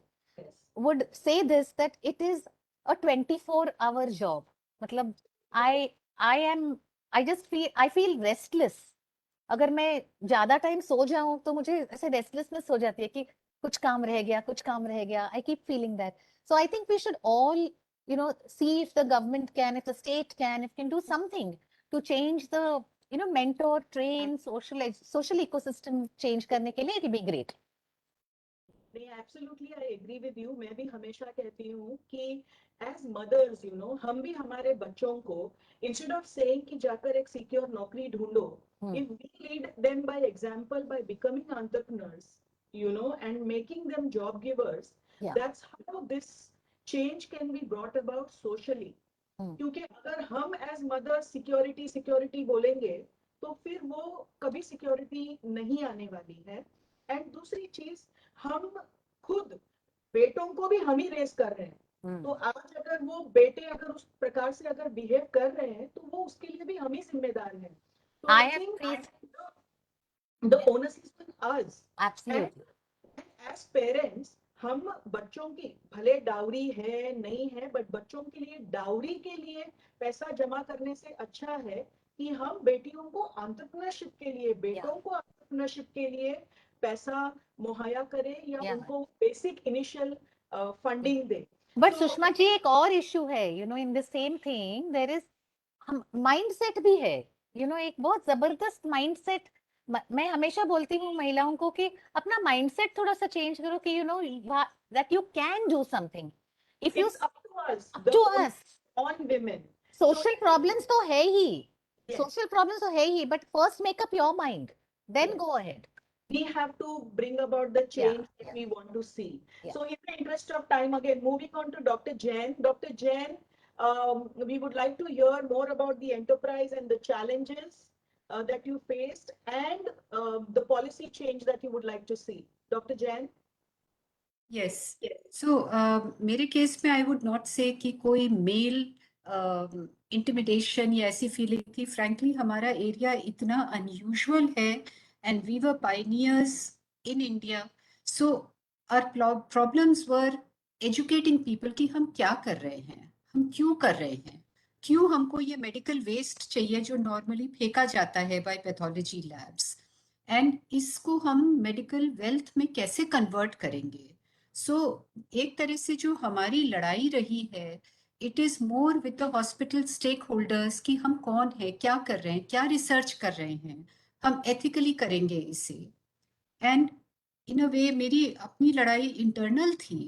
would say this, that it is a 24-hour job. मतलब I feel restless. अगर मैं ज्यादा टाइम सो जाऊं तो मुझे ऐसे रेस्टलेसनेस हो जाती है कि कुछ काम रह गया. I keep feeling that. So I think we should all see if the government can, if the state can, if can do something to change the mentor, train, social ecosystem change करने के लिए, it will be great. Absolutely, I agree with you. मैं भी हमेशा कहती हूँ कि as mothers, हम भी हमारे बच्चों को instead of saying कि जाकर एक secure नौकरी ढूंढो, if we lead them by example by becoming entrepreneurs, and making them job givers, that's how this change can be brought about socially. क्योंकि अगर हम एज मदर सिक्योरिटी बोलेंगे तो फिर वो कभी सिक्योरिटी नहीं आने वाली है. एंड दूसरी चीज, हम खुद बेटों को भी हम ही रेस कर रहे हैं. तो आज अगर वो बेटे अगर उस प्रकार से अगर बिहेव कर रहे हैं तो वो उसके लिए भी हम ही जिम्मेदार हैं. तो I think the onus is on us. Absolutely. As parents हम बच्चों की, भले डाउरी है नहीं है, बट बच्चों के लिए डाउरी के लिए पैसा जमा करने से अच्छा है कि हम बेटियों को एंटरप्रेन्योरशिप के लिए, बेटों को एंटरप्रेन्योरशिप के लिए पैसा मुहैया करें या उनको बेसिक इनिशियल फंडिंग दें. बट सुषमा जी एक और इशू है, you know, in the same thing there is mindset भी है, यू नो, एक बहुत जबरदस्त माइंडसेट. मैं हमेशा बोलती हूँ महिलाओं को कि अपना माइंडसेट थोड़ा सा चेंज करो कि you know that you can do something if you up to us. On women. Social problems तो है ही, सोशल प्रॉब्लम्स तो है ही, but first make up your mind, then go ahead. We have to bring about the change that we want to see. So in the interest of time, again, moving on to Dr. Jain. Dr. Jain, we would like to hear more about the enterprise and the challenges that you faced and the policy change that you would like to see. Dr. Jain? Yes. So मेरे case में I would not say कि कोई mail intimidation या ऐसी feeling थी. Frankly हमारा area इतना unusual है and we were pioneers in India. So our problems were educating people कि हम क्या कर रहे हैं, हम क्यों कर रहे हैं, क्यों हमको ये मेडिकल वेस्ट चाहिए जो नॉर्मली फेंका जाता है बाय पैथोलॉजी लैब्स, एंड इसको हम मेडिकल वेल्थ में कैसे कन्वर्ट करेंगे. सो एक तरह से जो हमारी लड़ाई रही है, it is more with the hospital stakeholders कि हम कौन है, क्या कर रहे हैं, क्या रिसर्च कर रहे हैं, हम एथिकली करेंगे इसे. एंड इन अ वे मेरी अपनी लड़ाई इंटरनल थी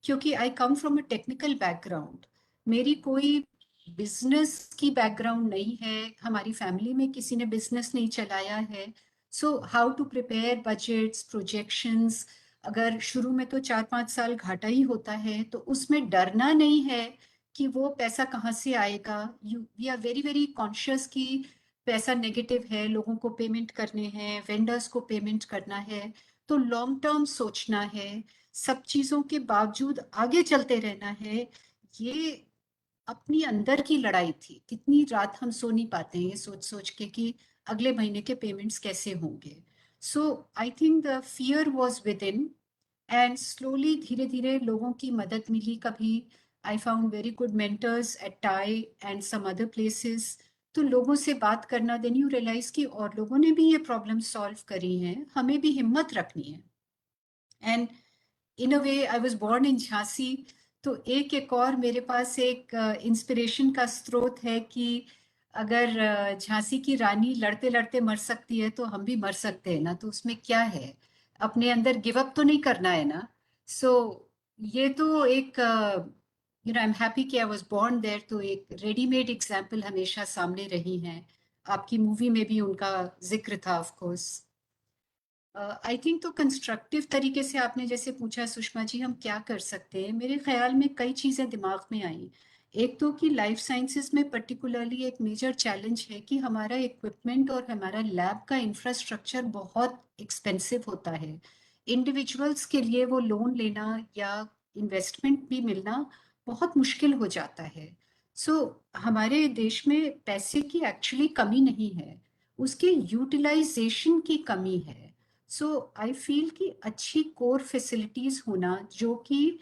क्योंकि I come from a technical background. मेरी कोई बिजनेस की बैकग्राउंड नहीं है, हमारी फैमिली में किसी ने बिजनेस नहीं चलाया है. So how to prepare budgets, projections, अगर शुरू में तो 4-5 साल घाटा ही होता है तो उसमें डरना नहीं है कि वो पैसा कहाँ से आएगा. We are very very conscious कि पैसा नेगेटिव है, लोगों को पेमेंट करने हैं, वेंडर्स को पेमेंट करना है, तो लॉन्ग टर्म सोचना है, सब चीज़ों के बावजूद आगे चलते रहना है. ये अपनी अंदर की लड़ाई थी. कितनी रात हम सो नहीं पाते हैं ये सोच सोच के कि अगले महीने के पेमेंट्स कैसे होंगे. So I think the fear was within and slowly धीरे धीरे लोगों की मदद मिली. कभी I found very good mentors at TiE and some other places. तो लोगों से बात करना, देन यू रियलाइज कि और लोगों ने भी ये प्रॉब्लम सॉल्व करी हैं, हमें भी हिम्मत रखनी है. And in a way I was born in Jhansi, तो एक और मेरे पास एक इंस्पिरेशन का स्रोत है कि अगर झांसी की रानी लड़ते लड़ते मर सकती है तो हम भी मर सकते हैं ना, तो उसमें क्या है, अपने अंदर गिव अप तो नहीं करना है ना. सो ये तो एक you know I am happy कि आई वाज बोर्न देयर. तो एक रेडीमेड एग्जाम्पल हमेशा सामने रही हैं. आपकी मूवी में भी उनका जिक्र था ऑफ कोर्स. आई थिंक तो कंस्ट्रक्टिव तरीके से आपने जैसे पूछा सुषमा जी हम क्या कर सकते हैं, मेरे ख्याल में कई चीज़ें दिमाग में आई. एक तो कि लाइफ साइंसेस में पर्टिकुलरली एक मेजर चैलेंज है कि हमारा इक्विपमेंट और हमारा लैब का इंफ्रास्ट्रक्चर बहुत एक्सपेंसिव होता है. इंडिविजुअल्स के लिए वो लोन लेना या इन्वेस्टमेंट भी मिलना बहुत मुश्किल हो जाता है. सो हमारे देश में पैसे की एक्चुअली कमी नहीं है, उसके यूटिलाइजेशन की कमी है. सो आई फील कि अच्छी कोर फैसिलिटीज होना जो कि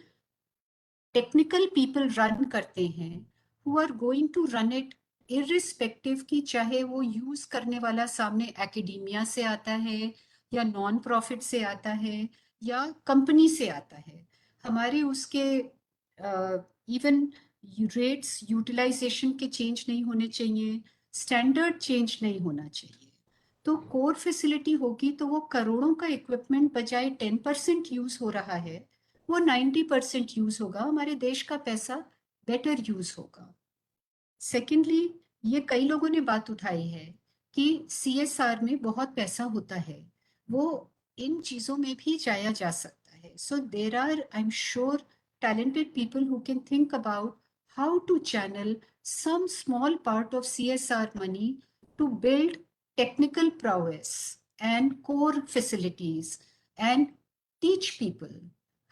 टेक्निकल पीपल रन करते हैं, who are going to run it irrespective कि चाहे वो यूज करने वाला सामने एकेडेमिया से आता है या नॉन प्रॉफिट से आता है या कंपनी से आता है. हमारे उसके इवन रेट्स यूटिलाइजेशन के चेंज नहीं होने चाहिए, स्टैंडर्ड चेंज नहीं होना चाहिए. तो कोर फैसिलिटी होगी तो वो करोड़ों का इक्विपमेंट बजाय 10% यूज हो रहा है, वो 90% यूज होगा, हमारे देश का पैसा बेटर यूज होगा. सेकेंडली, ये कई लोगों ने बात उठाई है कि CSR में बहुत पैसा होता है, वो इन चीज़ों में भी जाया जा सकता है. So there are, I am sure, talented people who can think about how to channel some small part of CSR money to build technical prowess and core facilities and teach people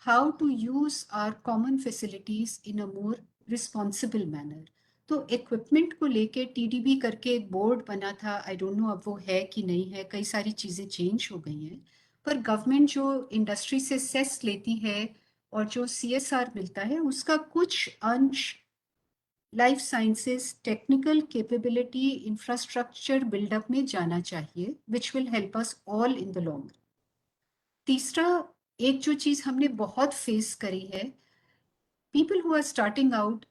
how to use our common facilities in a more responsible manner. तो equipment को लेके TDB करके एक board बना था, I don't know अब वो है कि नहीं है, कई सारी चीज़ें चेंज हो गई हैं, पर गवर्नमेंट जो इंडस्ट्री से सेस लेती है और जो CSR मिलता है उसका कुछ अंश life sciences technical capability infrastructure buildup में जाना चाहिए, which will help us all in the long. तीसरा, एक जो चीज हमने बहुत फेस करी है, people who are starting out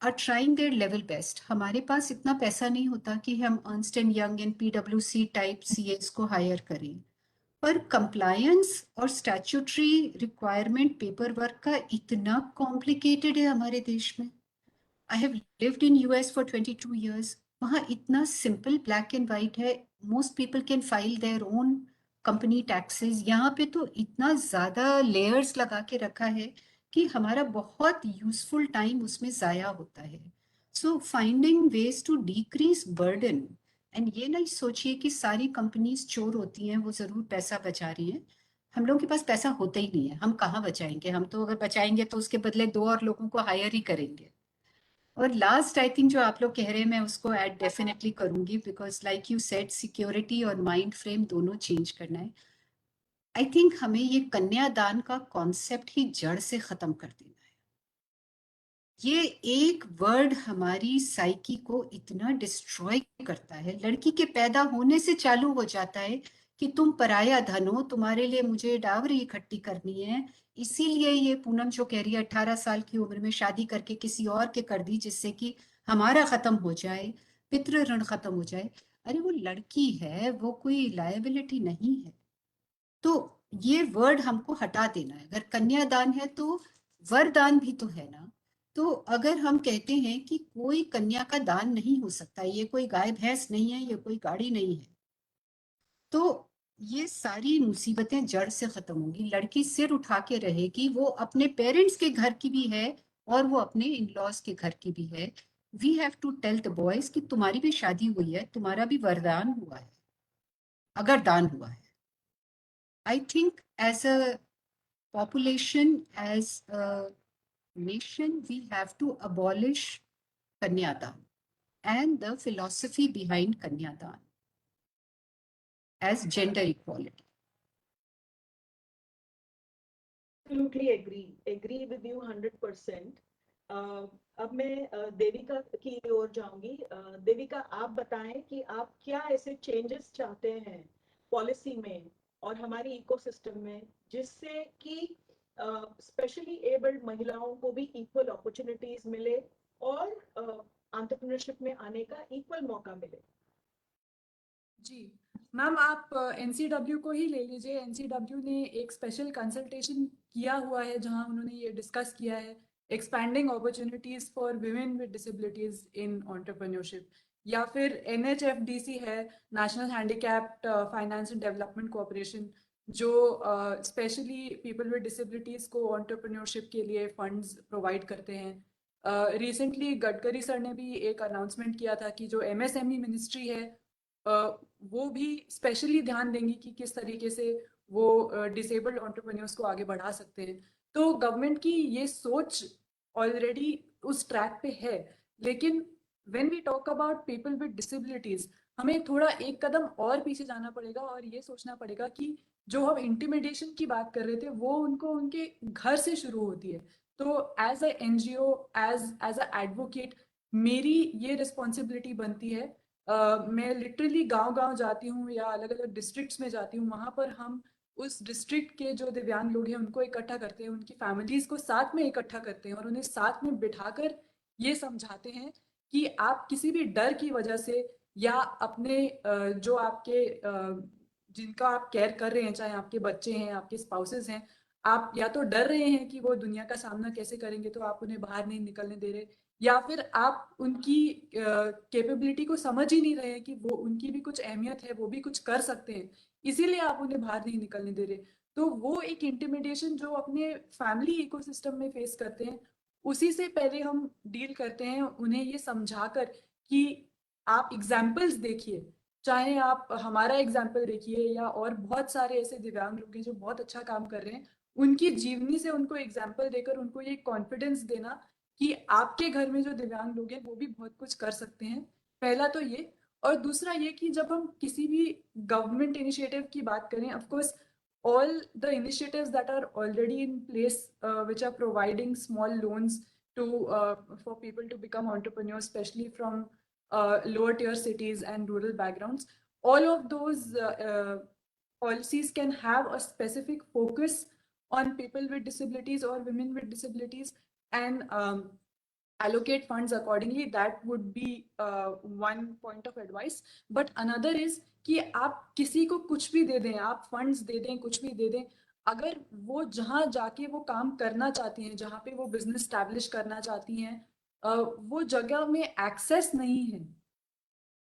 are trying their level best. हमारे पास इतना पैसा नहीं होता कि हम Ernst and Young and PwC type CAs को हायर करें, पर कंप्लायंस और स्टैट्यूटरी रिक्वायरमेंट पेपर वर्क का इतना कॉम्प्लिकेटेड है हमारे देश में। I have lived in US for 22 years. वहाँ इतना सिंपल ब्लैक एंड वाइट है, most people can file their own company taxes. यहाँ पे तो इतना ज़्यादा लेयर्स लगा के रखा है कि हमारा बहुत यूजफुल टाइम उसमें ज़ाया होता है। So finding ways to decrease burden, and ये नहीं सोचिए कि सारी कंपनीज चोर होती हैं, वो ज़रूर पैसा बचा रही हैं। हम लोगों के पास पैसा होता ही नहीं है, हम कहाँ बचाएंगे? हम तो अगर बचाएंगे तो उसके बदले 2 और लोगों को हायर ही करेंगे। और लास्ट आई थिंक जो आप लोग कह रहे हैं मैं उसको ऐड डेफिनेटली करूंगी, because like you said security और माइंड फ्रेम दोनों चेंज करना है। आई थिंक हमें ये कन्यादान का कॉन्सेप्ट ही जड़ से खत्म कर देना है। ये एक वर्ड हमारी साइकी को इतना डिस्ट्रॉय करता है, लड़की के पैदा होने से चालू हो जाता है कि तुम पराया धन हो, तुम्हारे लिए मुझे डावरी इकट्ठी करनी है। इसीलिए ये पूनम जो कह रही है 18 साल की उम्र में शादी करके किसी और के कर दी जिससे कि हमारा खत्म हो जाए, पितृ ऋण खत्म हो जाए। अरे वो लड़की है, वो कोई लायबिलिटी नहीं है। तो ये वर्ड हमको हटा देना है। अगर कन्यादान है तो वरदान भी तो है ना। तो अगर हम कहते हैं कि कोई कन्या का दान नहीं हो सकता, ये कोई गाय भैंस नहीं है, ये कोई गाड़ी नहीं है, तो ये सारी मुसीबतें जड़ से खत्म होंगी। लड़की सिर उठा के रहेगी, वो अपने पेरेंट्स के घर की भी है और वो अपने इन लॉज के घर की भी है। We have to tell the boys कि तुम्हारी भी शादी हुई है, तुम्हारा भी वरदान हुआ है, अगर दान हुआ है। I think as a population, as a nation, we have to abolish Kanyadan and the philosophy behind Kanyadan as gender equality. Absolutely agree with you 100%. अब मैं देविका की ओर जाऊंगी। देविका, आप बताएं कि आप क्या ऐसे चेंजेस चाहते हैं पॉलिसी में और हमारी इकोसिस्टम में जिससे कि स्पेशली एबल्ड महिलाओं को भी इक्वल अपॉर्चुनिटीज मिले और एंटरप्रेन्योरशिप में आने का इक्वल मौका मिले। जी मैम, आप NCW को ही ले लीजिए। NCW ने एक स्पेशल कंसल्टेशन किया हुआ है जहां उन्होंने ये डिस्कस किया है expanding opportunities for women with disabilities in entrepreneurship. या फिर NHFDC है, national handicapped finance and development cooperation, जो स्पेशली पीपल विद डिसेबिलिटीज को एंटरप्रेन्योरशिप के लिए फंड्स प्रोवाइड करते हैं। रिसेंटली गडकरी सर ने भी एक अनाउंसमेंट किया था कि जो MSME मिनिस्ट्री है वो भी स्पेशली ध्यान देंगी कि किस तरीके से वो डिसेबल्ड एंटरप्रेन्योर्स को आगे बढ़ा सकते हैं। तो गवर्नमेंट की ये सोच ऑलरेडी उस ट्रैक पे है, लेकिन when we talk about people with disabilities, हमें थोड़ा एक कदम और पीछे जाना पड़ेगा और ये सोचना पड़ेगा कि जो हम इंटिमिडेशन की बात कर रहे थे वो उनको उनके घर से शुरू होती है। तो as a NGO, as a advocate, मेरी ये रिस्पॉन्सिबिलिटी बनती है। मैं लिटरली गांव-गांव जाती हूँ या अलग-अलग डिस्ट्रिक्ट्स में जाती हूँ। वहाँ पर हम उस डिस्ट्रिक्ट के जो दिव्यांग लोग हैं उनको इकट्ठा करते हैं, उनकी फैमिलीज को साथ में इकट्ठा करते हैं और उन्हें साथ में बिठाकर ये समझाते हैं कि आप किसी भी डर की वजह से या अपने जो आपके जिनका आप केयर कर रहे हैं, चाहे आपके बच्चे हैं, आपके स्पाउसेस हैं, आप या तो डर रहे हैं कि वो दुनिया का सामना कैसे करेंगे तो आप उन्हें बाहर नहीं निकलने दे रहे, या फिर आप उनकी कैपेबिलिटी को समझ ही नहीं रहे कि वो उनकी भी कुछ अहमियत है, वो भी कुछ कर सकते हैं, इसीलिए आप उन्हें बाहर नहीं निकलने दे रहे। तो वो एक इंटिमिडेशन जो अपने फैमिली इकोसिस्टम में फेस करते हैं, उसी से पहले हम डील करते हैं, उन्हें ये समझाकर कि आप एग्जाम्पल्स देखिए, चाहे आप हमारा एग्जाम्पल देखिए या और बहुत सारे ऐसे दिव्यांग लोग हैं जो बहुत अच्छा काम कर रहे हैं, उनकी जीवनी से उनको एग्जाम्पल देकर उनको ये कॉन्फिडेंस देना कि आपके घर में जो दिव्यांग लोग हैं वो भी बहुत कुछ कर सकते हैं। पहला तो ये, और दूसरा ये कि जब हम किसी भी गवर्नमेंट इनिशिएटिव की बात करें, of course all the initiatives that are already in place, which are providing small loans to for people to become entrepreneurs, especially from lower tier cities and rural backgrounds, all of those policies can have a specific focus on people with disabilities or women with disabilities, and allocate funds accordingly. That would be one point of advice. But another is कि आप किसी को कुछ भी दे दें, आप funds दे दें, कुछ भी दे दें, अगर वो जहाँ जाके वो काम करना चाहती हैं, जहाँ पे वो बिजनेस स्टैब्लिश करना चाहती हैं, वो जगह में एक्सेस नहीं है,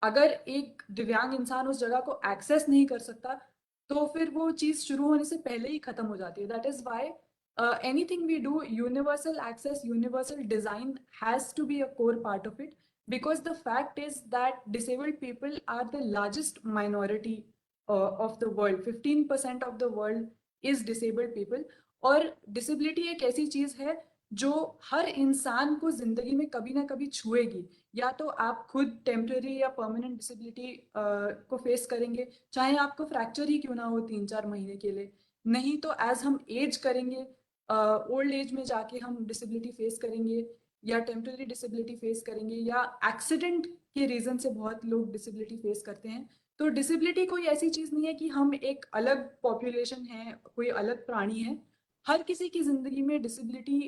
अगर एक दिव्यांग इंसान उस जगह को एक्सेस नहीं कर सकता, तो फिर वो चीज शुरू होने से पहले ही खत्म हो जाती है. That is why anything we do, universal access, universal design has to be a core part of it, because the fact is that disabled people are the largest minority of the world. 15% of the world is disabled people. और disability एक ऐसी चीज है जो हर इंसान को जिंदगी में कभी ना कभी छुएगी. या तो आप खुद टेम्पररी या परमानेंट डिसेबिलिटी को फेस करेंगे, चाहे आपको फ्रैक्चर ही क्यों ना हो 3-4 महीने के लिए, नहीं तो एज हम एज करेंगे, ओल्ड एज में जाके हम डिसेबिलिटी फेस करेंगे या टेम्पररी डिसेबिलिटी फेस करेंगे, या एक्सीडेंट के रीजन से बहुत लोग डिसेबिलिटी फेस करते हैं. तो डिसेबिलिटी कोई ऐसी चीज नहीं है कि हम एक अलग पॉपुलेशन है, कोई अलग प्राणी है. हर किसी की जिंदगी में डिसेबिलिटी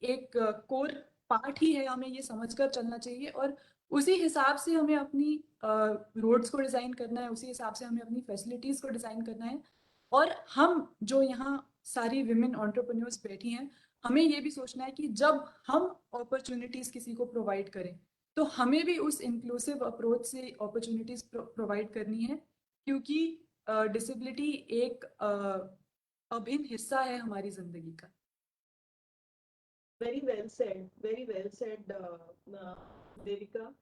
एक कोर पार्ट ही है. हमें ये समझकर चलना चाहिए और उसी हिसाब से हमें अपनी रोड्स को डिजाइन करना है, उसी हिसाब से हमें अपनी फैसिलिटीज को डिजाइन करना है. और हम जो यहाँ सारी विमेन एंटरप्रेन्योर्स बैठी हैं, हमें ये भी सोचना है कि जब हम अपॉर्चुनिटीज किसी को प्रोवाइड करें, तो हमें भी उस इंक्लूसिव अप्रोच से अपॉर्चुनिटीज प्रोवाइड करनी है, क्योंकि डिसेबिलिटी एक अभिन्न हिस्सा है हमारी जिंदगी का. Very well said, Devika.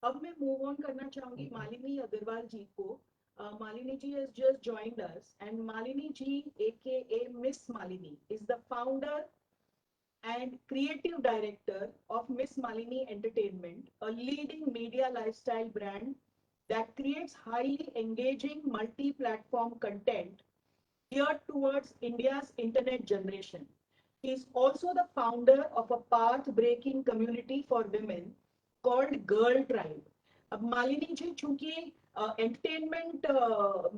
अब मैं मूव ऑन करना चाहूंगी मालिनी अग्रवाल जी को. Malini ji has just joined us, and Malini ji, aka Miss Malini, is the founder and creative director of Miss Malini Entertainment, a leading media lifestyle brand that creates highly engaging multi-platform content geared towards India's internet generation. He is also the founder of a path-breaking community for women called Girl Tribe. अब मालिनी जी चूंकि entertainment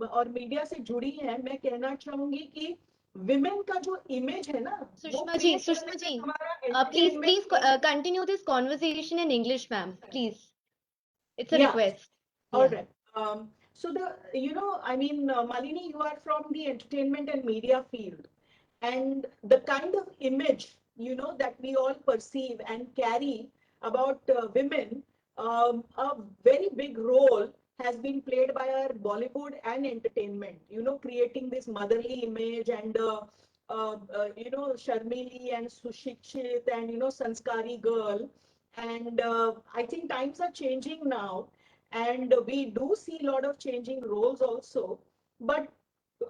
और media से जुड़ी है, मैं कहना चाहूंगी कि विमेन का जो इमेज है ना, Sushma ji, please continue this conversation in English ma'am, please. It's a request. Alright. So Malini, you are from the entertainment and media field, and the kind of image that we all perceive and carry about women, a very big role has been played by our Bollywood and entertainment, creating this motherly image, and Sharmili and Sushikshit and Sanskari girl. And I think times are changing now, and we do see a lot of changing roles also. But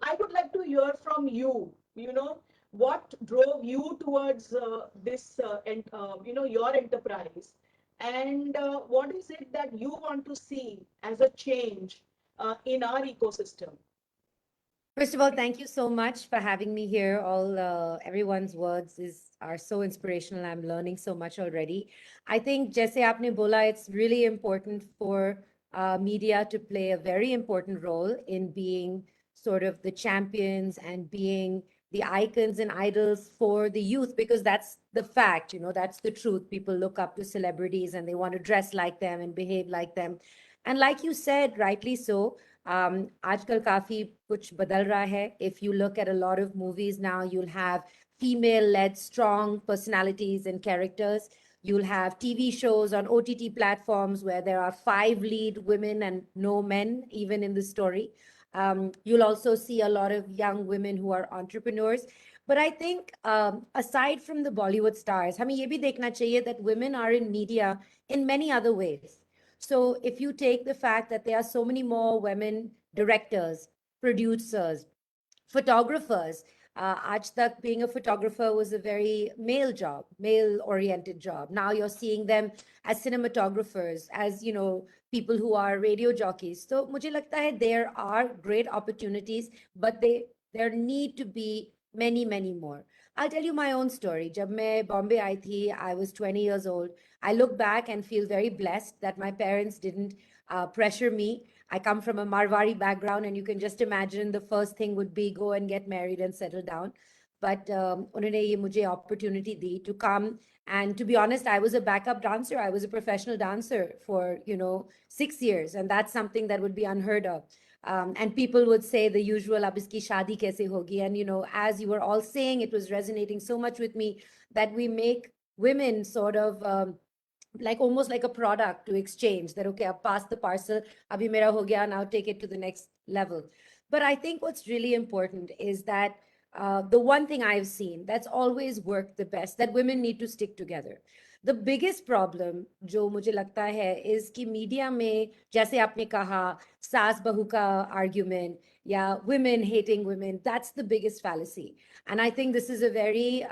I would like to hear from you, what drove you towards this your enterprise, and what is it that you want to see as a change in our ecosystem? First of all, thank you so much for having me here. Everyone's words are so inspirational. I'm learning so much already. I think, jaise aapne bola, it's really important for media to play a very important role in being sort of the champions and being the icons and idols for the youth, because that's the fact, that's the truth. People look up to celebrities and they want to dress like them and behave like them. And like you said, rightly so, aajkal kafi kuch badal raha hai. If you look at a lot of movies now, you'll have female-led strong personalities and characters. You'll have TV shows on OTT platforms where there are 5 lead women and no men even in the story. You'll also see a lot of young women who are entrepreneurs. But I think aside from the Bollywood stars, हमें ये भी देखना चाहिए that women are in media in many other ways. So if you take the fact that there are so many more women directors, producers, photographers, Aaj tak, being a photographer was a very male job, male-oriented job. Now you're seeing them as cinematographers, as people who are radio jockeys. So mujhe lagta hai there are great opportunities, but there need to be many, many more. I'll tell you my own story. Jab main Bombay aayi thi, I was 20 years old. I look back and feel very blessed that my parents didn't pressure me. I come from a Marwari background, and you can just imagine the first thing would be go and get married and settle down. But unhone ye mujhe opportunity di to come. And to be honest, I was a backup dancer. I was a professional dancer for 6 years, and that's something that would be unheard of. And people would say the usual, ab iski shaadi kaise hogi? And as you were all saying, it was resonating so much with me that we make women sort of like almost like a product to exchange, that okay, I've passed the parcel, abhi mera ho gaya, now take it to the next level. But I think what's really important is that the one thing I've seen that's always worked the best, that women need to stick together. The biggest problem जो मुझे लगता है is कि media में, जैसे आपने कहा, सास बहू का argument या women hating women, that's the biggest fallacy. And I think this is a very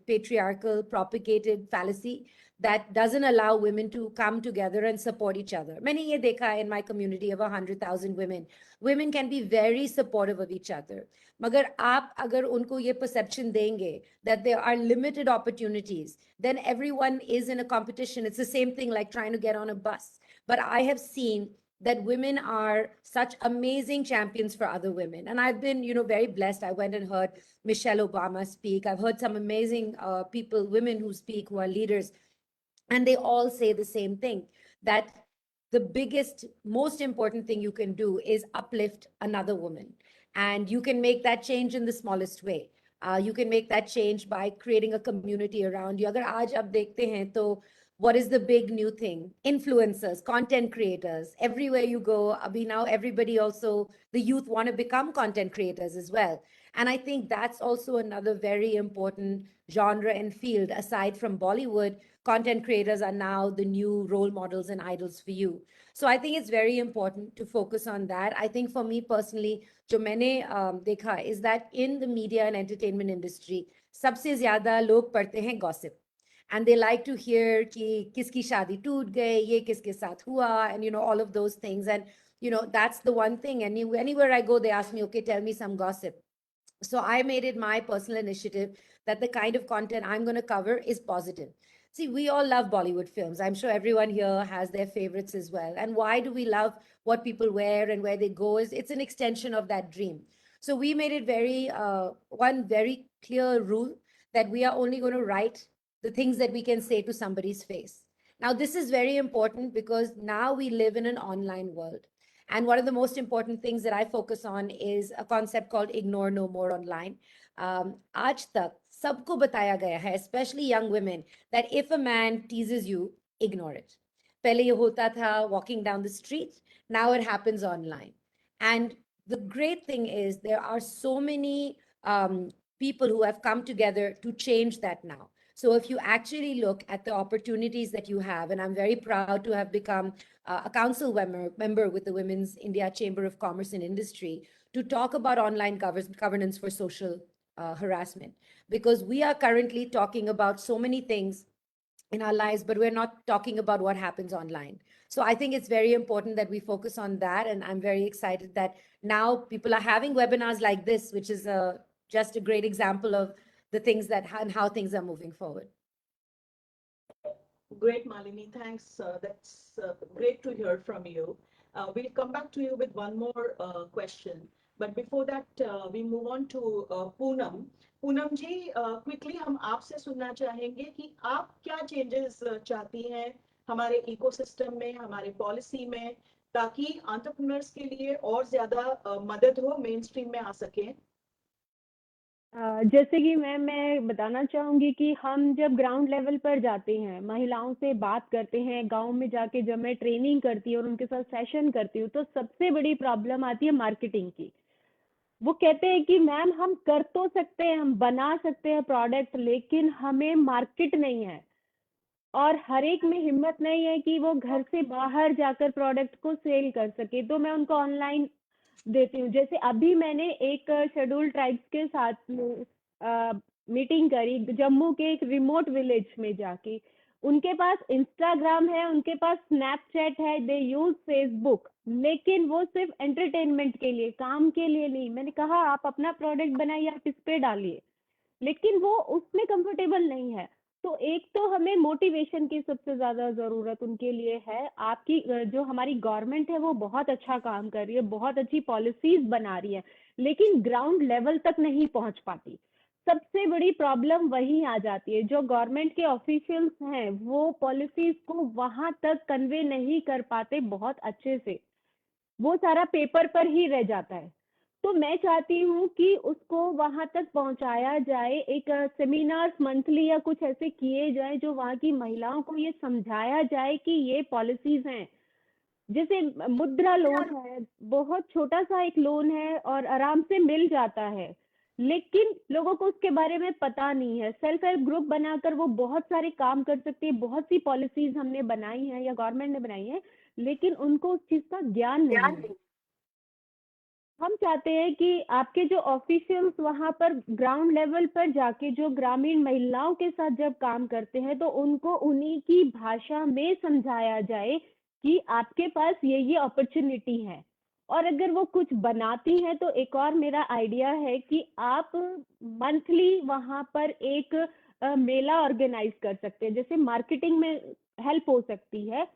patriarchal propagated fallacy that doesn't allow women to come together and support each other. मैंने ये देखा in my community of 100,000 women. Women can be very supportive of each other. मगर आप अगर उनको ये perception देंगे that there are limited opportunities, then everyone is in a competition. It's the same thing like trying to get on a bus. But I have seen that women are such amazing champions for other women. And I've been, very blessed. I went and heard Michelle Obama speak. I've heard some amazing people, women who speak, who are leaders. And they all say the same thing, that the biggest, most important thing you can do is uplift another woman. And you can make that change in the smallest way. You can make that change by creating a community around you. Agar aaj ab dekhte hain, to what is the big new thing? Influencers, content creators. Everywhere you go, abhi now everybody also, the youth want to become content creators as well. And I think that's also another very important genre and field. Aside from Bollywood, content creators are now the new role models and idols for you. So I think it's very important to focus on that. I think for me personally, जो मैंने देखा is that in the media and entertainment industry, सबसे ज़्यादा लोग पढ़ते हैं gossip. And they like to hear कि किसकी शादी टूट गई, ये किसके साथ हुआ, and all of those things. And that's the one thing. And anywhere I go, they ask me, okay, tell me some gossip. So I made it my personal initiative that the kind of content I'm going to cover is positive. See, we all love Bollywood films. I'm sure everyone here has their favorites as well. And why do we love what people wear and where they go? It's an extension of that dream. So we made it one very clear rule that we are only going to write the things that we can say to somebody's face. Now, this is very important because now we live in an online world. And one of the most important things that I focus on is a concept called ignore no more online. Aaj tak sabko bataya gaya hai, especially young women, that if a man teases you, ignore it. Pehle ye hota tha walking down the street, now it happens online. And the great thing is there are so many people who have come together to change that now. So if you actually look at the opportunities that you have, and I'm very proud to have become a council member with the Women's India Chamber of Commerce and Industry to talk about online governance for social harassment, because we are currently talking about so many things in our lives, but we're not talking about what happens online. So I think it's very important that we focus on that. And I'm very excited that now people are having webinars like this, which is just a great example of the things and how things are moving forward. Great, Malini. Thanks. That's great to hear from you. We'll come back to you with one more question. But before that, we move on to Poonam. Poonam ji, quickly हम आपसे सुनना चाहेंगे कि आप क्या changes चाहती हैं हमारे ecosystem में, हमारे policy में, ताकि entrepreneurs के लिए और ज़्यादा मदद हो, mainstream में आ सकें. जैसे कि मैं बताना चाहूंगी कि हम जब ग्राउंड लेवल पर जाते हैं, महिलाओं से बात करते हैं, गांव में जाके जब मैं ट्रेनिंग करती हूँ और उनके साथ सेशन करती हूँ, तो सबसे बड़ी प्रॉब्लम आती है मार्केटिंग की. वो कहते हैं कि मैम हम कर तो सकते हैं, हम बना सकते हैं प्रोडक्ट, लेकिन हमें मार्केट नहीं है और हर एक में हिम्मत नहीं है कि वो घर से बाहर जाकर प्रोडक्ट को सेल कर सके. तो मैं उनको ऑनलाइन देती हूँ। जैसे अभी मैंने एक शेड्यूल ट्राइब्स के साथ में मीटिंग करी जम्मू के एक रिमोट विलेज में जाके। उनके पास इंस्टाग्राम है, उनके पास स्नैपचैट है, दे यूज फेसबुक, लेकिन वो सिर्फ एंटरटेनमेंट के लिए, काम के लिए नहीं। मैंने कहा आप अपना प्रोडक्ट बनाइए, आप इस पे डालिए, लेकिन वो उसमें कंफर्टेबल नहीं है। तो एक तो हमें मोटिवेशन की सबसे ज्यादा जरूरत उनके लिए है। आपकी जो हमारी गवर्नमेंट है वो बहुत अच्छा काम कर रही है, बहुत अच्छी पॉलिसीज बना रही है, लेकिन ग्राउंड लेवल तक नहीं पहुंच पाती। सबसे बड़ी प्रॉब्लम वही आ जाती है, जो गवर्नमेंट के ऑफिशियल्स हैं वो पॉलिसीज को वहां तक कन्वे नहीं कर पाते बहुत अच्छे से, वो सारा पेपर पर ही रह जाता है। तो मैं चाहती हूँ कि उसको वहां तक पहुंचाया जाए, एक सेमिनार्स मंथली या कुछ ऐसे किए जाए जो वहां की महिलाओं को ये समझाया जाए कि ये पॉलिसीज हैं। जैसे मुद्रा लोन है, बहुत छोटा सा एक लोन है और आराम से मिल जाता है, लेकिन लोगों को उसके बारे में पता नहीं है। सेल्फ हेल्प ग्रुप बनाकर वो बहुत सारे काम कर सकते हैं, बहुत सी पॉलिसीज हमने बनाई है या गवर्नमेंट ने बनाई है, लेकिन उनको उस चीज का ज्ञान नहीं है। हम चाहते हैं कि आपके जो ऑफिशियल्स वहां पर ग्राउंड लेवल पर जाके जो ग्रामीण महिलाओं के साथ जब काम करते हैं तो उनको उन्हीं की भाषा में समझाया जाए कि आपके पास ये अपॉर्चुनिटी है। और अगर वो कुछ बनाती हैं तो एक और मेरा आइडिया है कि आप मंथली वहां पर एक मेला ऑर्गेनाइज कर सकते हैं। जैसे मार्केटिंग में हेल्प हो सकती है,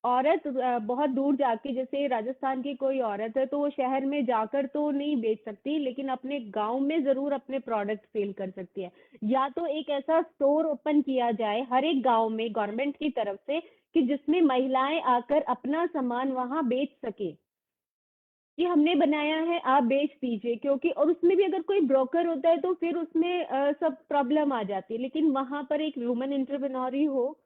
औरत बहुत दूर जाके, जैसे राजस्थान की कोई औरत है तो वो शहर में जाकर तो नहीं बेच सकती, लेकिन अपने गांव में जरूर अपने प्रोडक्ट सेल कर सकती है। या तो एक ऐसा स्टोर ओपन किया जाए हर एक गांव में गवर्नमेंट की तरफ से, कि जिसमें महिलाएं आकर अपना सामान वहां बेच सके कि हमने बनाया है, आप बेच दीजिए। क्योंकि और उसमें भी अगर कोई ब्रोकर होता है तो फिर उसमें सब प्रॉब्लम आ जाती है, लेकिन वहां पर एक वुमन एंटरप्रेन्योर हो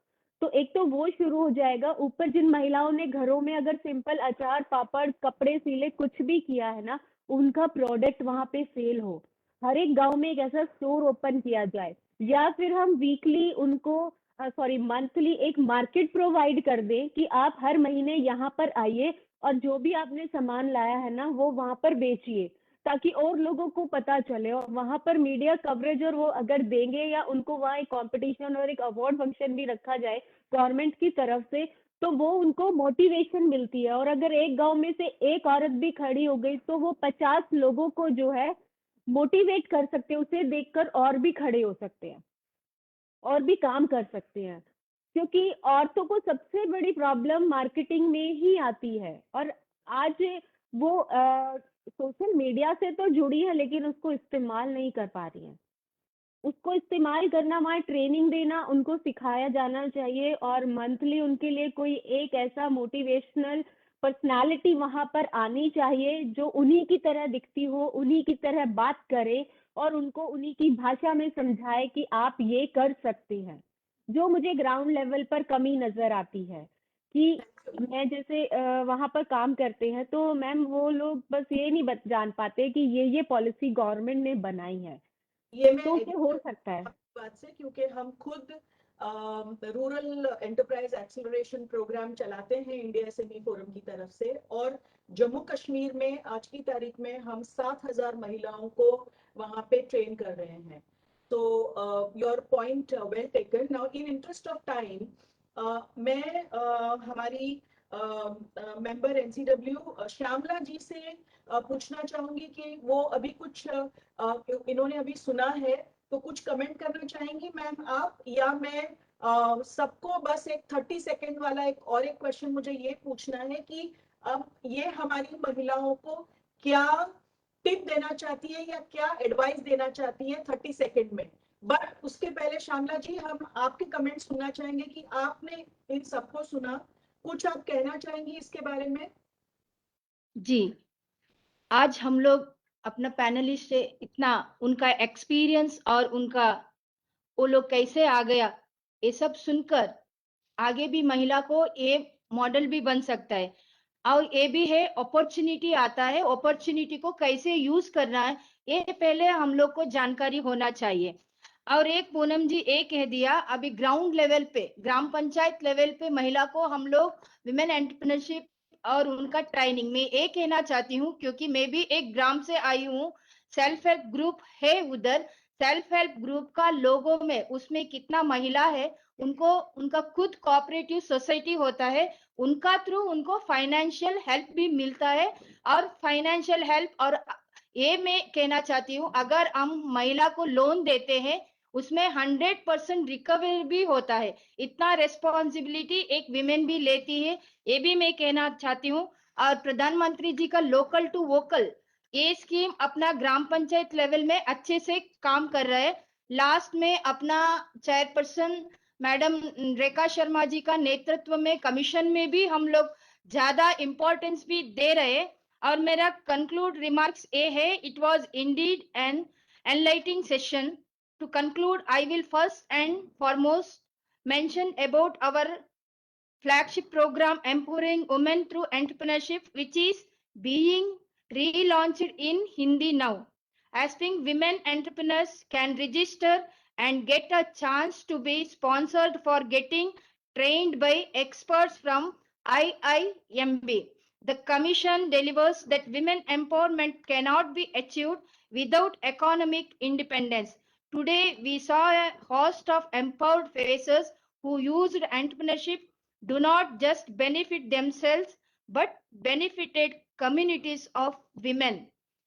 तो एक तो वो शुरू हो जाएगा। ऊपर जिन महिलाओं ने घरों में अगर सिंपल अचार पापड़ कपड़े सिले कुछ भी किया है ना, उनका प्रोडक्ट वहां पे सेल हो। हर एक गांव में एक ऐसा स्टोर ओपन किया जाए, या फिर हम वीकली उनको मंथली एक मार्केट प्रोवाइड कर दें कि आप हर महीने यहाँ पर आइए और जो भी आपने सामान लाया है ना वो वहां पर बेचिए, ताकि और लोगों को पता चले। और वहां पर मीडिया कवरेज और वो अगर देंगे, या उनको वहाँ एक कंपटीशन और एक अवार्ड फंक्शन भी रखा जाए गवर्नमेंट की तरफ से, तो वो उनको मोटिवेशन मिलती है। और अगर एक गांव में से एक औरत भी खड़ी हो गई तो वो 50 लोगों को जो है मोटिवेट कर सकते हैं, उसे देखकर और भी खड़े हो सकते हैं और भी काम कर सकते हैं। क्योंकि औरतों को सबसे बड़ी प्रॉब्लम मार्केटिंग में ही आती है, और आज वो सोशल मीडिया से तो जुड़ी है लेकिन उसको इस्तेमाल नहीं कर पा रही है। उसको इस्तेमाल करना, वहाँ ट्रेनिंग देना उनको सिखाया जाना चाहिए, और मंथली उनके लिए कोई एक ऐसा मोटिवेशनल पर्सनालिटी वहां पर आनी चाहिए जो उन्हीं की तरह दिखती हो, उन्हीं की तरह बात करे और उनको उन्हीं की भाषा में समझाए कि आप ये कर सकते हैं। जो मुझे ग्राउंड लेवल पर कमी नजर आती है कि मैं जैसे वहां पर काम करते हैं तो मैम वो लोग बस ये नहीं जान पाते कि ये पॉलिसी गवर्नमेंट ने बनाई है, ये मैं तो उससे हो सकता है। बात से, क्योंकि हम खुद रूरल एंटरप्राइज एक्सेलरेशन प्रोग्राम चलाते हैं इंडिया एसएमई फोरम की तरफ से, और जम्मू कश्मीर में आज की तारीख में हम 7,000 महिलाओं को वहां पे ट्रेन कर रहे हैं। तो your point well taken. Now in interest of time मैं हमारी मेंबर एनसीडब्ल्यू श्यामला जी से पूछना चाहूंगी कि वो अभी कुछ इन्होंने अभी सुना है तो कुछ कमेंट करना चाहेंगी मैम आप, या मैं सबको बस एक 30 सेकेंड वाला एक क्वेश्चन मुझे ये पूछना है कि अब ये हमारी महिलाओं को क्या टिप देना चाहती है या क्या एडवाइस देना चाहती है 30 सेकेंड में। बट उसके पहले श्यामला जी हम आपके कमेंट सुनना चाहेंगे कि आपने इन सबको सुना, कुछ आप कहना चाहेंगी इसके बारे में। जी, आज हम लोग अपना पैनलिस्ट से इतना उनका एक्सपीरियंस और उनका वो लोग कैसे आ गया ये सब सुनकर आगे भी महिला को ये मॉडल भी बन सकता है। और ये भी है अपॉर्चुनिटी आता है, अपॉर्चुनिटी को कैसे यूज करना है ये पहले हम लोग को जानकारी होना चाहिए। और एक पूनम जी ये कह दिया, अभी ग्राउंड लेवल पे ग्राम पंचायत लेवल पे महिला को हम लोग विमेन एंटरप्रेन्योरशिप और उनका ट्रेनिंग। मैं ये कहना चाहती हूँ क्योंकि मैं भी एक ग्राम से आई हूँ, सेल्फ हेल्प ग्रुप है उधर। सेल्फ हेल्प ग्रुप का लोगों में उसमें कितना महिला है, उनको उनका खुद कोऑपरेटिव सोसाइटी होता है, उनका थ्रू उनको फाइनेंशियल हेल्प भी मिलता है। और फाइनेंशियल हेल्प, और ये मैं कहना चाहती हूँ, अगर हम महिला को लोन देते हैं उसमें 100% रिकवरी भी होता है। इतना रेस्पॉन्सिबिलिटी एक विमेन भी लेती है, ये भी मैं कहना चाहती हूँ। और प्रधानमंत्री जी का लोकल टू वोकल ये स्कीम अपना ग्राम पंचायत लेवल में अच्छे से काम कर रहा है। लास्ट में अपना चेयरपर्सन मैडम रेखा शर्मा जी का नेतृत्व में कमीशन में भी हम लोग ज्यादा इम्पोर्टेंस भी दे रहे हैं। और मेरा कंक्लूड रिमार्क्स ये है, it was indeed an enlightening session. To conclude, I will first and foremost mention about our flagship program Empowering Women Through Entrepreneurship, which is being relaunched in Hindi now. Aspiring women entrepreneurs can register and get a chance to be sponsored for getting trained by experts from IIMB. The Commission delivers that women empowerment cannot be achieved without economic independence. Today, we saw a host of empowered faces who used entrepreneurship do not just benefit themselves but benefited communities of women.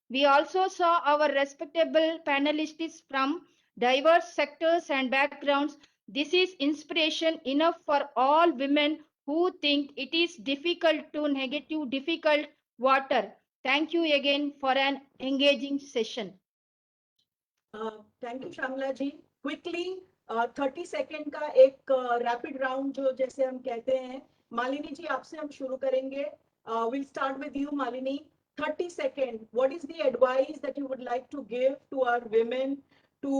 We also saw our respectable panelists from diverse sectors and backgrounds. This is inspiration enough for all women who think it is difficult to navigate difficult water. Thank you again for an engaging session. Thank you Shyamala ji. Quickly 30 second का एक rapid round जो जैसे हम कहते हैं। मालिनी जी आपसे हम शुरू करेंगे। Will start with you Malini. 30 second, what is the advice that you would like to give to our women to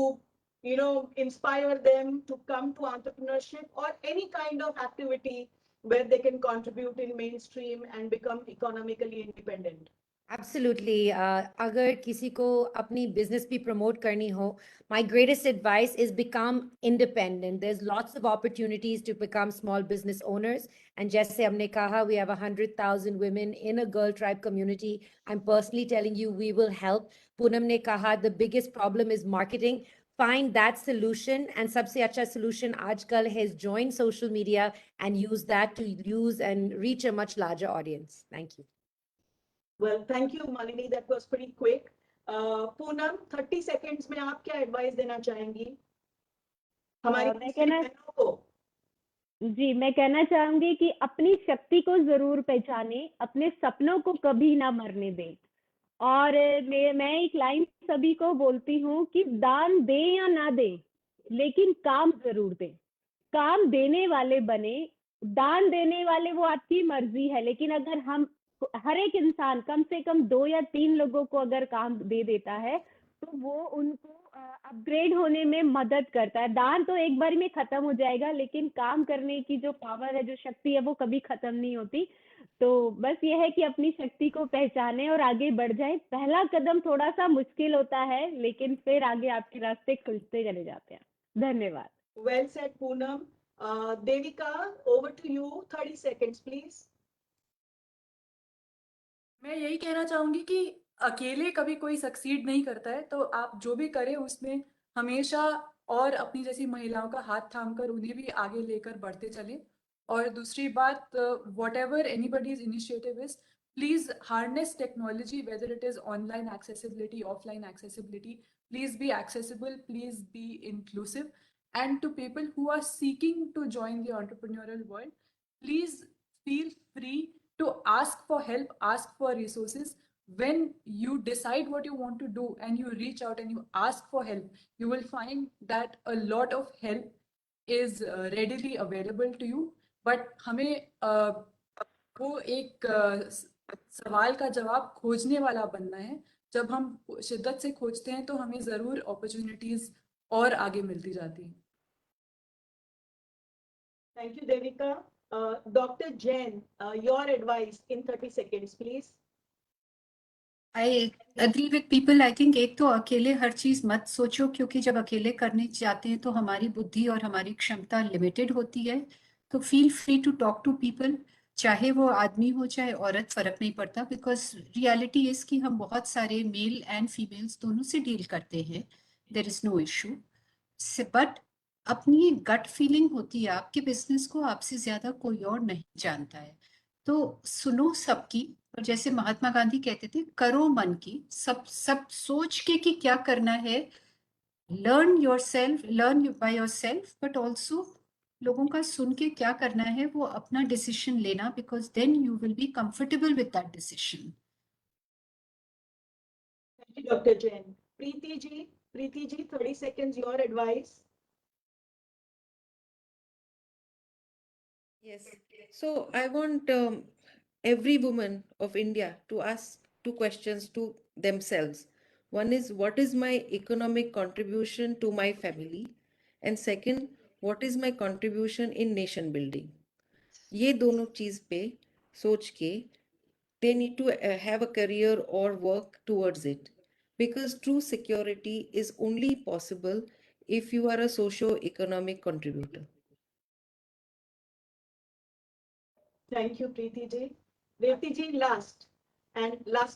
inspire them to come to entrepreneurship or any kind of activity where they can contribute in mainstream and become economically independent? Absolutely. अगर किसी को अपनी business भी promote करनी हो, my greatest advice is become independent. There's lots of opportunities to become small business owners. And जैसे हमने कहा, we have 100,000 women in a girl tribe community. I'm personally telling you, we will help. Poonam ने कहा, the biggest problem is marketing. Find that solution, and सबसे अच्छा solution आजकल has joined social media and use that to use and reach a much larger audience. Thank you. Well, thank you, Malini. That was pretty quick. Poonam, 30 seconds में आप क्या advice देना चाहेंगी हमारी बहनों को? जी, मैं कहना चाहूंगी कि अपनी शक्ति को जरूर पहचाने, अपने सपनों को कभी ना मरने दें। और मैं एक लाइन सभी को बोलती हूँ कि दान दे या ना दे, लेकिन काम जरूर दे। काम देने वाले बने, दान देने वाले वो आपकी मर्जी है, लेकिन अगर हम हर एक इंसान कम से कम 2 या 3 लोगों को अगर काम दे देता है तो वो उनको अपग्रेड होने में मदद करता है। दान तो एक बार में खत्म हो जाएगा, लेकिन काम करने की जो पावर है, जो शक्ति है, वो कभी खत्म नहीं होती। तो बस ये है कि अपनी शक्ति को पहचाने और आगे बढ़ जाए। पहला कदम थोड़ा सा मुश्किल होता है, लेकिन फिर आगे आपके रास्ते खुलते चले जाते हैं। धन्यवाद। Well said, Poonam. Devika, over to you. 30 seconds, please. मैं यही कहना चाहूंगी कि अकेले कभी कोई सक्सीड नहीं करता है, तो आप जो भी करें उसमें हमेशा और अपनी जैसी महिलाओं का हाथ थामकर उन्हें भी आगे लेकर बढ़ते चलें। और दूसरी बात, whatever anybody's initiative is, please harness technology, whether it is online accessibility, offline accessibility. Please be accessible, please be inclusive. And to people who are seeking to join the entrepreneurial world, please feel free to ask for help, ask for resources. When you decide what you want to do and you reach out and you ask for help, you will find that a lot of help is readily available to you. But हमें वो एक सवाल का जवाब खोजने वाला बनना है। जब हम शिद्दत से खोजते हैं तो हमें जरूर अपॉर्चुनिटीज और आगे मिलती जाती हैं। Thank you, Devika. Dr. Jain, your advice in 30 seconds, please. I agree with people. I think एक तो अकेले हर चीज मत सोचो, क्योंकि जब अकेले करने जाते हैं तो हमारी बुद्धि और हमारी क्षमता लिमिटेड होती है। तो feel free to talk to people, चाहे वो आदमी हो चाहे औरत, फर्क नहीं पड़ता, बिकॉज रियलिटी इज कि हम बहुत सारे मेल एंड फीमेल्स दोनों से डील करते हैं, there is no issue. But अपनी गट फीलिंग होती है, आपके बिजनेस को आपसे ज्यादा कोई और नहीं जानता है। तो सुनो सबकी, और जैसे महात्मा गांधी कहते थे, करो मन की, सब सब सोच के कि क्या करना है, learn by your self, but also लोगों का सुन के क्या करना है वो अपना डिसीजन लेना, because then you will be comfortable with that decision. Thank you, Dr. Jain. Preeti ji, 30 seconds, your advice. Yes. So I want every woman of India to ask two questions to themselves. One is, what is my economic contribution to my family? And second, what is my contribution in nation building? ये दोनों चीज पे सोच के they need to have a career or work towards it, because true security is only possible if you are a socio-economic contributor. Thank you, Preeti ji. Revati ji, last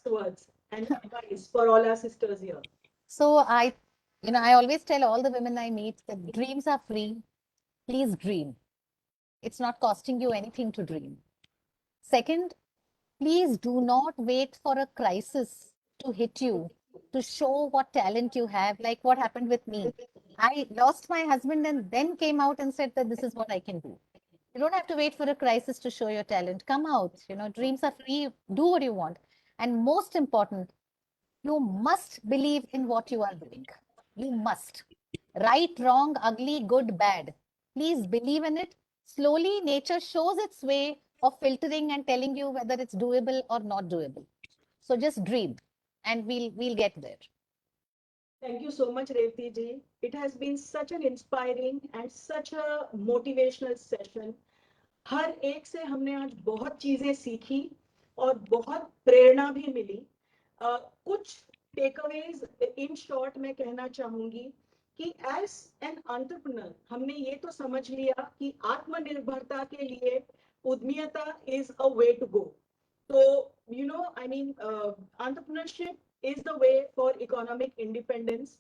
words and advice for all our sisters here. So I always tell all the women I meet that dreams are free. Please dream. It's not costing you anything to dream. Second, please do not wait for a crisis to hit you to show what talent you have, like what happened with me. I lost my husband and then came out and said that this is what I can do. You don't have to wait for a crisis to show your talent. Come out, dreams are free. Do what you want. And most important, you must believe in what you are doing. You must. Right, wrong, ugly, good, bad. Please believe in it. Slowly, nature shows its way of filtering and telling you whether it's doable or not doable. So just dream and we'll get there. Thank you so much, Revati ji. It has been such an inspiring and such a motivational session. हर एक से हमने आज बहुत चीजें सीखी और बहुत प्रेरणा भी मिली। कुछ टेकअवेज इन शॉर्ट मैं कहना चाहूंगी कि एज एन एंटरप्रेन्योर हमने ये तो समझ लिया कि आत्मनिर्भरता के लिए उद्यमिता is a way to go. तो entrepreneurship is the way for economic independence,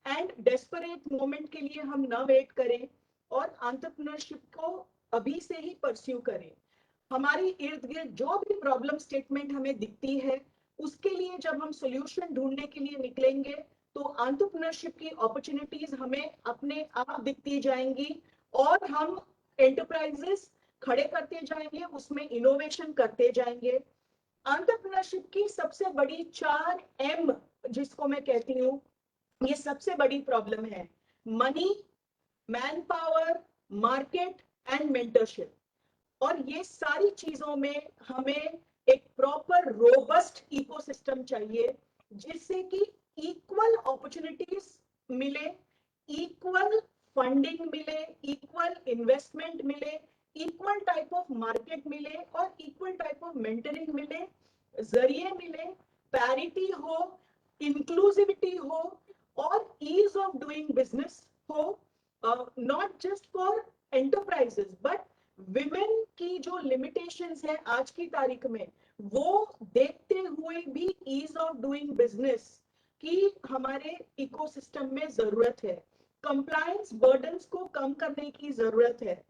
and desperate moment के लिए हम ना वेट करें और entrepreneurship को अभी से ही परस्यू करें। हमारी इर्द गिर्द जो भी प्रॉब्लम स्टेटमेंट हमें दिखती है उसके लिए जब हम सॉल्यूशन ढूंढने के लिए निकलेंगे तो एंटरप्रेन्योरशिप की अपॉर्चुनिटीज हमें अपने आप दिखती जाएंगी और हम एंटरप्राइजेस खड़े करते जाएंगे, उसमें इनोवेशन करते जाएंगे। एंटरप्रेन्योरशिप की सबसे बड़ी 4 M जिसको मैं कहती हूँ, ये सबसे बड़ी प्रॉब्लम है: money, man power, market and mentorship. और ये सारी चीजों में हमें एक प्रॉपर रोबस्ट इकोसिस्टम चाहिए जिससे कि इक्वल अपॉर्चुनिटीज मिले, इक्वल फंडिंग मिले, इक्वल इन्वेस्टमेंट मिले, इक्वल टाइप ऑफ मार्केट मिले और इक्वल टाइप ऑफ मेंटरिंग मिले, जरिए मिले, पैरिटी हो, इंक्लूसिविटी हो और ईज ऑफ डूइंग बिजनेस हो, not just for enterprises but women की जो लिमिटेशंस है आज की तारीख में वो देखते हुए भी ईज ऑफ डूइंग बिजनेस की हमारे इकोसिस्टम में जरूरत है। कंप्लायंस बर्डन्स को कम करने की जरूरत है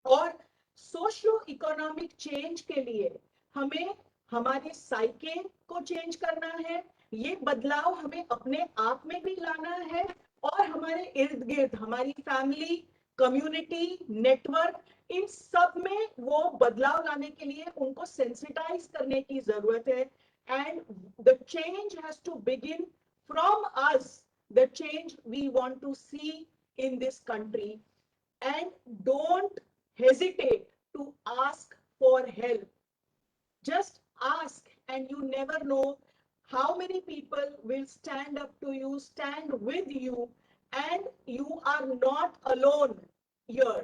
और सोशियो इकोनॉमिक चेंज के लिए हमें हमारे साइके को चेंज करना है। ये बदलाव हमें अपने आप में भी लाना है और हमारे इर्द गिर्द हमारी फैमिली, कम्युनिटी, नेटवर्क, इन सब में वो बदलाव लाने के लिए उनको सेंसिटाइज करने की जरूरत है। And the change has to begin from us, the change we want to see in this country. And don't hesitate to ask for help. Just ask and you never know how many people will stand up to you, stand with you, and you are not alone here.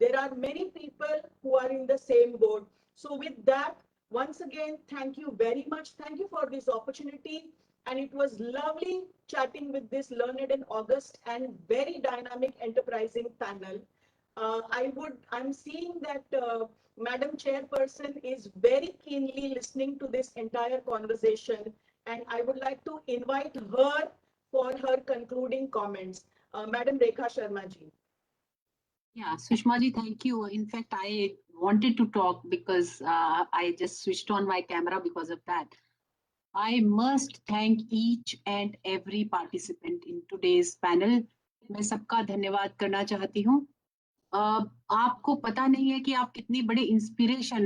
There are many people who are in the same boat. So with that, once again, thank you very much. Thank you for this opportunity. And it was lovely chatting with this learned and august and very dynamic enterprising panel. I'm seeing that Madam Chairperson is very keenly listening to this entire conversation, and I would like to invite her for her concluding comments. Madam Rekha Sharma ji. Yeah, Sushma ji, thank you. In fact, I wanted to talk because I just switched on my camera because of that. I must thank each and every participant in today's panel. मैं सबका धन्यवाद करना चाहती हूँ. आपको पता नहीं है कि आप कितनी बड़ी इंस्पिरेशन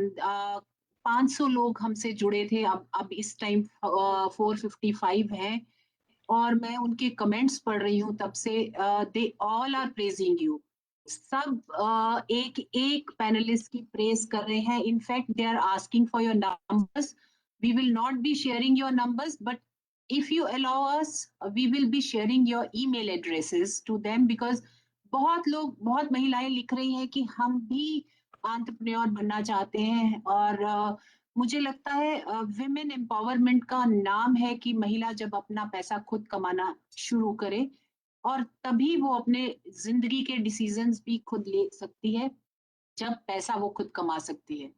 500 लोग हमसे जुड़े थे. अब इस टाइम 455 हैं और मैं उनके कमेंट्स पढ़ रही हूँ तब से. They all are praising you. सब एक एक पैनलिस्ट की प्रेज कर रहे हैं. In fact they are asking for your numbers. We will not be sharing your numbers, but if you allow us, we will be sharing your email addresses to them, because बहुत लोग, बहुत महिलाएं लिख रही हैं कि हम भी एंटरप्रेन्योर बनना चाहते हैं. और मुझे लगता है विमेन एम्पावरमेंट का नाम है कि महिला जब अपना पैसा खुद कमाना शुरू करे और तभी वो अपने जिंदगी के डिसीजंस भी खुद ले सकती है, जब पैसा वो खुद कमा सकती है.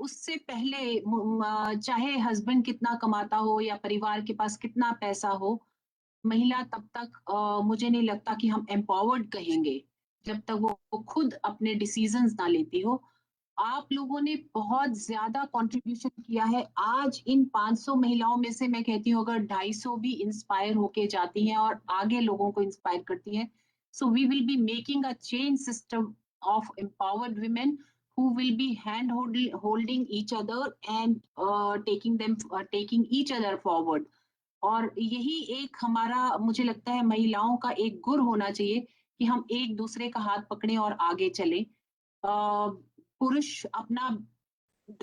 उससे पहले चाहे हस्बैंड कितना कमाता हो या परिवार के पास कितना पैसा हो, महिला तब तक मुझे नहीं लगता कि हम एम्पावर्ड कहेंगे जब तक वो खुद अपने डिसीजंस ना लेती हो. आप लोगों ने बहुत ज्यादा कंट्रीब्यूशन किया है. आज इन 500 महिलाओं में से मैं कहती हूँ अगर 250 भी इंस्पायर होके जाती हैं और आगे लोगों को इंस्पायर करती हैं, so we will be making a chain system of empowered women who will be hand holding each other and taking each other forward. और यही एक हमारा, मुझे लगता है महिलाओं का एक गुर होना चाहिए कि हम एक दूसरे का हाथ पकड़ें और आगे चलें. पुरुष अपना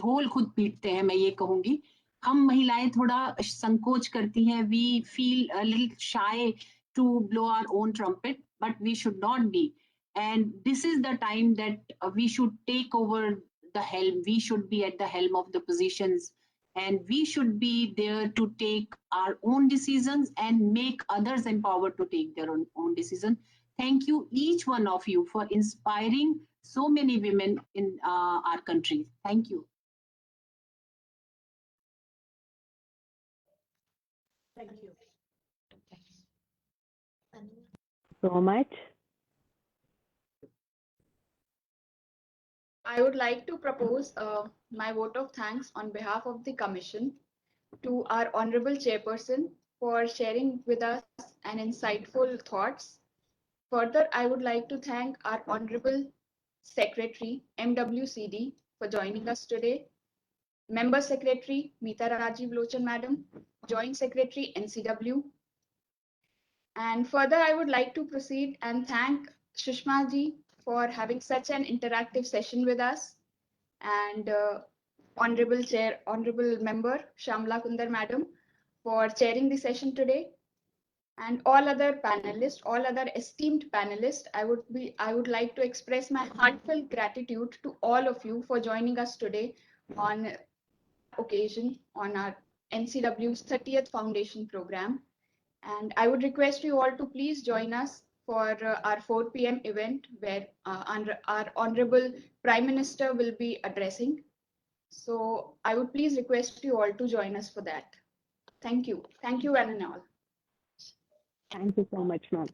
ढोल खुद पीटते हैं, मैं ये कहूंगी. हम महिलाएं थोड़ा संकोच करती हैं. we feel a little shy to blow our own trumpet, but we should not be. And this is the time that we should take over the helm. We should be at the helm of the positions, and we should be there to take our own decisions and make others empowered to take their own decisions. Thank you, each one of you, for inspiring so many women in our country. Thank you. Thank you so much. I would like to propose my vote of thanks on behalf of the Commission to our Honorable Chairperson for sharing with us an insightful thoughts. Further, I would like to thank our Honorable Secretary, MWCD, for joining us today. Member Secretary, Meeta Rajiv Lochan Madam, Joint Secretary, NCW. And further, I would like to proceed and thank Sushma ji for having such an interactive session with us, and Honorable Member Shamla Kundar Madam for chairing the session today, and all other panelists, all other esteemed panelists. I would like to express my heartfelt gratitude to all of you for joining us today on occasion on our NCW's 30th Foundation Program. And I would request you all to please join us for our 4 p.m. event where our Honorable Prime Minister will be addressing. So I would please request you all to join us for that. Thank you. Thank you, one and all. Thank you so much, ma'am.